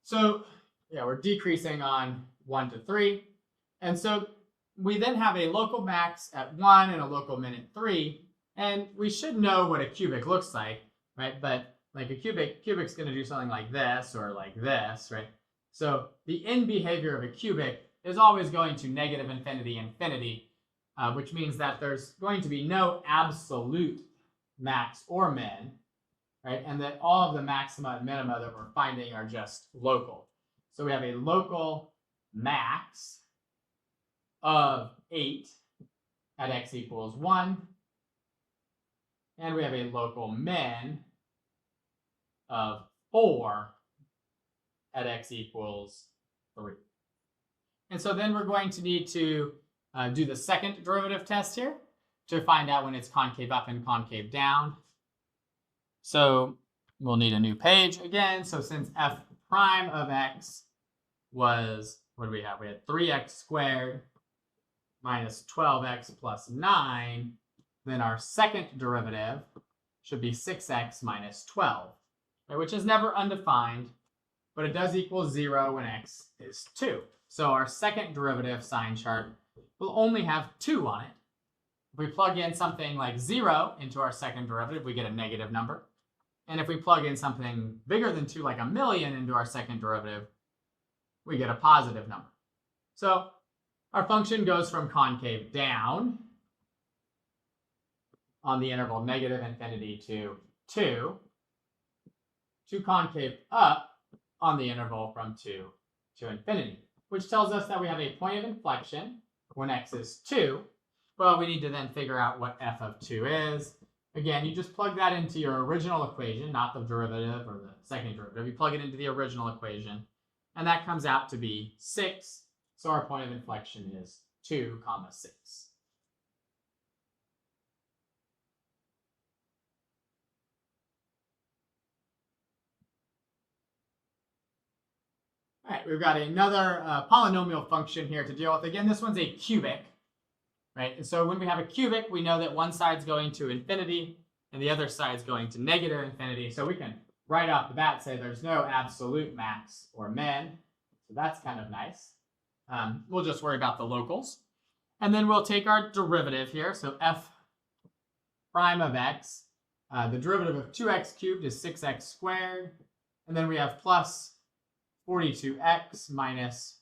So yeah, we're decreasing on 1 to 3, and so we then have a local max at 1 and a local min at 3, and we should know what a cubic looks like, right? But like a cubic's going to do something like this or like this, right? So the end behavior of a cubic is always going to negative infinity, infinity, which means that there's going to be no absolute max or min, right? And that all of the maxima and minima that we're finding are just local. So we have a local max of 8 at x equals 1, and we have a local min of 4 at x equals 3. And so then we're going to need to do the second derivative test here to find out when it's concave up and concave down. So we'll need a new page again. So since f prime of x was, what do we have? We had 3x squared minus 12x plus 9. Then our second derivative should be 6x minus 12, right, which is never undefined, but it does equal 0 when x is 2. So our second derivative sign chart will only have 2 on it. If we plug in something like 0 into our second derivative, we get a negative number. And if we plug in something bigger than 2, like a million, into our second derivative, we get a positive number. So our function goes from concave down on the interval negative infinity to 2 to concave up on the interval from 2 to infinity, which tells us that we have a point of inflection when x is 2. Well, we need to then figure out what f of 2 is. Again, you just plug that into your original equation, not the derivative or the second derivative. You plug it into the original equation, and that comes out to be 6. So our point of inflection is 2, 6. All right, we've got another polynomial function here to deal with. Again, this one's a cubic, right? And so when we have a cubic, we know that one side's going to infinity and the other side's going to negative infinity. So we can right off the bat say there's no absolute max or min. So that's kind of nice. We'll just worry about the locals. And then we'll take our derivative here. So f prime of x. The derivative of 2x cubed is 6x squared. And then we have plus 42x minus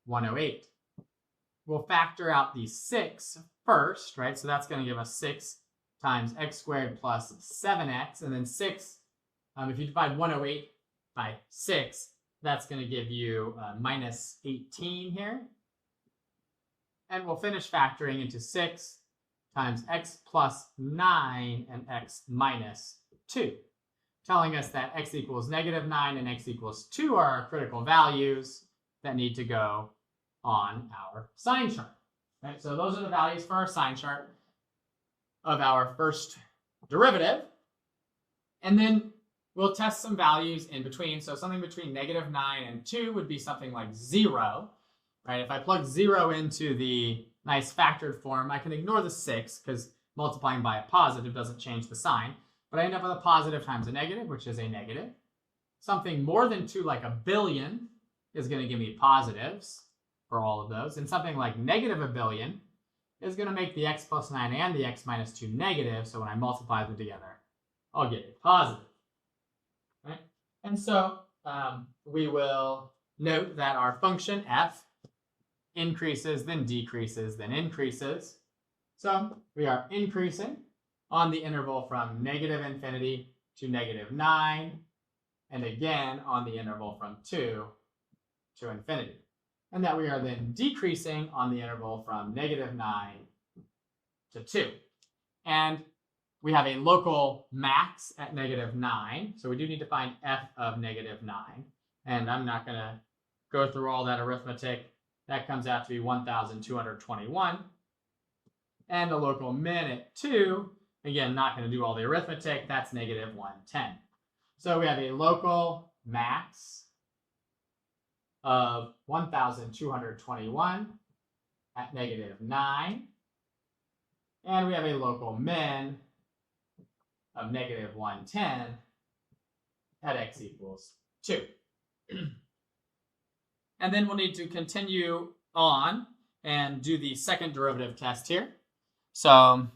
108. We'll factor out the 6 first, right? So that's going to give us 6 times x squared plus 7x. And then 6, if you divide 108 by 6, that's going to give you minus 18 here. And we'll finish factoring into 6 times x plus 9 and x minus 2. Telling us that x equals negative 9 and x equals 2 are our critical values that need to go on our sign chart. Right? So those are the values for our sign chart of our first derivative. And then we'll test some values in between. So something between negative 9 and 2 would be something like 0. Right? If I plug 0 into the nice factored form, I can ignore the 6 because multiplying by a positive doesn't change the sign. But I end up with a positive times a negative, which is a negative. Something more than 2, like a billion, is going to give me positives for all of those. And something like negative a billion is going to make the x plus 9 and the x minus 2 negative. So when I multiply them together, I'll get a positive. Right? And so we will note that our function f increases, then decreases, then increases. So we are increasing on the interval from negative infinity to negative 9, and again on the interval from 2 to infinity. And that we are then decreasing on the interval from negative 9 to 2. And we have a local max at negative 9, so we do need to find f of negative 9. And I'm not going to go through all that arithmetic. That comes out to be 1,221. And a local min at 2, again, not going to do all the arithmetic. That's negative 110. So we have a local max of 1,221 at negative 9. And we have a local min of negative 110 at x equals 2. And then we'll need to continue on and do the second derivative test here. So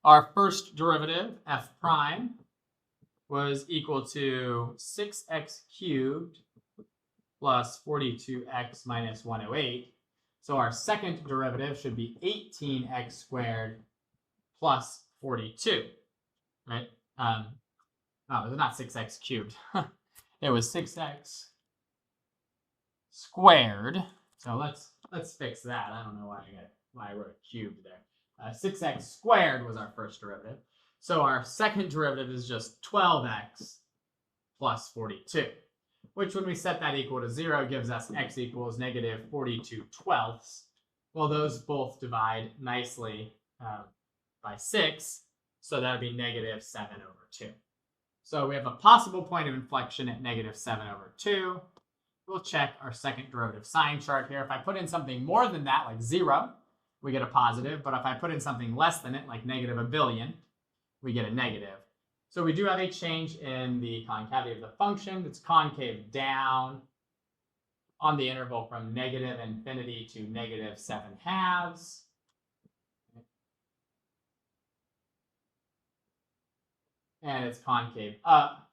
our first derivative, f prime, was equal to 6x cubed plus 42x minus 108. So our second derivative should be 18x squared plus 42, right? Oh, it was not 6x cubed. It was 6x squared. So let's fix that. I don't know why I wrote a cube there. 6x squared was our first derivative. So our second derivative is just 12x plus 42, which when we set that equal to 0 gives us x equals negative 42/12. Well, those both divide nicely by 6, so that would be negative 7/2. So we have a possible point of inflection at negative 7/2. We'll check our second derivative sign chart here. If I put in something more than that, like 0, we get a positive. But if I put in something less than it, like negative a billion, we get a negative. So we do have a change in the concavity of the function. It's concave down on the interval from negative infinity to negative 7/2. And it's concave up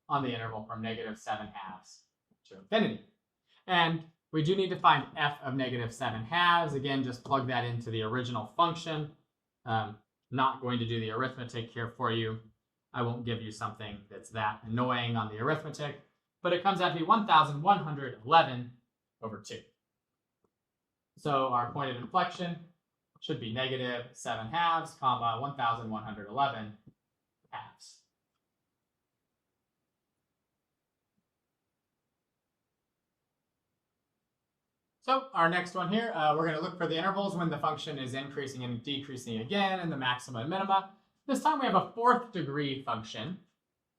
on the interval from negative 7/2 to infinity. And we do need to find f of negative 7/2. Again, just plug that into the original function. Not going to do the arithmetic here for you. I won't give you something that's that annoying on the arithmetic, but it comes out to be 1,111 over 2. So our point of inflection should be negative 7/2, comma 1,111 halves. So our next one here, we're going to look for the intervals when the function is increasing and decreasing again, and the maxima and minima. This time we have a 4th degree function,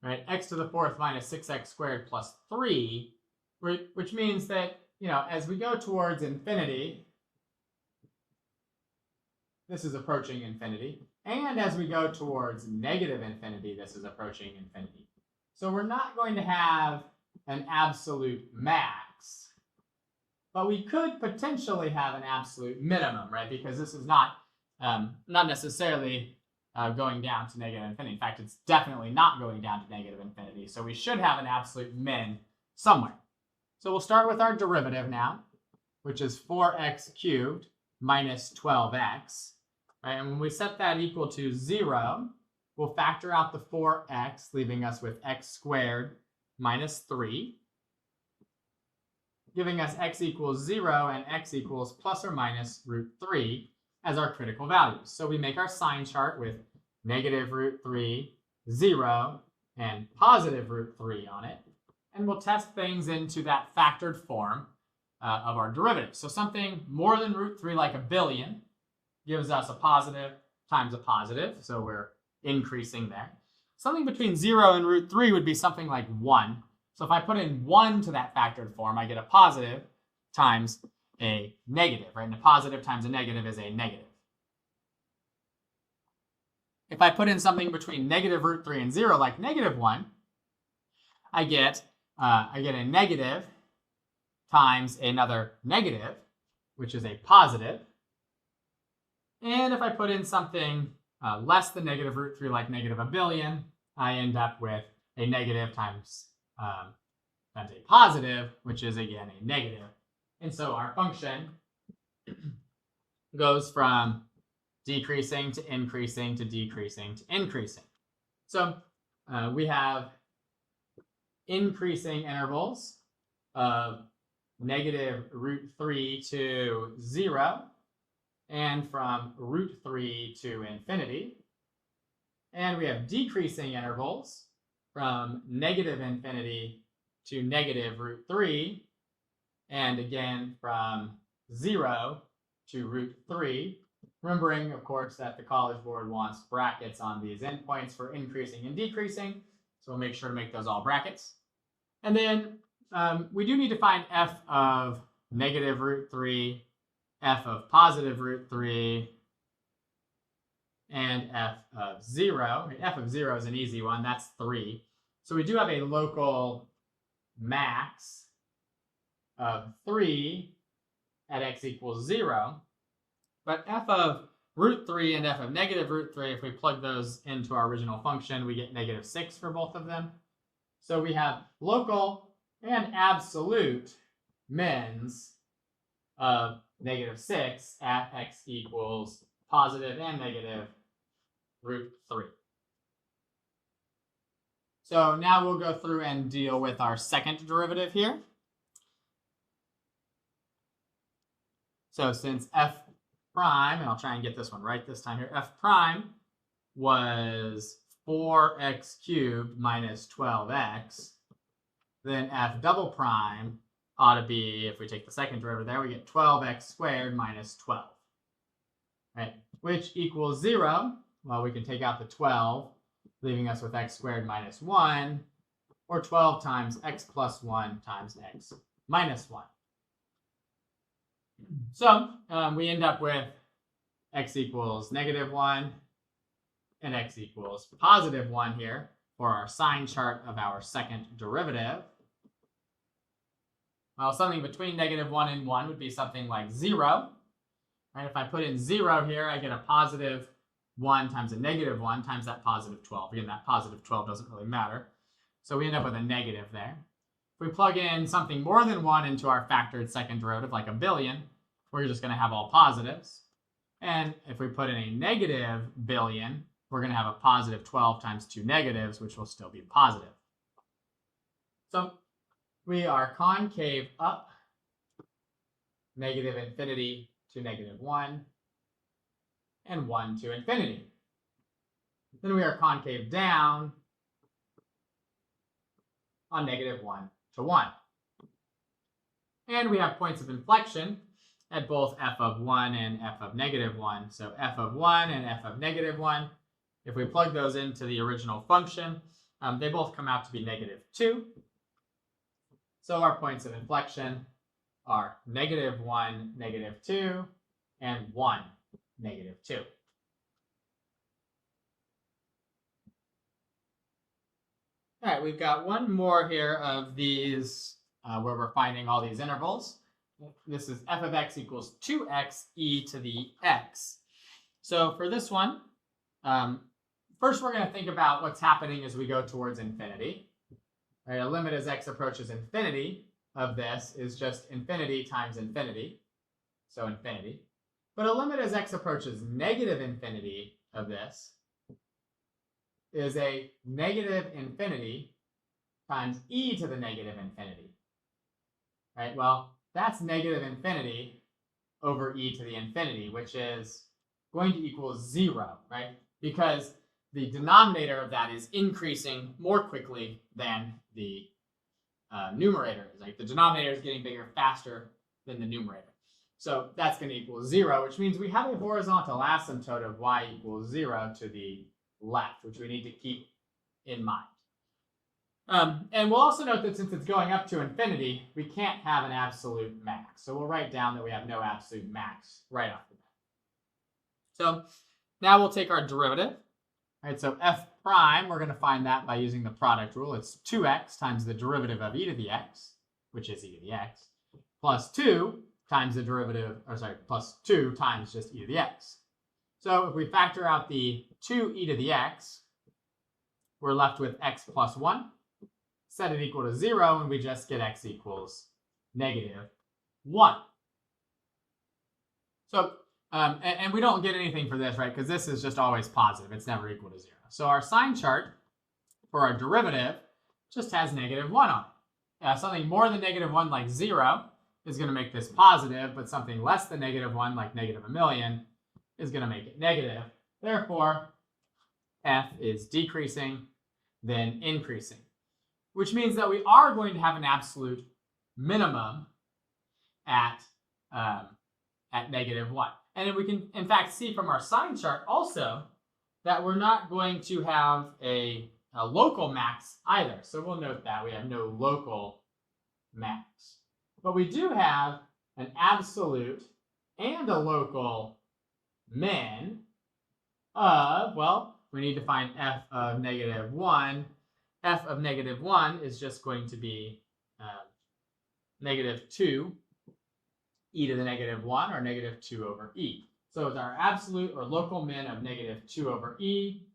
right? X to the 4th minus 6x squared plus 3, which means that, as we go towards infinity, this is approaching infinity. And as we go towards negative infinity, this is approaching infinity. So we're not going to have an absolute max, but we could potentially have an absolute minimum, right? Because this is not necessarily going down to negative infinity. In fact, it's definitely not going down to negative infinity. So we should have an absolute min somewhere. So we'll start with our derivative now, which is 4x cubed minus 12x. Right? And when we set that equal to 0, we'll factor out the 4x, leaving us with x squared minus 3. Giving us x equals 0 and x equals plus or minus root 3 as our critical values. So we make our sign chart with negative root 3, 0, and positive root 3 on it. And we'll test things into that factored form of our derivative. So something more than root 3, like a billion, gives us a positive times a positive. So we're increasing there. Something between 0 and root 3 would be something like 1. So if I put in 1 to that factored form, I get a positive times a negative, right? And a positive times a negative is a negative. If I put in something between negative root 3 and 0, like negative 1, I get a negative times another negative, which is a positive. And if I put in something less than negative root 3, like negative a billion, I end up with a negative times a positive, which is again a negative. And so our function goes from decreasing to increasing to decreasing to increasing. So we have increasing intervals of negative root 3 to 0, and from root 3 to infinity. And we have decreasing intervals from negative infinity to negative root 3, and again from 0 to root 3. Remembering, of course, that the College Board wants brackets on these endpoints for increasing and decreasing, so we'll make sure to make those all brackets. And then we do need to find f of negative root 3, f of positive root 3, and f of 0. F of 0 is an easy one. That's 3. So we do have a local max of 3 at x equals 0. But f of root 3 and f of negative root 3, if we plug those into our original function, we get negative 6 for both of them. So we have local and absolute mins of negative 6 at x equals positive and negative root 3. So now we'll go through and deal with our second derivative here. So since f prime, and I'll try and get this one right this time here, f prime was 4x cubed minus 12x, then f double prime ought to be, if we take the second derivative there, we get 12x squared minus 12, right? Which equals 0. Well, we can take out the 12, leaving us with x squared minus 1, or 12 times x plus 1 times x minus 1. So we end up with x equals negative 1 and x equals positive 1 here for our sign chart of our second derivative. Well, something between -1 and 1 would be something like 0. Right? If I put in 0 here, I get a positive 1 times a -1 times that positive 12. Again, that positive 12 doesn't really matter. So we end up with a negative there. If we plug in something more than 1 into our factored second derivative, like a billion, we're just going to have all positives. And if we put in a negative billion, we're going to have a positive 12 times 2 negatives, which will still be positive. So we are concave up, negative infinity to -1, and 1 to infinity. Then we are concave down on -1 to 1. And we have points of inflection at both f of 1 and f of -1. So f of 1 and f of -1, if we plug those into the original function, they both come out to be -2. So our points of inflection are -1, -2, and 1, -2. All right, we've got one more here of these where we're finding all these intervals. This is f of x equals 2x e to the x. So for this one, first we're going to think about what's happening as we go towards infinity. Right, a limit as x approaches infinity of this is just infinity times infinity, so infinity. But a limit as x approaches negative infinity of this is a negative infinity times e to the negative infinity. Right, well, that's negative infinity over e to the infinity, which is going to equal 0, right? Because the denominator of that is increasing more quickly than the numerator is. Like the denominator is getting bigger faster than the numerator. So that's going to equal 0, which means we have a horizontal asymptote of y equals 0 to the left, which we need to keep in mind. And we'll also note that since it's going up to infinity, we can't have an absolute max. So we'll write down that we have no absolute max right off the bat. So now we'll take our derivative. All right, so f prime, we're going to find that by using the product rule. It's 2x times the derivative of e to the x, which is e to the x, plus 2 times the derivative, plus 2 times just e to the x. So if we factor out the 2e to the x, we're left with x plus 1. Set it equal to 0, and we just get x equals -1. So, and we don't get anything for this, right? Because this is just always positive. It's never equal to 0. So our sign chart for our derivative just has -1 on it. Something more than -1, like 0, is going to make this positive, but something less than -1, like -1,000,000, is going to make it negative. Therefore, f is decreasing, then increasing, which means that we are going to have an absolute minimum at -1. And we can, in fact, see from our sign chart also that we're not going to have a local max either. So we'll note that we have no local max. But we do have an absolute and a local min of, well, we need to find f of -1. F of -1 is just going to be -2 e to the -1, or -2 over e. So it's our absolute or local min of -2 over e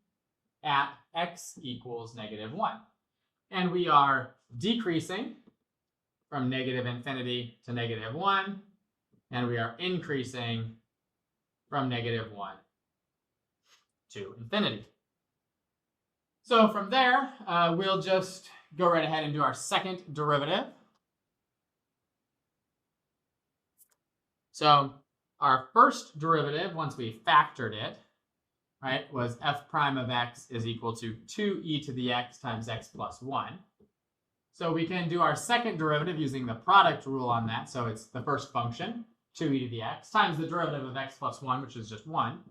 at x equals -1. And we are decreasing from -infinity to -1, and we are increasing from -1 to infinity. So from there, we'll just go right ahead and do our second derivative. So our first derivative, once we factored it, right, was f prime of x is equal to 2e to the x times x plus 1. So we can do our second derivative using the product rule on that. So it's the first function, 2e to the x, times the derivative of x plus 1, which is just 1,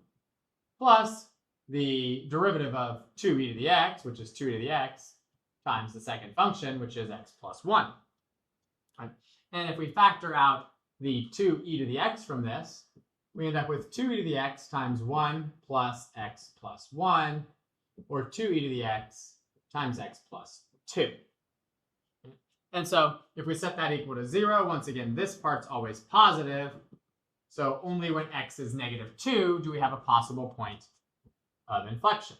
plus the derivative of 2e to the x, which is 2e to the x, times the second function, which is x plus 1. Right? And if we factor out the 2e to the x from this, we end up with 2e to the x times 1 plus x plus 1, or 2e to the x times x plus 2. And so if we set that equal to 0, once again, this part's always positive. So only when x is -2 do we have a possible point of inflection.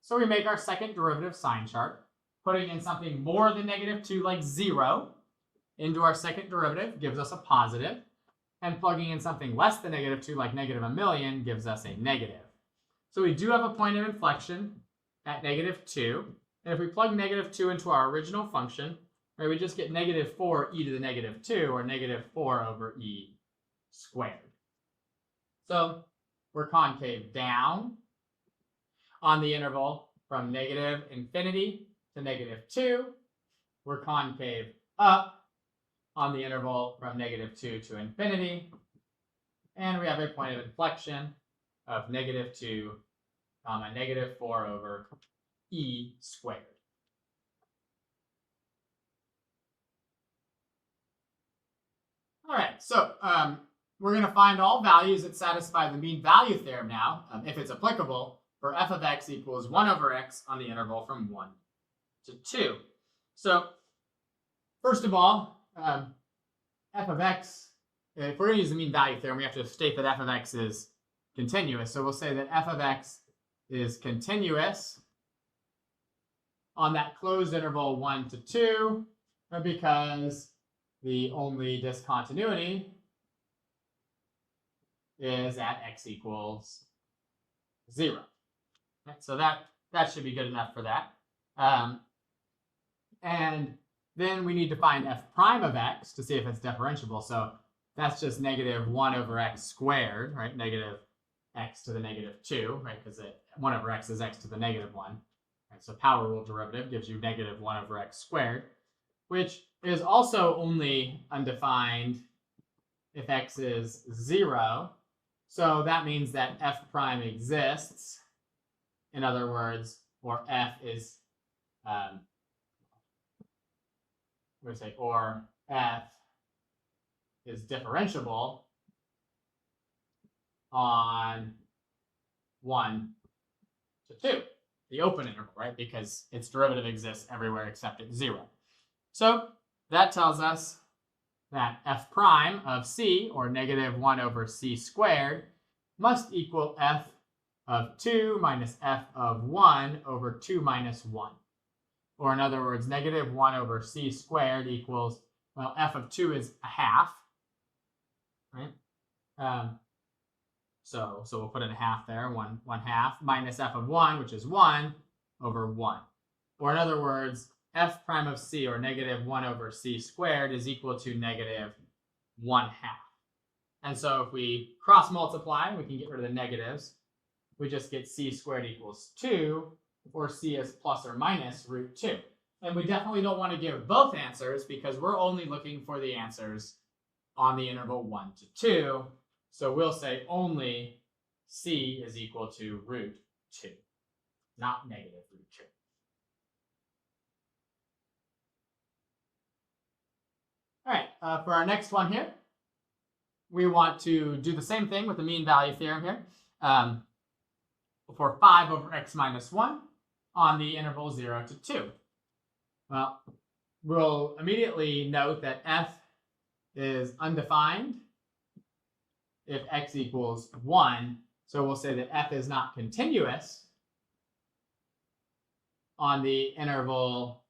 So we make our second derivative sign chart, putting in something more than -2, like 0, into our second derivative gives us a positive, and plugging in something less than -2, like -1,000,000, gives us a negative. So we do have a point of inflection at -2, and if we plug -2 into our original function, right, we just get -4e to the -2, or -4 over e squared. So we're concave down on the interval from -infinity to -2. We're concave up on the interval from -2 to infinity. And we have a point of inflection of -2, -4 over e squared. All right, so we're going to find all values that satisfy the mean value theorem now, if it's applicable, for f of x equals 1 over x on the interval from 1 to 2. So first of all, f of x, if we're going to use the mean value theorem, we have to state that f of x is continuous. So we'll say that f of x is continuous on that closed interval 1 to 2, because the only discontinuity is at x equals 0. Okay, so that should be good enough for that. And then we need to find f prime of x to see if it's differentiable. So that's just -1 over x squared, right? Negative x to the -2, right? Because 1 over x is x to the -1. Right? So power rule derivative gives you -1 over x squared, which is also only undefined if x is 0. So that means that f prime exists. In other words, or f is, or f is differentiable on 1 to 2, the open interval, right? Because its derivative exists everywhere except at 0. So that tells us that f prime of c, or -1 over c squared, must equal f of 2 minus f of 1 over 2 minus 1. Or in other words, -1 over c squared equals, well, f of 2 is a half, right? So we'll put in a half there, 1 half, minus f of 1, which is 1, over 1. Or in other words, f prime of c, or -1 over c squared, is equal to -1 half. And so if we cross multiply, we can get rid of the negatives. We just get c squared equals 2, or c is plus or minus √2. And we definitely don't want to give both answers, because we're only looking for the answers on the interval 1 to 2. So we'll say only c is equal to √2, not -√2. All right, for our next one here, we want to do the same thing with the mean value theorem here, for 5 over x minus 1 on the interval 0 to 2. Well, we'll immediately note that f is undefined if x equals 1. So we'll say that f is not continuous on the interval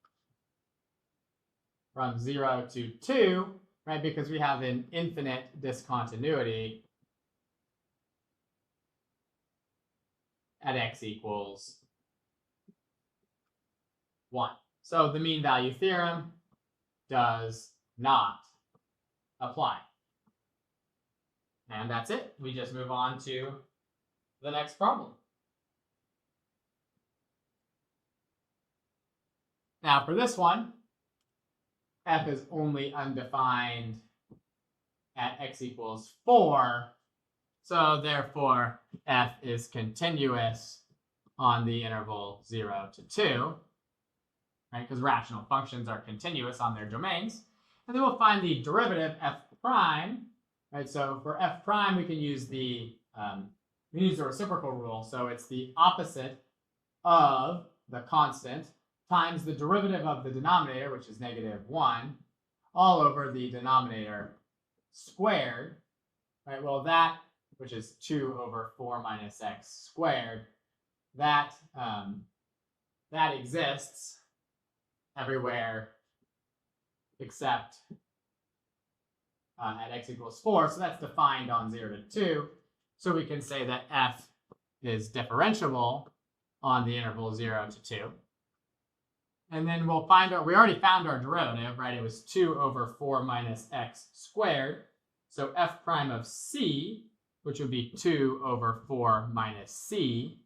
from 0 to 2, right? Because we have an infinite discontinuity at x equals 1. So the mean value theorem does not apply. And that's it. We just move on to the next problem. Now for this one, f is only undefined at x equals 4. So therefore, f is continuous on the interval 0 to 2, right? Because rational functions are continuous on their domains. And then we'll find the derivative f prime right? So for f prime, we can use the reciprocal rule. So it's the opposite of the constant times the derivative of the denominator, which is -1, all over the denominator squared, right? Well, that, which is 2 over 4 minus x squared, that exists everywhere except at x equals 4. So that's defined on 0 to 2. So we can say that f is differentiable on the interval 0 to 2. And then we'll find we already found our derivative, right? It was 2 over 4 minus x squared. So f prime of c, which would be 2 over 4 minus c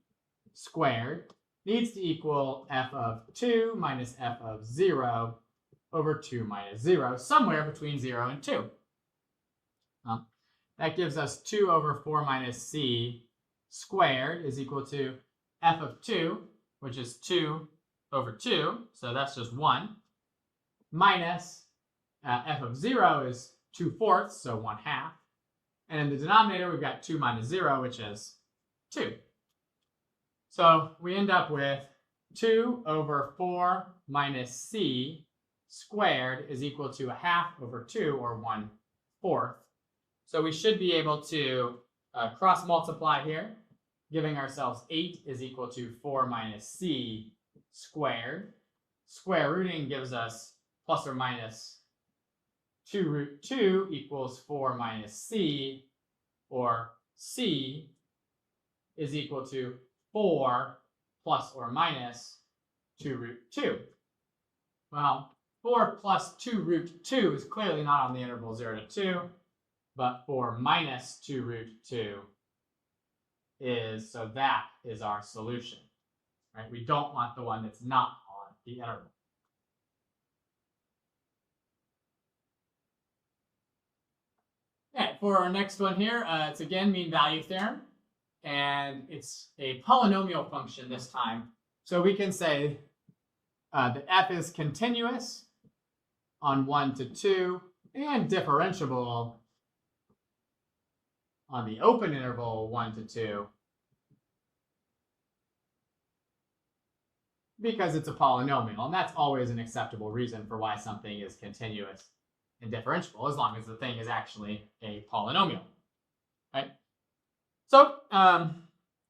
squared, needs to equal f of 2 minus f of 0 over 2 minus 0, somewhere between 0 and 2. That gives us 2 over 4 minus c squared is equal to f of 2, which is 2 over 2, so that's just 1, minus f of 0 is 2/4, so 1/2. And in the denominator, we've got 2 minus 0, which is 2. So we end up with 2 over 4 minus c squared is equal to 1/2 over 2, or 1/4. So we should be able to cross multiply here, giving ourselves 8 is equal to 4 minus c squared. Square rooting gives us plus or minus 2 root 2 equals 4 minus c, or c is equal to 4 plus or minus 2 root 2. Well, 4 plus 2 root 2 is clearly not on the interval 0 to 2, but 4 minus 2 root 2 is, so that is our solution, right? We don't want the one that's not on the interval. Okay, for our next one here, it's again mean value theorem, and it's a polynomial function this time. So we can say that f is continuous on 1 to 2 and differentiable on the open interval 1 to 2 because it's a polynomial, and that's always an acceptable reason for why something is continuous and differentiable, as long as the thing is actually a polynomial, right? So,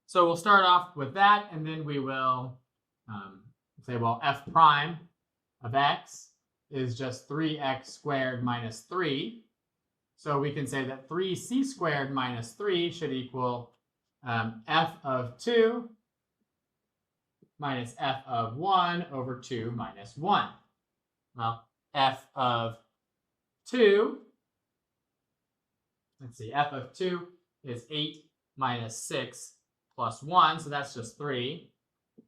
so we'll start off with that, and then we will say, well, f prime of x is just 3x squared minus 3. So we can say that 3c squared minus 3 should equal f of 2 minus f of 1 over 2 minus 1. Well, f of 2, let's see, f of 2 is 8 minus 6 plus 1, so that's just 3,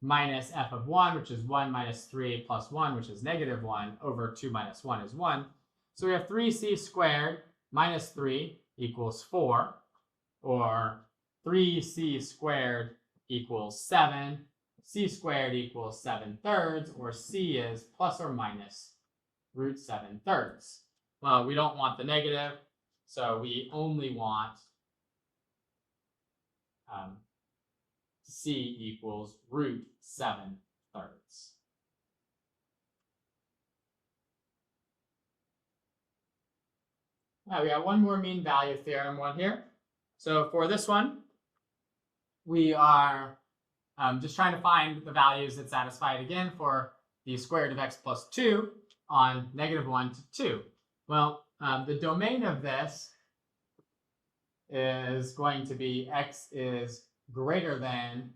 minus f of 1, which is 1 minus 3 plus 1, which is -1, over 2 minus 1 is 1. So we have 3c squared minus 3 equals 4, or 3c squared equals 7, c squared equals 7/3, or c is plus or minus root 7/3. Well, we don't want the negative, so we only want c equals root 7/3. Now we got one more mean value theorem one here. So for this one, we are just trying to find the values that satisfy it again for the square root of x plus 2 on -1 to 2. Well, the domain of this is going to be x is greater than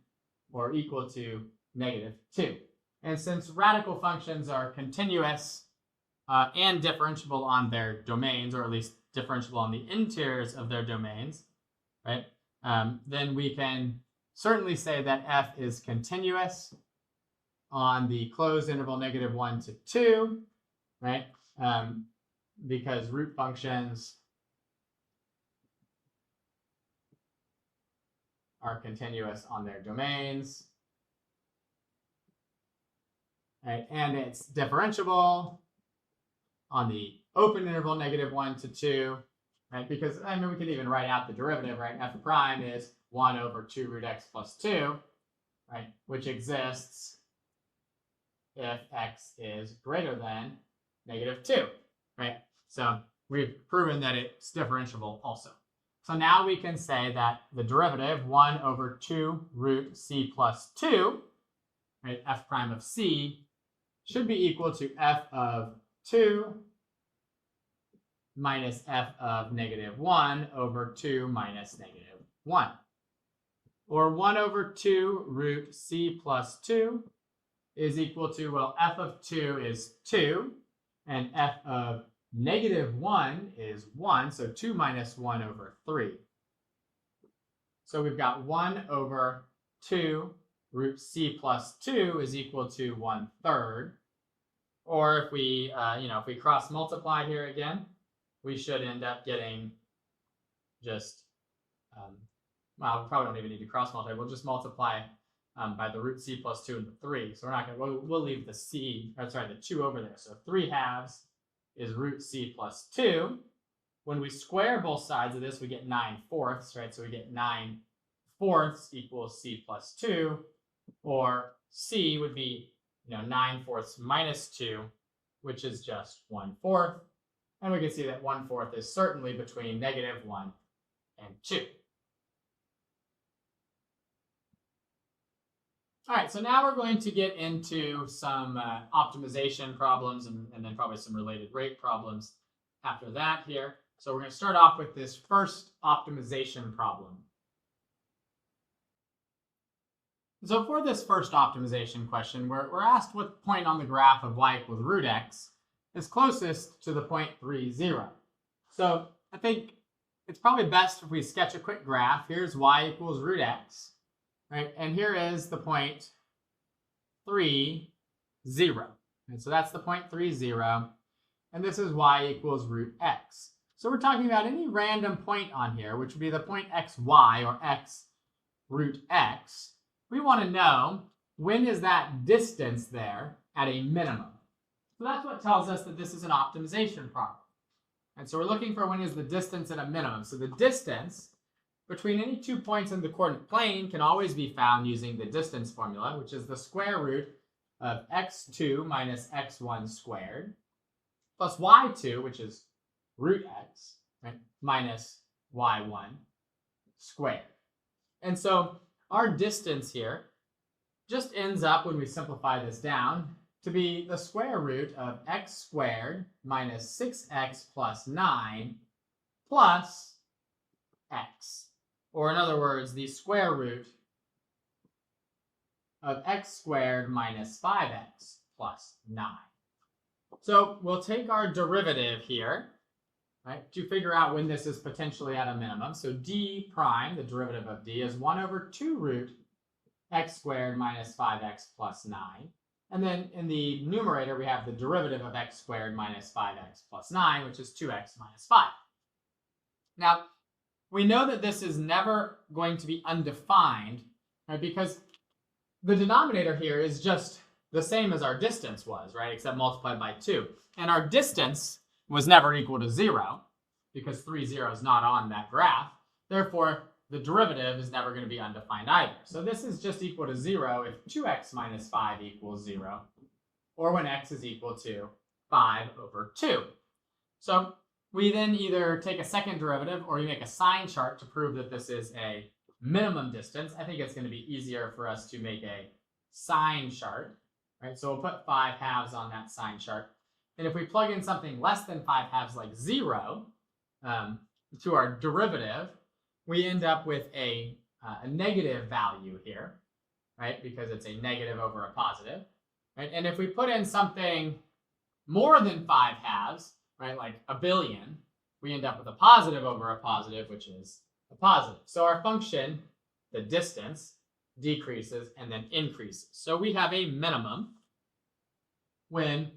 or equal to -2. And since radical functions are continuous and differentiable on their domains, or at least differentiable on the interiors of their domains, right? Then we can certainly say that f is continuous on the closed interval -1 to 2, right? Because root functions are continuous on their domains, right? And it's differentiable on the open interval -1 to 2, right? Because, I mean, we could even write out the derivative, right? F prime is 1 over 2 root x plus 2, right? Which exists if x is greater than -2, right? So we've proven that it's differentiable also. So now we can say that the derivative 1 over 2 root c plus 2, right, f prime of c, should be equal to f of 2 minus f of -1 over 2 minus -1. Or 1 over 2 root c plus 2 is equal to, well, f of 2 is 2, and f of -1 is 1, so 2 minus 1 over 3. So we've got 1 over 2 root c plus 2 is equal to 1/3. Or if we, if we cross multiply here again, we should end up getting just, well, we probably don't even need to cross multiply. We'll just multiply by the root c plus 2 and the 3. So we're not going to, we'll leave the c, or sorry, the 2 over there. So 3/2 is root c plus 2. When we square both sides of this, we get 9/4, right? So we get 9/4 equals c plus 2, or c would be 9/4 minus 2, which is just 1/4. And we can see that 1/4 is certainly between -1 and 2. All right, so now we're going to get into some optimization problems and then probably some related rate problems after that here. So we're going to start off with this first optimization problem. So for this first optimization question, we're asked what point on the graph of y equals root x is closest to the point 3, 0. So I think it's probably best if we sketch a quick graph. Here's y equals root x, right? And here is the point 3, 0. And so that's the point 3, 0. And this is y equals root x. So we're talking about any random point on here, which would be the point xy, or x root x. We want to know, when is that distance there at a minimum? So that's what tells us that this is an optimization problem. And so we're looking for when is the distance at a minimum. So the distance between any 2 points in the coordinate plane can always be found using the distance formula, which is the square root of x2 minus x1 squared, plus y2, which is root x, right, minus y1 squared. And so our distance here just ends up, when we simplify this down, to be the square root of x squared minus 6x plus 9 plus x. Or in other words, the square root of x squared minus 5x plus 9. So we'll take our derivative here, right, to figure out when this is potentially at a minimum. So d prime, the derivative of d, is 1 over 2 root x squared minus 5x plus 9. And then in the numerator, we have the derivative of x squared minus 5x plus 9, which is 2x minus 5. Now, we know that this is never going to be undefined, right, because the denominator here is just the same as our distance was, right, except multiplied by 2. And our distance was never equal to 0, because 3, 0 is not on that graph. Therefore, the derivative is never going to be undefined either. So this is just equal to 0 if 2x minus 5 equals 0, or when x is equal to 5 over 2. So we then either take a second derivative or you make a sign chart to prove that this is a minimum distance. I think it's going to be easier for us to make a sign chart, right? So we'll put 5/2 on that sign chart. And if we plug in something less than 5/2, like 0, to our derivative, we end up with a negative value here, right? Because it's a negative over a positive, right? And if we put in something more than 5/2, right, like a billion, we end up with a positive over a positive, which is a positive. So our function, the distance, decreases and then increases. So we have a minimum when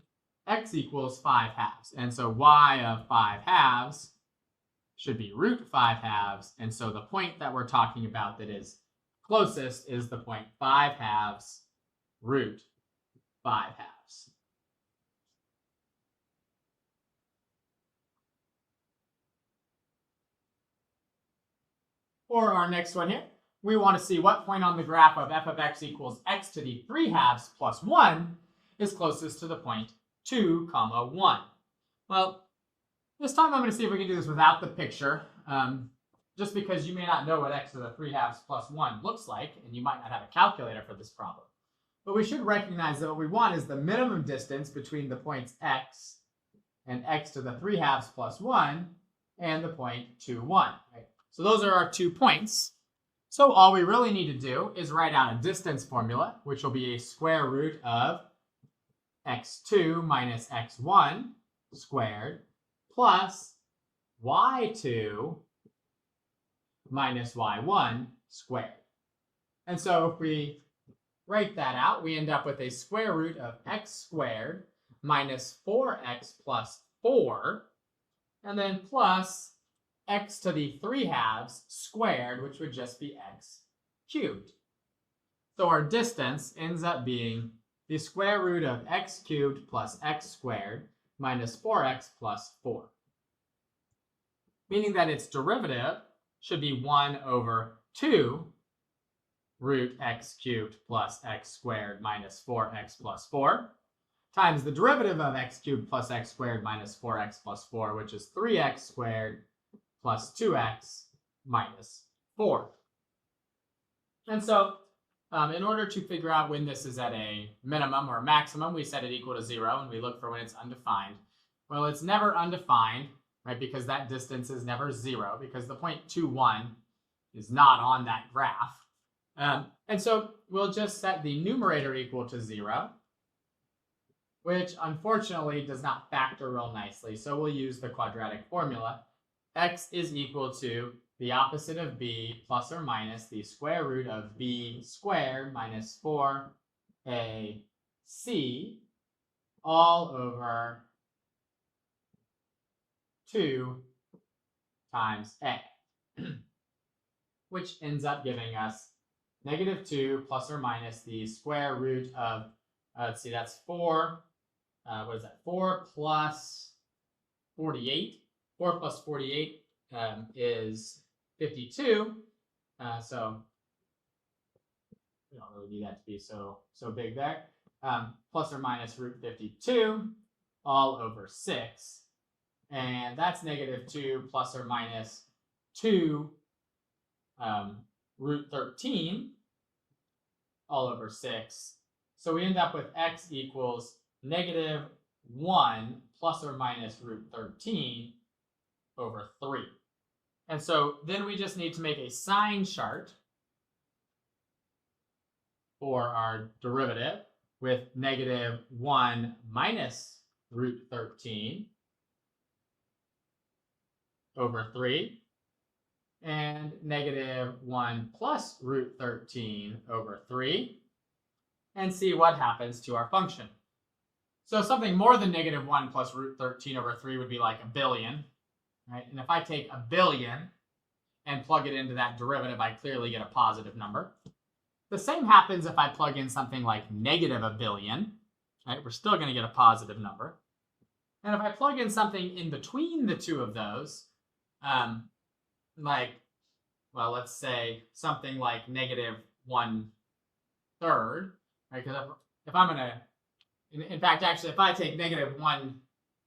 x equals 5/2. And so y of 5/2 should be root 5/2. And so the point that we're talking about that is closest is the point 5/2 root 5/2. For our next one here, we want to see what point on the graph of f of x equals x to the 3/2 plus 1 is closest to the point 2, 1. Well, this time I'm going to see if we can do this without the picture, just because you may not know what x to the 3/2 plus 1 looks like, and you might not have a calculator for this problem. But we should recognize that what we want is the minimum distance between the points x and x to the 3/2 plus 1 and the point 2, 1. Right? So those are our 2 points. So all we really need to do is write out a distance formula, which will be a square root of x2 minus x1 squared plus y2 minus y1 squared. And so if we write that out, we end up with a square root of x squared minus 4x plus 4, and then plus x to the 3/2 squared, which would just be x cubed. So our distance ends up being the square root of x cubed plus x squared minus 4x plus 4. Meaning that its derivative should be 1 over 2 root x cubed plus x squared minus 4x plus 4 times the derivative of x cubed plus x squared minus 4x plus 4, which is 3x squared plus 2x minus 4. And so in order to figure out when this is at a minimum or maximum, we set it equal to 0, and we look for when it's undefined. Well, it's never undefined, right, because that distance is never 0, because the point 2, 1 is not on that graph. And so we'll just set the numerator equal to 0, which unfortunately does not factor real nicely. So we'll use the quadratic formula. X is equal to the opposite of b plus or minus the square root of b squared minus 4ac all over 2 times a, which ends up giving us -2 plus or minus the square root of, let's see, that's 4, what is that, 4 plus 48. 4 plus 48 is 52, so we don't really need that to be so big there. Plus or minus root 52 all over 6, and that's -2 plus or minus 2 root 13 all over 6. So we end up with x equals -1 plus or minus root 13 over 3. And so then we just need to make a sign chart for our derivative with -1 minus root 13 over 3 and -1 plus root 13 over 3, and see what happens to our function. So something more than -1 plus root 13 over 3 would be like a billion. Right? And if I take a billion and plug it into that derivative, I clearly get a positive number. The same happens if I plug in something like -1 billion. Right? We're still going to get a positive number. And if I plug in something in between the two of those, like, well, let's say something like -1/3, right? Because if I'm going to, in fact, actually, if I take -1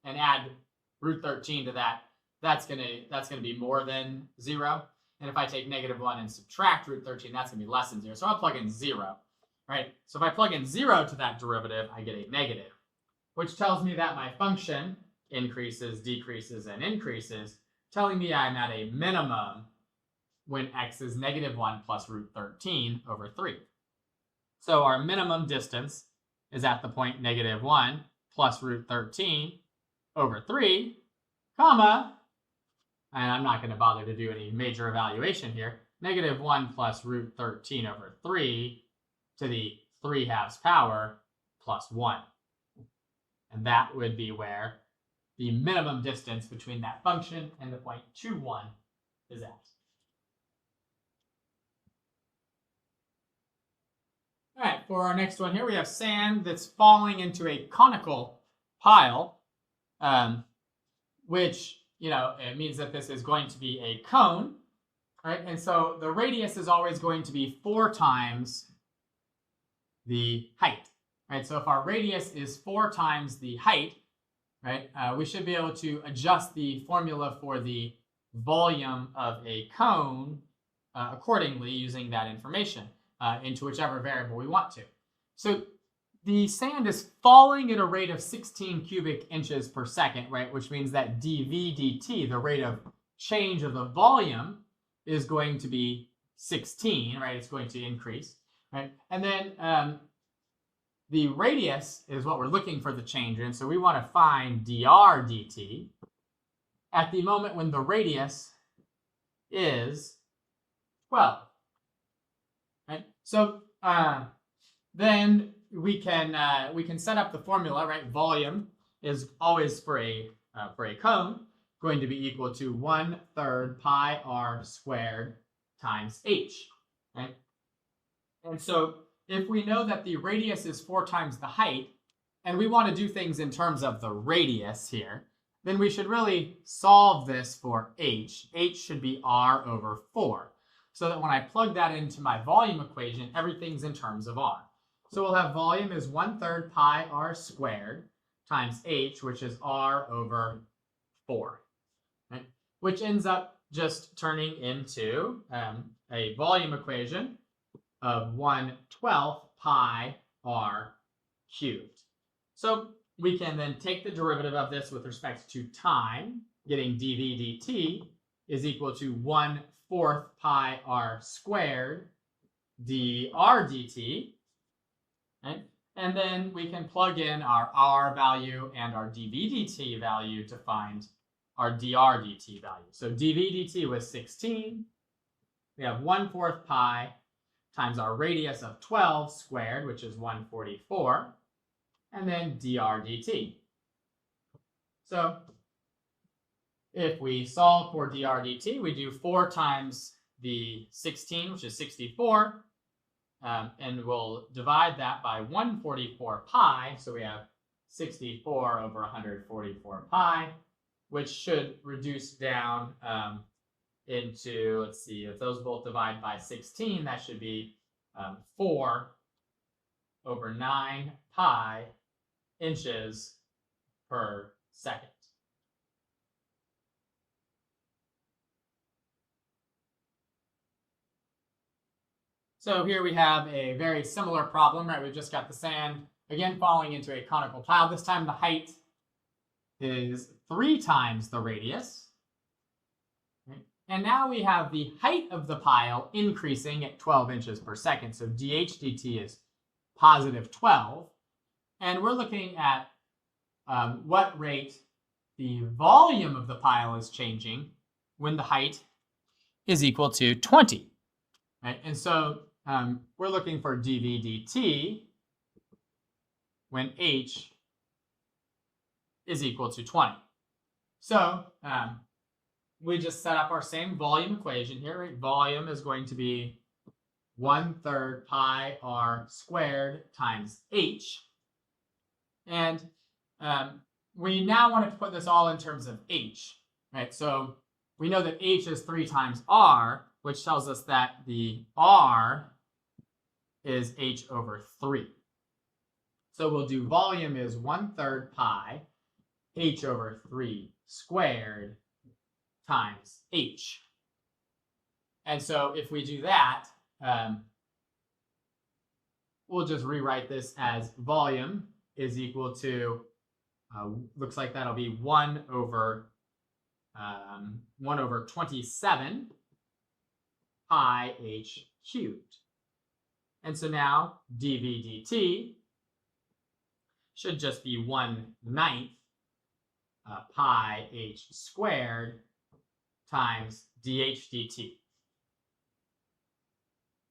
and add root 13 to that, that's gonna be more than 0. And if I take -1 and subtract root 13, that's gonna be less than 0. So I'll plug in 0, right? So if I plug in 0 to that derivative, I get a negative, which tells me that my function increases, decreases, and increases, telling me I'm at a minimum when x is -1 plus root 13 over 3. So our minimum distance is at the point -1 plus root 13 over 3, comma, and I'm not going to bother to do any major evaluation here, -1 plus root 13 over 3 to the 3/2 power plus 1. And that would be where the minimum distance between that function and the point 2, 1 is at. All right, for our next one here, we have sand that's falling into a conical pile, which, it means that this is going to be a cone. right? And so the radius is always going to be 4 times the height, right? So if our radius is 4 times the height, right, we should be able to adjust the formula for the volume of a cone accordingly using that information into whichever variable we want to. So the sand is falling at a rate of 16 cubic inches per second, right? Which means that dV dt, the rate of change of the volume, is going to be 16, right? It's going to increase, right? And then the radius is what we're looking for the change in. So we want to find dr dt at the moment when the radius is 12, right? So then we can set up the formula, right? Volume is always for a cone going to be equal to 1/3 pi r squared times h, right? And so if we know that the radius is 4 times the height, and we want to do things in terms of the radius here, then we should really solve this for h. H should be r over 4, so that when I plug that into my volume equation, everything's in terms of r. So we'll have volume is 1/3 pi r squared times h, which is r over 4, right? Which ends up just turning into a volume equation of 1/12 pi r cubed. So we can then take the derivative of this with respect to time, getting dV dt is equal to 1/4 pi r squared dr dt, right? And then we can plug in our r value and our dV dt value to find our dr dt value. So dV dt was 16. We have 1/4 pi times our radius of 12 squared, which is 144, and then dr dt. So if we solve for dr dt, we do 4 times the 16, which is 64, and we'll divide that by 144 pi, so we have 64 over 144 pi, which should reduce down into, let's see, if those both divide by 16, that should be 4 over 9 pi inches per second. So here we have a very similar problem, right? We've just got the sand, again, falling into a conical pile. This time the height is 3 times the radius. Right? And now we have the height of the pile increasing at 12 inches per second. So dH dt is positive 12. And we're looking at what rate the volume of the pile is changing when the height is equal to 20. Right? And so we're looking for dV dt when h is equal to 20. So we just set up our same volume equation here. Right? Volume is going to be 1/3 pi r squared times h. And we now want to put this all in terms of h. Right? So we know that h is 3 times r, which tells us that the r is h over 3. So we'll do volume is 1/3 pi h over 3 squared times h. And so if we do that, we'll just rewrite this as volume is equal to, looks like that'll be 1 over 27 pi h cubed. And so now dV dt should just be 1/9 pi h squared times dH dt.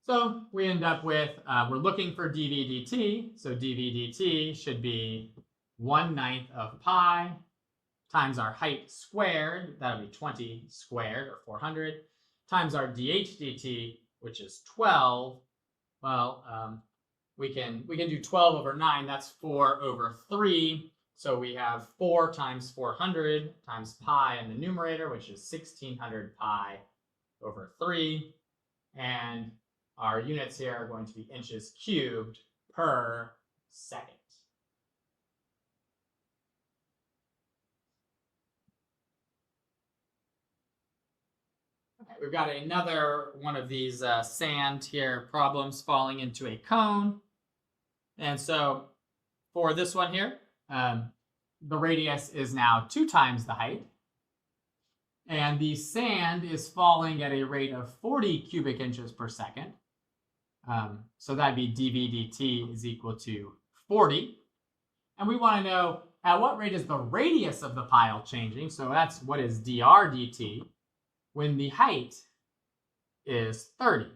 So we end up with, we're looking for dV dt, so dV dt should be 1/9 of pi times our height squared, that'll be 20 squared, or 400, times our dH dt, which is 12. Well, we can do 12 over 9, that's 4 over 3. So we have 4 times 400 times pi in the numerator, which is 1600 pi over 3. And our units here are going to be inches cubed per second. Okay, we've got another one of these sand here problems falling into a cone. And so for this one here, the radius is now 2 times the height. And the sand is falling at a rate of 40 cubic inches per second. So that'd be dV dt is equal to 40. And we want to know at what rate is the radius of the pile changing. So that's what is dr dt when the height is 30.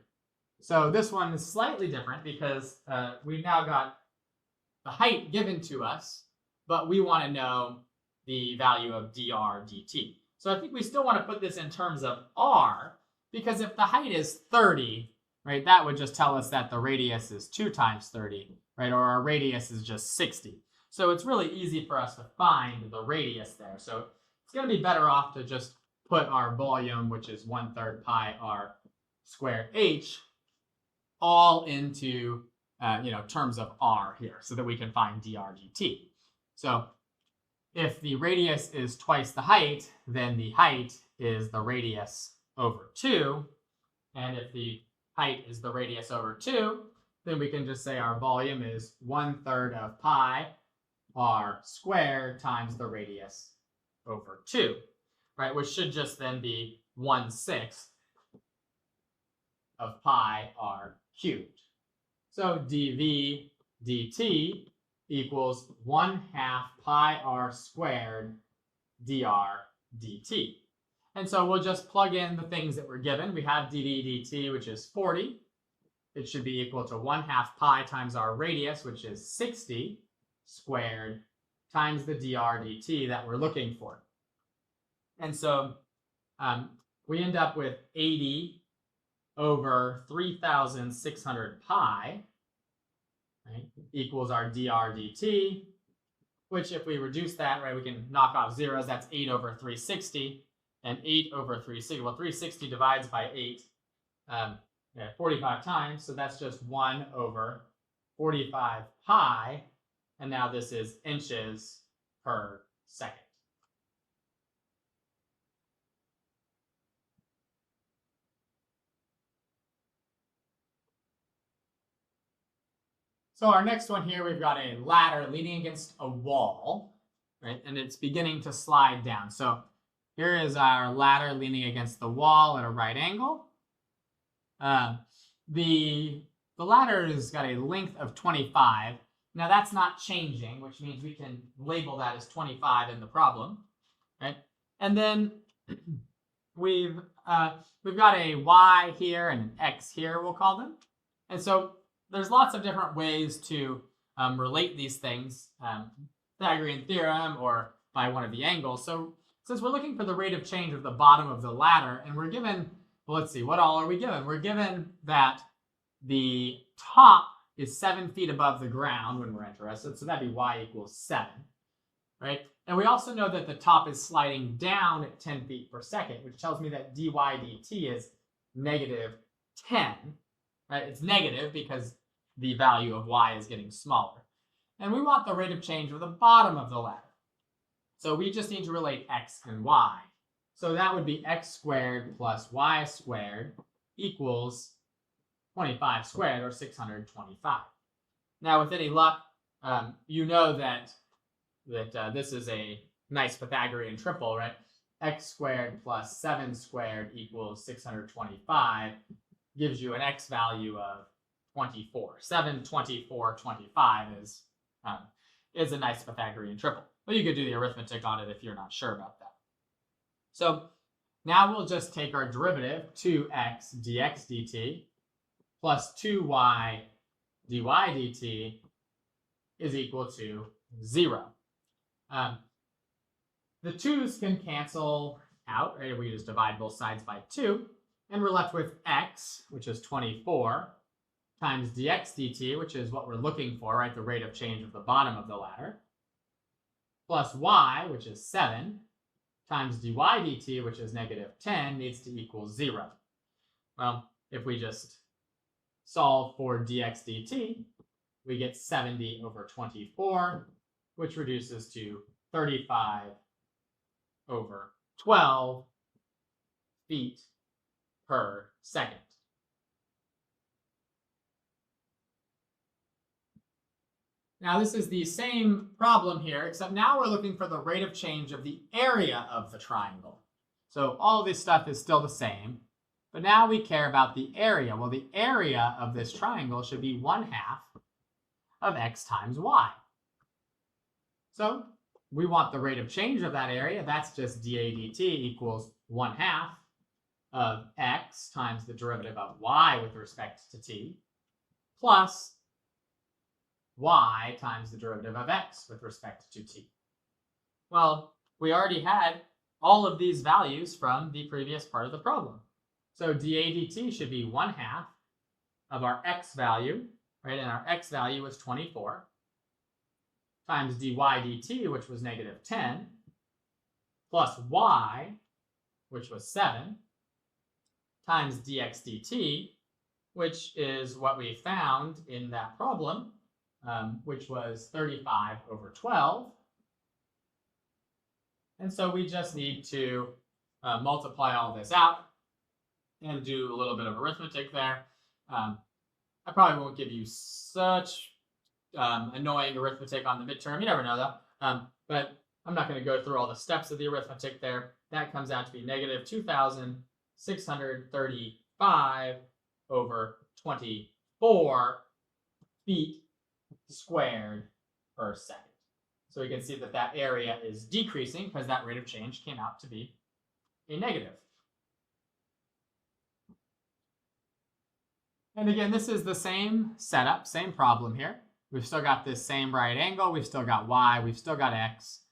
So this one is slightly different because we've now got the height given to us, but we want to know the value of dr dt. So I think we still want to put this in terms of r, because if the height is 30, right, that would just tell us that the radius is 2 times 30, right, or our radius is just 60. So it's really easy for us to find the radius there. So it's going to be better off to just put our volume, which is 1/3 pi r squared h, all into terms of r here, so that we can find dr dt. So if the radius is twice the height, then the height is the radius over 2. And if the height is the radius over 2, then we can just say our volume is 1/3 of pi r squared times the radius over 2, right? Which should just then be 1/6 of pi r cubed. So dV dt equals 1/2 pi r squared dr dt. And so we'll just plug in the things that we're given. We have dV dt, which is 40. It should be equal to 1/2 pi times our radius, which is 60 squared, times the dr dt that we're looking for. And so we end up with 80 over 3,600 pi, right, equals our dr dt, which if we reduce that, right, we can knock off zeros. That's 8 over 360, and 8 over 360, well, 360 divides by 8 45 times, so that's just 1 over 45 pi, and now this is inches per second. So our next one here, we've got a ladder leaning against a wall, right? And it's beginning to slide down. So here is our ladder leaning against the wall at a right angle. The ladder has got a length of 25. Now that's not changing, which means we can label that as 25 in the problem, right? And then we've got a y here and an x here, we'll call them. And so there's lots of different ways to relate these things, Pythagorean theorem or by one of the angles. So since we're looking for the rate of change of the bottom of the ladder, and we're given, well, let's see, what all are we given? We're given that the top is 7 feet above the ground when we're interested, so that'd be y equals 7, right? And we also know that the top is sliding down at 10 feet per second, which tells me that dy dt is -10, right? It's negative because the value of y is getting smaller. And we want the rate of change of the bottom of the ladder. So we just need to relate x and y. So that would be x squared plus y squared equals 25 squared, or 625. Now, with any luck, you know that this is a nice Pythagorean triple, right? X squared plus 7 squared equals 625 gives you an x value of 24. 7, 24, 25 is a nice Pythagorean triple. But you could do the arithmetic on it if you're not sure about that. So now we'll just take our derivative, 2x dx dt plus 2y dy dt is equal to 0. The 2's can cancel out, right? We just divide both sides by 2, and we're left with x, which is 24, times dx dt, which is what we're looking for, right? The rate of change of the bottom of the ladder, plus y, which is 7, times dy dt, which is -10, needs to equal 0. Well, if we just solve for dx dt, we get 70 over 24, which reduces to 35 over 12 feet per second. Now this is the same problem here, except now we're looking for the rate of change of the area of the triangle. So all this stuff is still the same, but now we care about the area. Well, the area of this triangle should be 1/2 of x times y. So we want the rate of change of that area. That's just dA dt equals 1/2 of x times the derivative of y with respect to t, plus y times the derivative of x with respect to t. Well, we already had all of these values from the previous part of the problem. So dA dt should be 1/2 of our x value, right? And our x value was 24, times dy dt, which was -10, plus y, which was 7, times dx dt, which is what we found in that problem, which was 35 over 12. And so we just need to multiply all this out and do a little bit of arithmetic there. I probably won't give you such annoying arithmetic on the midterm. You never know, though. But I'm not going to go through all the steps of the arithmetic there. That comes out to be -2,635 over 24 feet squared per second. So we can see that that area is decreasing because that rate of change came out to be a negative. And again, this is the same setup, same problem here. We've still got this same right angle. We've still got y. We've still got x.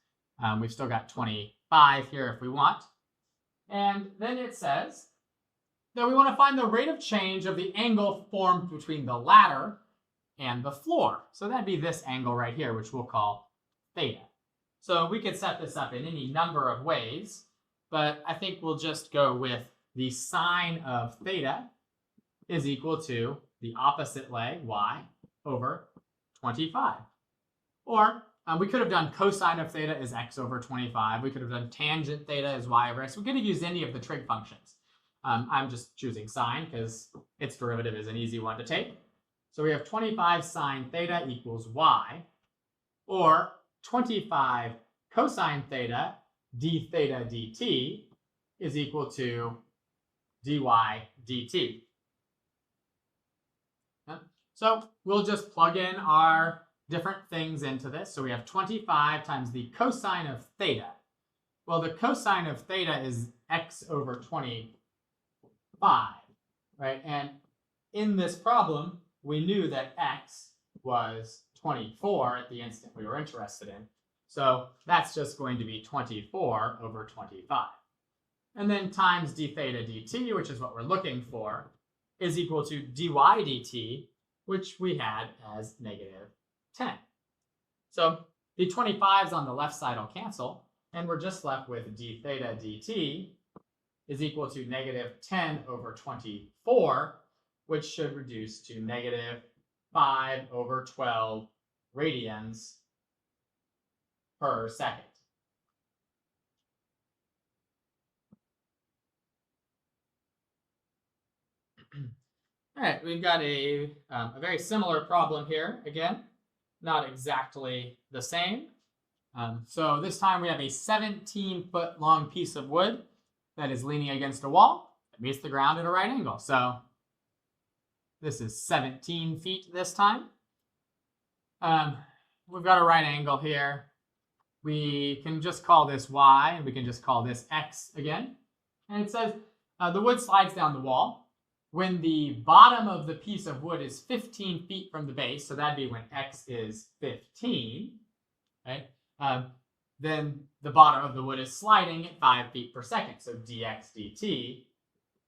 We've still got 25 here if we want. And then it says that we want to find the rate of change of the angle formed between the ladder and the floor. So that'd be this angle right here, which we'll call theta. So we could set this up in any number of ways, but I think we'll just go with the sine of theta is equal to the opposite leg, y, over 25. Or we could have done cosine of theta is x over 25. We could have done tangent theta is y over x. We could have used any of the trig functions. I'm just choosing sine because its derivative is an easy one to take. So we have 25 sine theta equals y, or 25 cosine theta d theta dt is equal to dy dt. So we'll just plug in our different things into this. So we have 25 times the cosine of theta. Well, the cosine of theta is x over 25, right? And in this problem, we knew that x was 24 at the instant we were interested in. So that's just going to be 24 over 25. And then times d theta dt, which is what we're looking for, is equal to dy dt, which we had as -10. So the 25s on the left side will cancel, and we're just left with d theta dt is equal to -10 over 24, which should reduce to -5 over 12 radians per second. All right, we've got a very similar problem here. Again, not exactly the same. So this time we have a 17-foot long piece of wood that is leaning against a wall that meets the ground at a right angle. So this is 17 feet this time. We've got a right angle here. We can just call this y, and we can just call this x again. And it says the wood slides down the wall when the bottom of the piece of wood is 15 feet from the base, so that'd be when x is 15, right? Then the bottom of the wood is sliding at 5 feet per second, so dx dt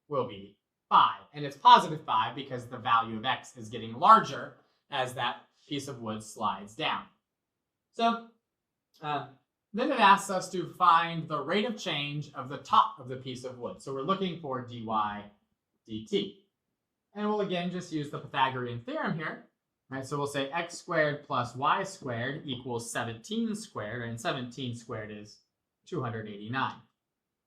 will be 5. And it's +5 because the value of x is getting larger as that piece of wood slides down. So then it asks us to find the rate of change of the top of the piece of wood. So we're looking for dy dt. And we'll again just use the Pythagorean theorem here. Right, so we'll say x squared plus y squared equals 17 squared, and 17 squared is 289.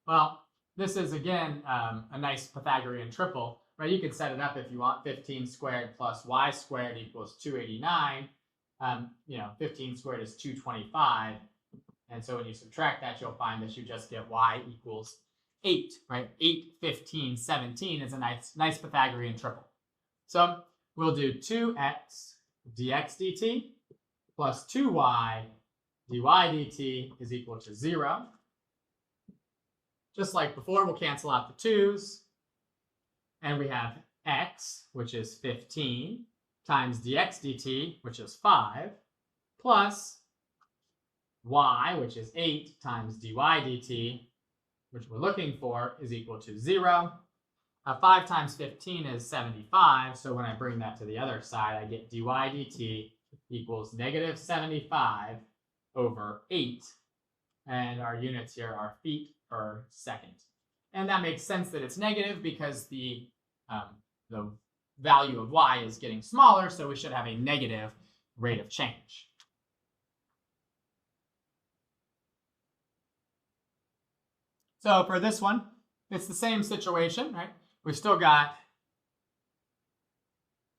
Well, this is again a nice Pythagorean triple, right? You could set it up if you want. 15 squared plus y squared equals 289. 15 squared is 225. And so when you subtract that, you'll find that you just get y equals 8, right? 8, 15, 17 is a nice Pythagorean triple. So we'll do 2x dx dt plus 2y dy dt is equal to 0. Just like before, we'll cancel out the 2's. And we have x, which is 15, times dx dt, which is 5, plus y, which is 8, times dy dt, which we're looking for, is equal to 0. 5 times 15 is 75, so when I bring that to the other side, I get dy dt equals negative 75 over 8. And our units here are feet per second. And that makes sense that it's negative because the value of y is getting smaller, so we should have a negative rate of change. So for this one, it's the same situation, right? We've still got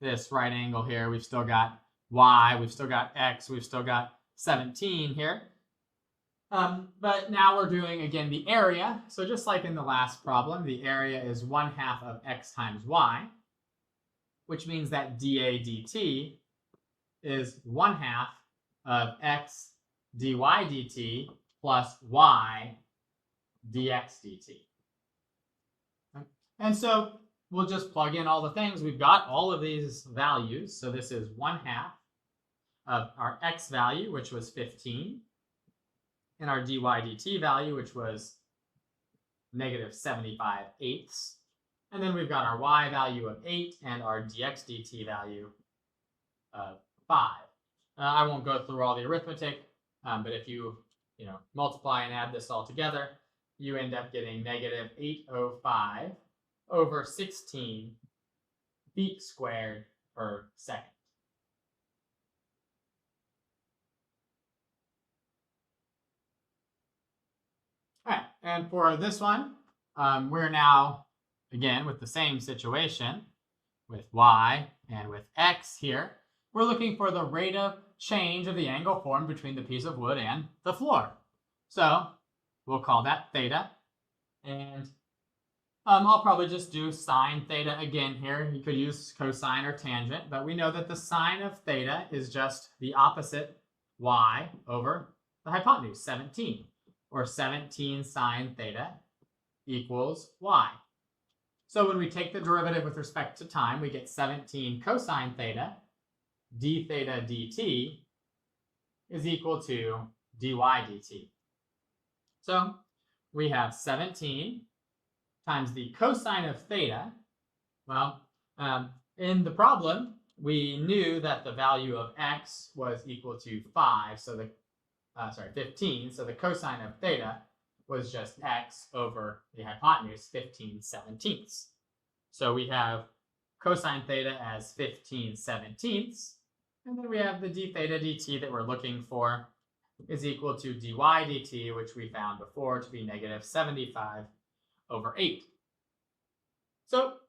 this right angle here. We've still got y. We've still got x. We've still got 17 here. But now we're doing, again, the area. So just like in the last problem, the area is 1/2 of x times y, which means that dA dt is 1/2 of x dy dt plus y dx dt. And so we'll just plug in all the things. We've got all of these values. So this is 1/2 of our x value, which was 15, and our dy dt value, which was negative 75/8. And then we've got our y value of 8 and our dx dt value of 5. I won't go through all the arithmetic, but if you multiply and add this all together, you end up getting negative 805 over 16 feet squared per second. All right, and for this one, we're now, again, with the same situation with y and with x here. We're looking for the rate of change of the angle formed between the piece of wood and the floor. So we'll call that theta. And I'll probably just do sine theta again here. You could use cosine or tangent, but we know that the sine of theta is just the opposite y over the hypotenuse, 17. Or 17 sine theta equals y. So when we take the derivative with respect to time, we get 17 cosine theta d theta dt is equal to dy dt. So we have 17 times the cosine of theta. Well, in the problem, we knew that the value of x was equal to 5, so 15. So the cosine of theta was just x over the hypotenuse, 15/17. So we have cosine theta as 15/17, and then we have the d theta dt that we're looking for is equal to dy dt, which we found before to be negative 75 over 8. So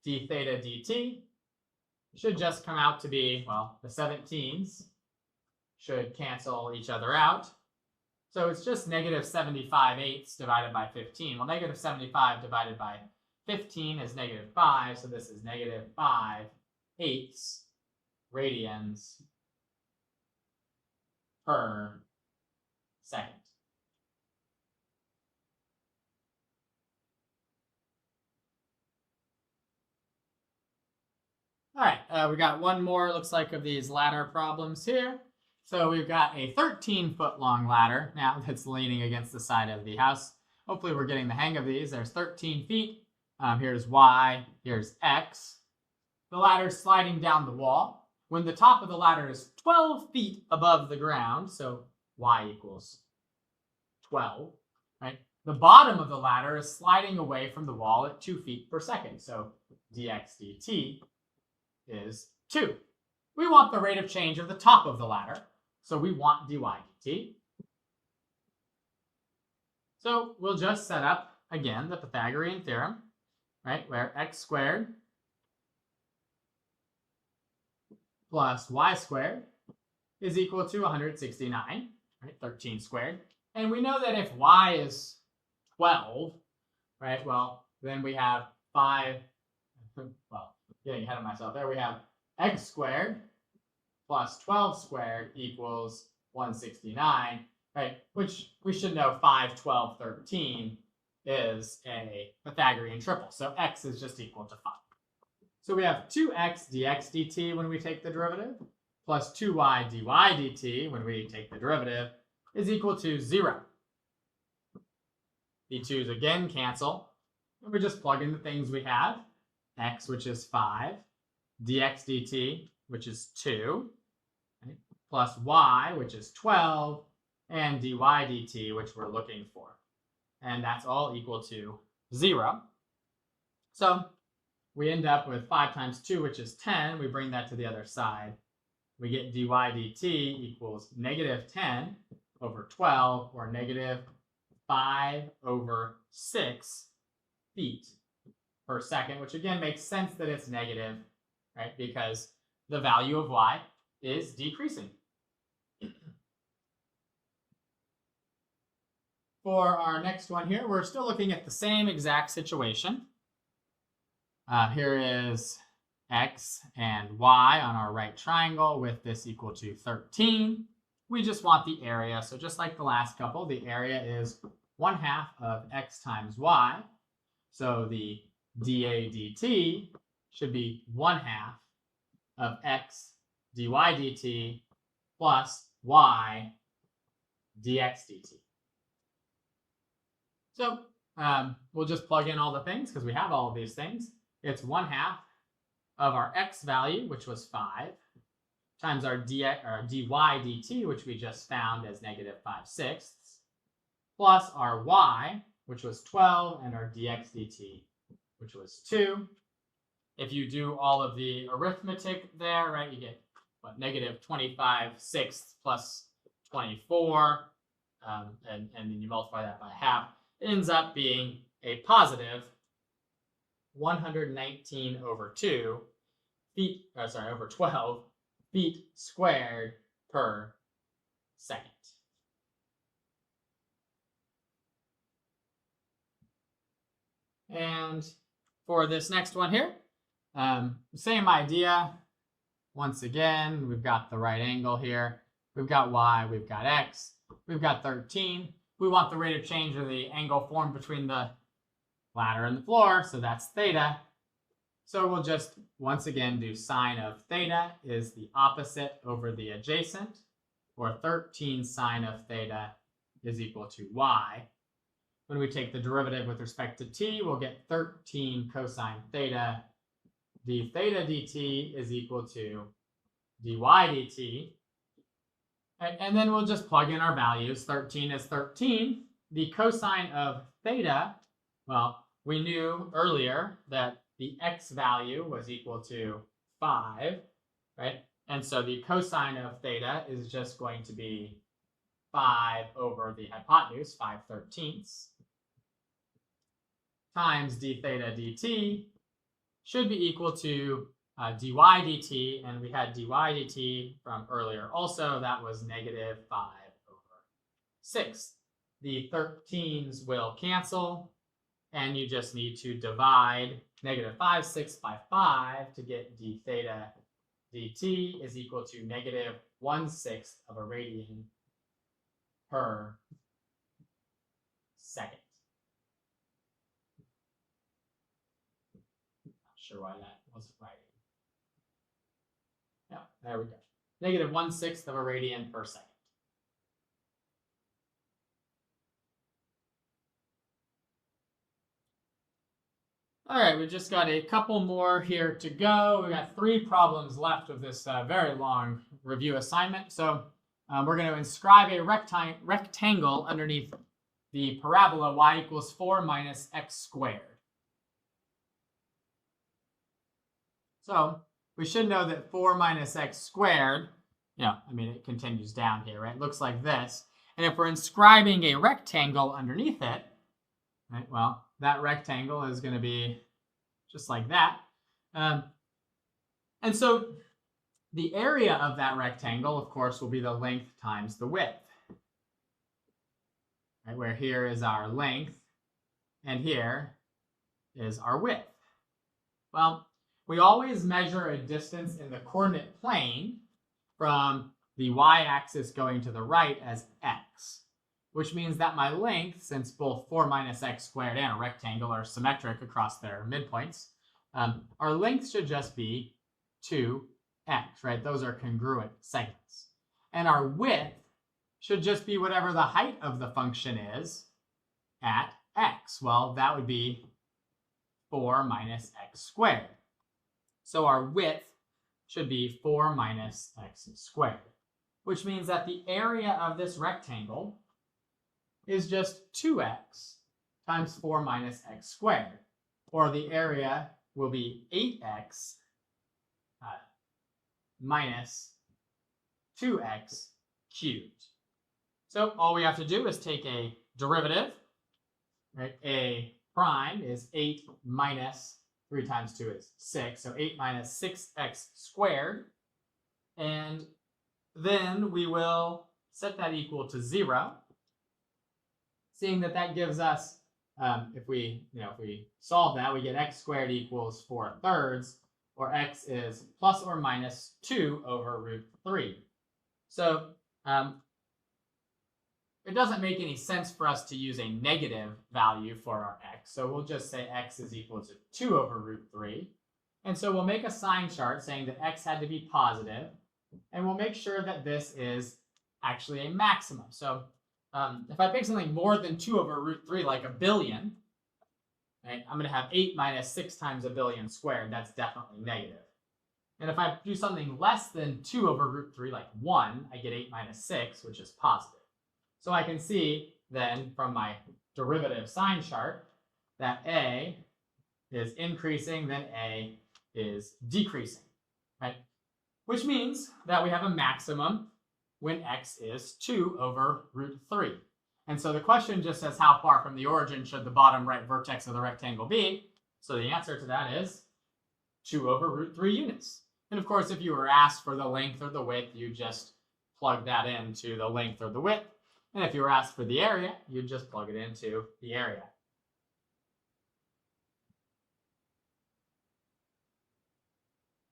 d theta dt should just come out to be, well, the 17s should cancel each other out. So it's just negative 75/8 divided by 15. Well, negative 75 divided by 15 is negative 5, so this is negative 5/8 radians per second. All right, we got one more, looks like, of these ladder problems here. So we've got a 13-foot long ladder now that's leaning against the side of the house. Hopefully we're getting the hang of these. There's 13 feet. Here's y, here's x. The ladder's sliding down the wall. When the top of the ladder is 12 feet above the ground, so y equals 12, right? the bottom of the ladder is sliding away from the wall at 2 feet per second. So dx dt is 2. We want the rate of change of the top of the ladder. So we want dy dt. So we'll just set up, again, the Pythagorean theorem, right, where x squared plus y squared is equal to 169, right, 13 squared. And we know that if y is 12, right, well, then we have 5, well, getting ahead of myself there, we have x squared plus 12 squared equals 169, right, which we should know 5, 12, 13 is a Pythagorean triple. So x is just equal to 5. So we have 2x dx dt when we take the derivative, plus 2y dy dt when we take the derivative, is equal to 0. The 2's again cancel, and we just plug in the things we have. X, which is 5, dx dt, which is 2, right, plus y, which is 12, and dy dt, which we're looking for. And that's all equal to 0. So we end up with 5 times 2, which is 10. We bring that to the other side. We get dy dt equals negative 10 over 12, or negative 5 over 6 feet per second, which again makes sense that it's negative, right? Because the value of y is decreasing. For our next one here, we're still looking at the same exact situation. Here is x and y on our right triangle with this equal to 13. We just want the area. So just like the last couple, the area is 1/2 of x times y. So the dA dt should be 1/2 of x dy dt plus y dx dt. So we'll just plug in all the things because we have all of these things. It's 1/2 of our x value, which was 5, times our dy dt, which we just found as negative 5/6, plus our y, which was 12, and our dx dt, which was 2. If you do all of the arithmetic there, right, you get what, negative 25/6 plus 24, and then you multiply that by half. It ends up being a positive 119 over 2 feet, over 12 feet squared per second. And for this next one here, same idea. Once again, we've got the right angle here. We've got y, we've got x, we've got 13. We want the rate of change of the angle formed between the ladder and the floor, so that's theta. So we'll just once again do sine of theta is the opposite over the adjacent, or 13 sine of theta is equal to y. When we take the derivative with respect to t, we'll get 13 cosine theta d theta dt is equal to dy dt. And then we'll just plug in our values. 13 is 13. The cosine of theta, well, we knew earlier that the x value was equal to 5, right? And so the cosine of theta is just going to be 5 over the hypotenuse, 5/13, times d theta dt should be equal to dy dt, and we had dy dt from earlier also. That was negative 5/6. The 13s will cancel, and you just need to divide negative 5/6 by 5 to get d theta dt is equal to negative 1/6 of a radian per second. Not sure why that wasn't right. Yeah, there we go. Negative 1/6 of a radian per second. All right, we just got a couple more here to go. We got 3 problems left of this very long review assignment. So we're going to inscribe a rectangle underneath the parabola y equals 4 minus x squared. So we should know that 4 minus x squared, it continues down here, right? It looks like this. And if we're inscribing a rectangle underneath it, right, well, that rectangle is going to be just like that. And so the area of that rectangle, of course, will be the length times the width. Right, where here is our length, and here is our width. Well, we always measure a distance in the coordinate plane from the y-axis going to the right as x, which means that my length, since both 4 minus x squared and a rectangle are symmetric across their midpoints, our length should just be 2x, right? Those are congruent segments. And our width should just be whatever the height of the function is at x. Well, that would be 4 minus x squared. So our width should be 4 minus x squared, which means that the area of this rectangle is just 2x times 4 minus x squared, or the area will be 8x minus 2x cubed. So all we have to do is take a derivative, right? A prime is 8 minus 3 times 2 is 6, so 8 minus 6x squared. And then we will set that equal to 0, seeing that that gives us, if we solve that, we get x squared equals 4/3, or x is plus or minus 2 over root 3. So it doesn't make any sense for us to use a negative value for our x. So we'll just say x is equal to 2 over root 3. And so we'll make a sign chart saying that x had to be positive, and we'll make sure that this is actually a maximum. So if I pick something more than 2 over root 3, like a billion, right, I'm going to have 8 minus 6 times a billion squared. That's definitely negative. And if I do something less than 2 over root 3, like 1, I get 8 minus 6, which is positive. So I can see then from my derivative sign chart that a is increasing, then a is decreasing, right? Which means that we have a maximum when x is 2 over root 3. And so the question just says how far from the origin should the bottom right vertex of the rectangle be? So the answer to that is 2 over root 3 units. And of course, if you were asked for the length or the width, you just plug that into the length or the width. And if you were asked for the area, you'd just plug it into the area.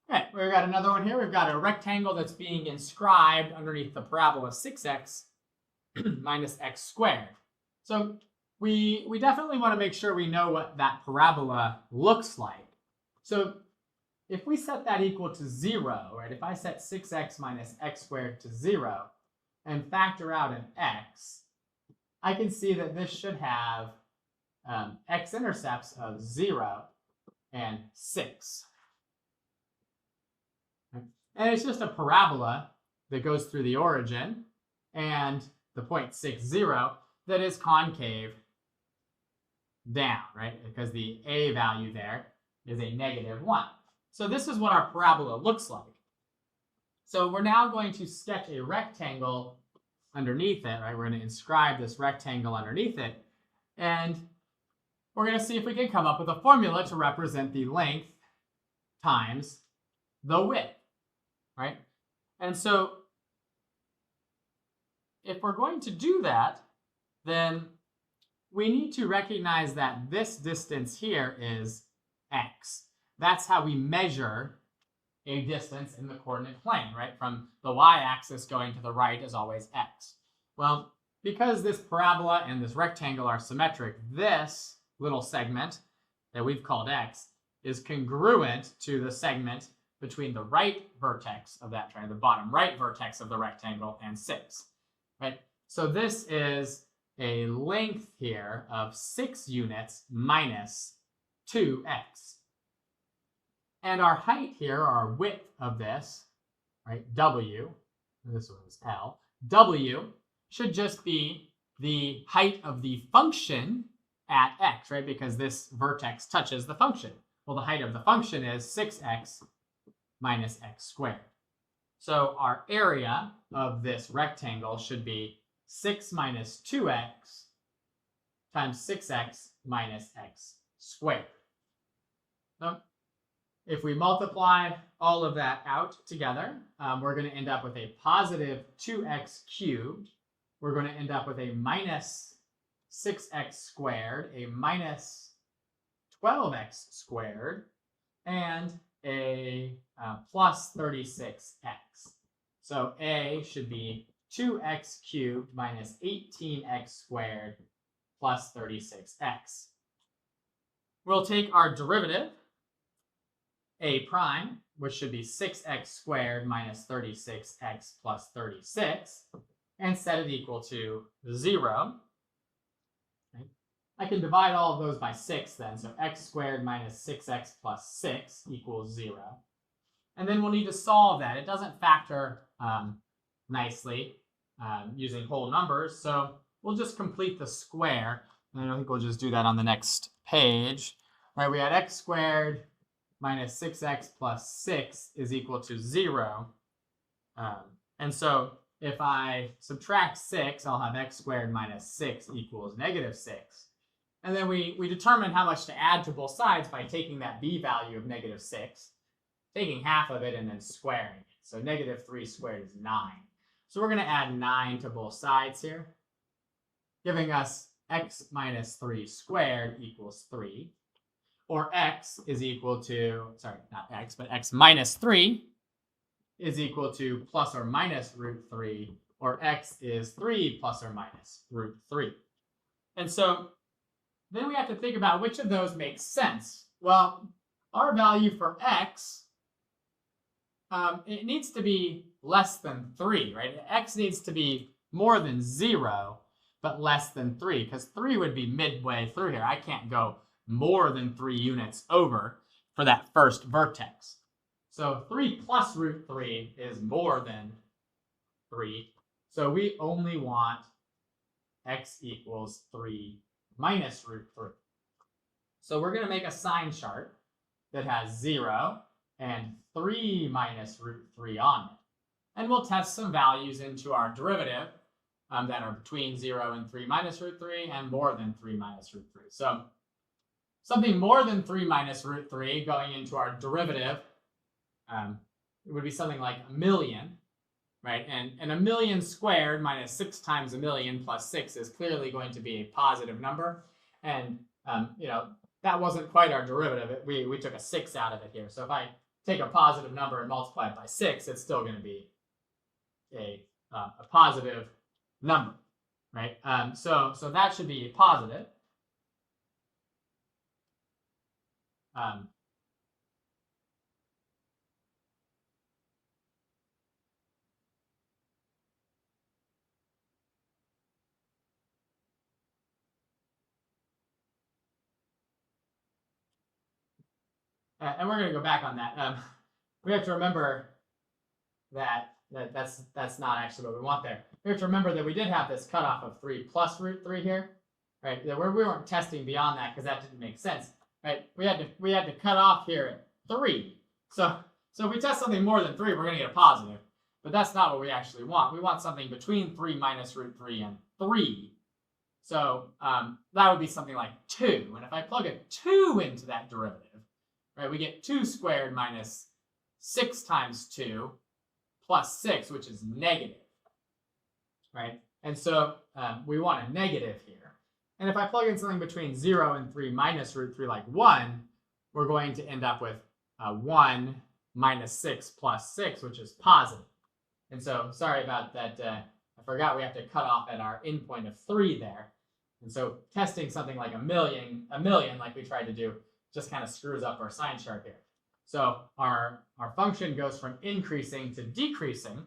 Okay, we've got another one here. We've got a rectangle that's being inscribed underneath the parabola 6x minus x squared. So we definitely want to make sure we know what that parabola looks like. So if we set that equal to 0, right, if I set 6x minus x squared to 0 and factor out an x, I can see that this should have x-intercepts of 0 and 6. And it's just a parabola that goes through the origin and the point 6, 0 that is concave down, right? Because the a value there is a -1. So this is what our parabola looks like. So we're now going to sketch a rectangle underneath it, right? We're going to inscribe this rectangle underneath it. And we're going to see if we can come up with a formula to represent the length times the width, right? And so if we're going to do that, then we need to recognize that this distance here is x. That's how we measure a distance in the coordinate plane, right? From the y-axis going to the right is always x. Well, because this parabola and this rectangle are symmetric, this little segment that we've called x is congruent to the segment between the right vertex of that triangle, the bottom right vertex of the rectangle, and 6, right? So this is a length here of 6 units minus 2x. And our height here, our width of this, right, w, this one is L, w should just be the height of the function at x, right? Because this vertex touches the function. Well, the height of the function is 6x minus x squared. So our area of this rectangle should be 6 minus 2x times 6x minus x squared. So if we multiply all of that out together, we're going to end up with a positive 2x cubed. We're going to end up with a minus 6x squared, a minus 12x squared, and a plus 36x. So a should be 2x cubed minus 18x squared plus 36x. We'll take our derivative, a prime, which should be 6x squared minus 36x plus 36, and set it equal to 0. Okay. I can divide all of those by 6 then, so x squared minus 6x plus 6 equals 0. And then we'll need to solve that. It doesn't factor nicely using whole numbers, so we'll just complete the square. And I think we'll just do that on the next page. All right, we had x squared minus 6x plus 6 is equal to 0. And so if I subtract 6, I'll have x squared minus 6 equals negative 6. And then we determine how much to add to both sides by taking that b value of negative 6, taking half of it, and then squaring it. So negative 3 squared is 9. So we're going to add 9 to both sides here, giving us x minus 3 squared equals 3. Or x is equal to, sorry, not x, but x minus 3 is equal to plus or minus root 3, or x is 3 plus or minus root 3. And so then we have to think about which of those makes sense. Well, our value for x, it needs to be less than 3, right? X needs to be more than 0, but less than 3, because 3 would be midway through here. I can't go more than 3 units over for that first vertex. So 3 plus root 3 is more than 3. So we only want x equals 3 minus root 3. So we're going to make a sign chart that has 0 and 3 minus root 3 on it. And we'll test some values into our derivative that are between 0 and 3 minus root 3 and more than 3 minus root 3. So something more than 3 minus root 3 going into our derivative, it would be something like a million, right? And a million squared minus 6 times a million plus 6 is clearly going to be a positive number. And, that wasn't quite our derivative. We took a 6 out of it here. So if I take a positive number and multiply it by 6, it's still going to be a positive number, right? So that should be a positive. And we're going to go back on that. We have to remember that's not actually what we want there. We have to remember that we did have this cutoff of 3 plus root 3 here, right? We weren't testing beyond that because that didn't make sense, right? We had to cut off here at 3. So if we test something more than 3, we're going to get a positive. But that's not what we actually want. We want something between 3 minus root 3 and 3. So that would be something like 2. And if I plug a 2 into that derivative, right, we get 2 squared minus 6 times 2 plus 6, which is negative, right? And so we want a negative here. And if I plug in something between 0 and 3 minus root 3, like 1, we're going to end up with 1 minus 6 plus 6, which is positive. And so, sorry about that. I forgot we have to cut off at our endpoint of 3 there. And so testing something like a million like we tried to do just kind of screws up our sign chart here. So our function goes from increasing to decreasing,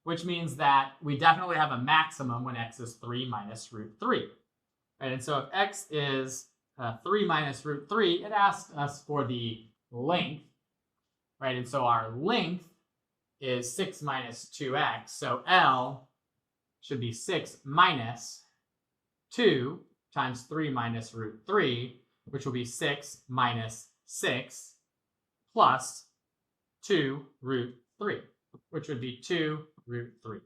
which means that we definitely have a maximum when x is 3 minus root 3. Right? And so if x is 3 minus root 3, it asks us for the length, right? And so our length is 6 minus 2x. So L should be 6 minus 2 times 3 minus root 3, which will be 6 minus 6 plus 2 root 3, which would be 2 root 3.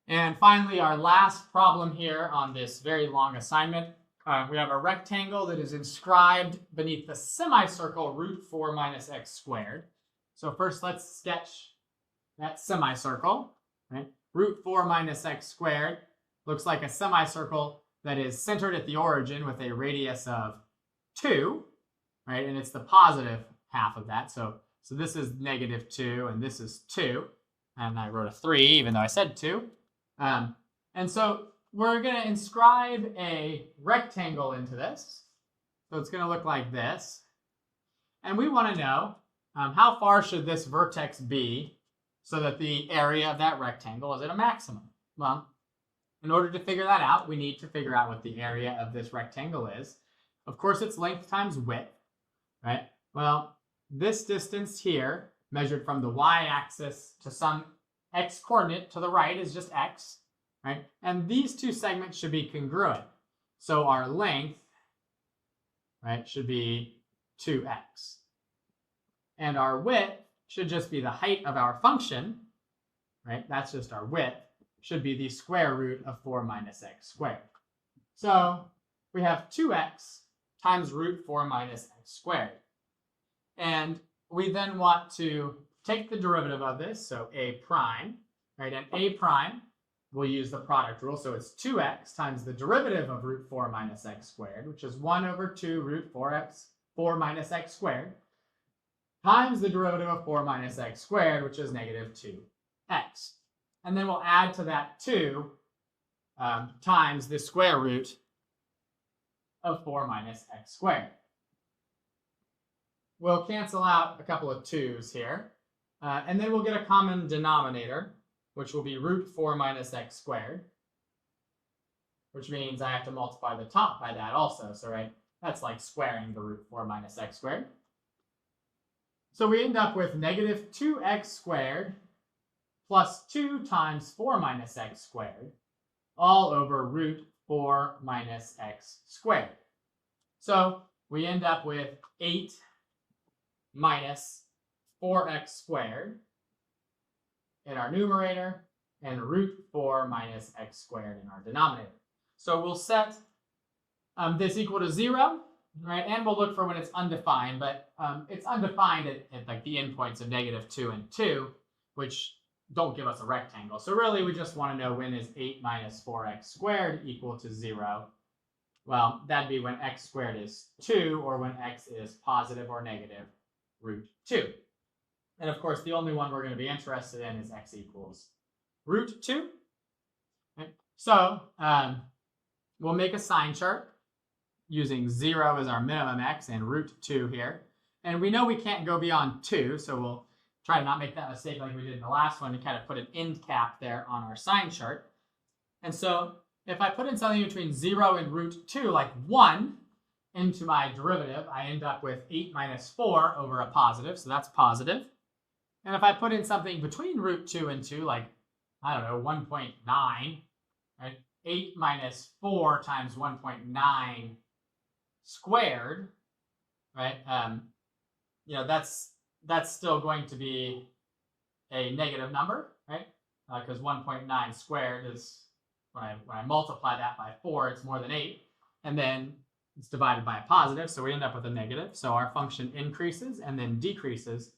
And finally, our last problem here on this very long assignment, we have a rectangle that is inscribed beneath the semicircle root 4 minus x squared. So first, let's sketch that semicircle. Right? Root 4 minus x squared looks like a semicircle that is centered at the origin with a radius of 2, right? And it's the positive half of that. So this is negative 2, and this is 2. And I wrote a 3, even though I said 2. And so we're going to inscribe a rectangle into this. So it's going to look like this. And we want to know how far should this vertex be so that the area of that rectangle is at a maximum. Well, in order to figure that out, we need to figure out what the area of this rectangle is. Of course, it's length times width, right? Well, this distance here, measured from the y-axis to some x coordinate to the right, is just x, right? And these two segments should be congruent. So our length, right, should be 2x. And our width should just be the height of our function, right? That's just our width, should be the square root of 4 minus x squared. So we have 2x times root 4 minus x squared. And we then want to take the derivative of this, so a prime, right? And a prime, we'll use the product rule. So it's 2x times the derivative of root 4 minus x squared, which is 1 over 2 root 4 minus x squared, times the derivative of 4 minus x squared, which is negative 2x. And then we'll add to that 2 times the square root of 4 minus x squared. We'll cancel out a couple of 2's here. And then we'll get a common denominator, which will be root 4 minus x squared, which means I have to multiply the top by that also. So, right, that's like squaring the root 4 minus x squared. So we end up with negative 2x squared plus 2 times 4 minus x squared, all over root 4 minus x squared. So we end up with 8 minus 4x squared in our numerator and root 4 minus x squared in our denominator. So we'll set this equal to 0, right? And we'll look for when it's undefined, but it's undefined at like the endpoints of negative 2 and 2, which don't give us a rectangle. So really we just want to know when is 8 minus 4x squared equal to 0. Well, that'd be when x squared is 2, or when x is positive or negative root 2. And of course, the only one we're going to be interested in is x equals root 2. Okay. So we'll make a sign chart using 0 as our minimum x and root 2 here. And we know we can't go beyond 2, so we'll try to not make that mistake like we did in the last one and kind of put an end cap there on our sign chart. And so if I put in something between 0 and root 2, like 1, into my derivative, I end up with 8 minus 4 over a positive, so that's positive. And if I put in something between root 2 and 2, like, I don't know, 1.9, right? 8 minus 4 times 1.9 squared, right? You know, that's still going to be a negative number, right? Because 1.9 squared is, when I multiply that by 4, it's more than 8. And then it's divided by a positive, so we end up with a negative. So our function increases and then decreases,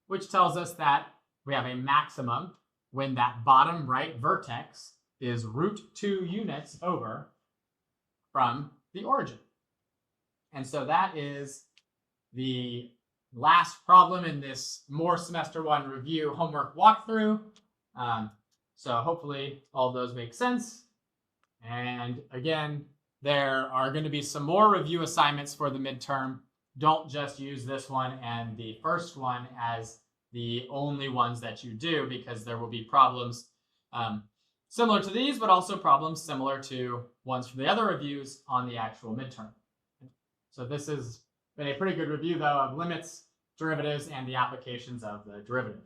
which tells us that we have a maximum when that bottom right vertex is root 2 units over from the origin. And so that is the last problem in this More Semester 1 review homework walkthrough. So hopefully all those make sense. And again, there are going to be some more review assignments for the midterm. Don't just use this one and the first one as the only ones that you do, because there will be problems similar to these, but also problems similar to ones from the other reviews on the actual midterm. So this has been a pretty good review, though, of limits derivatives and the applications of the derivative.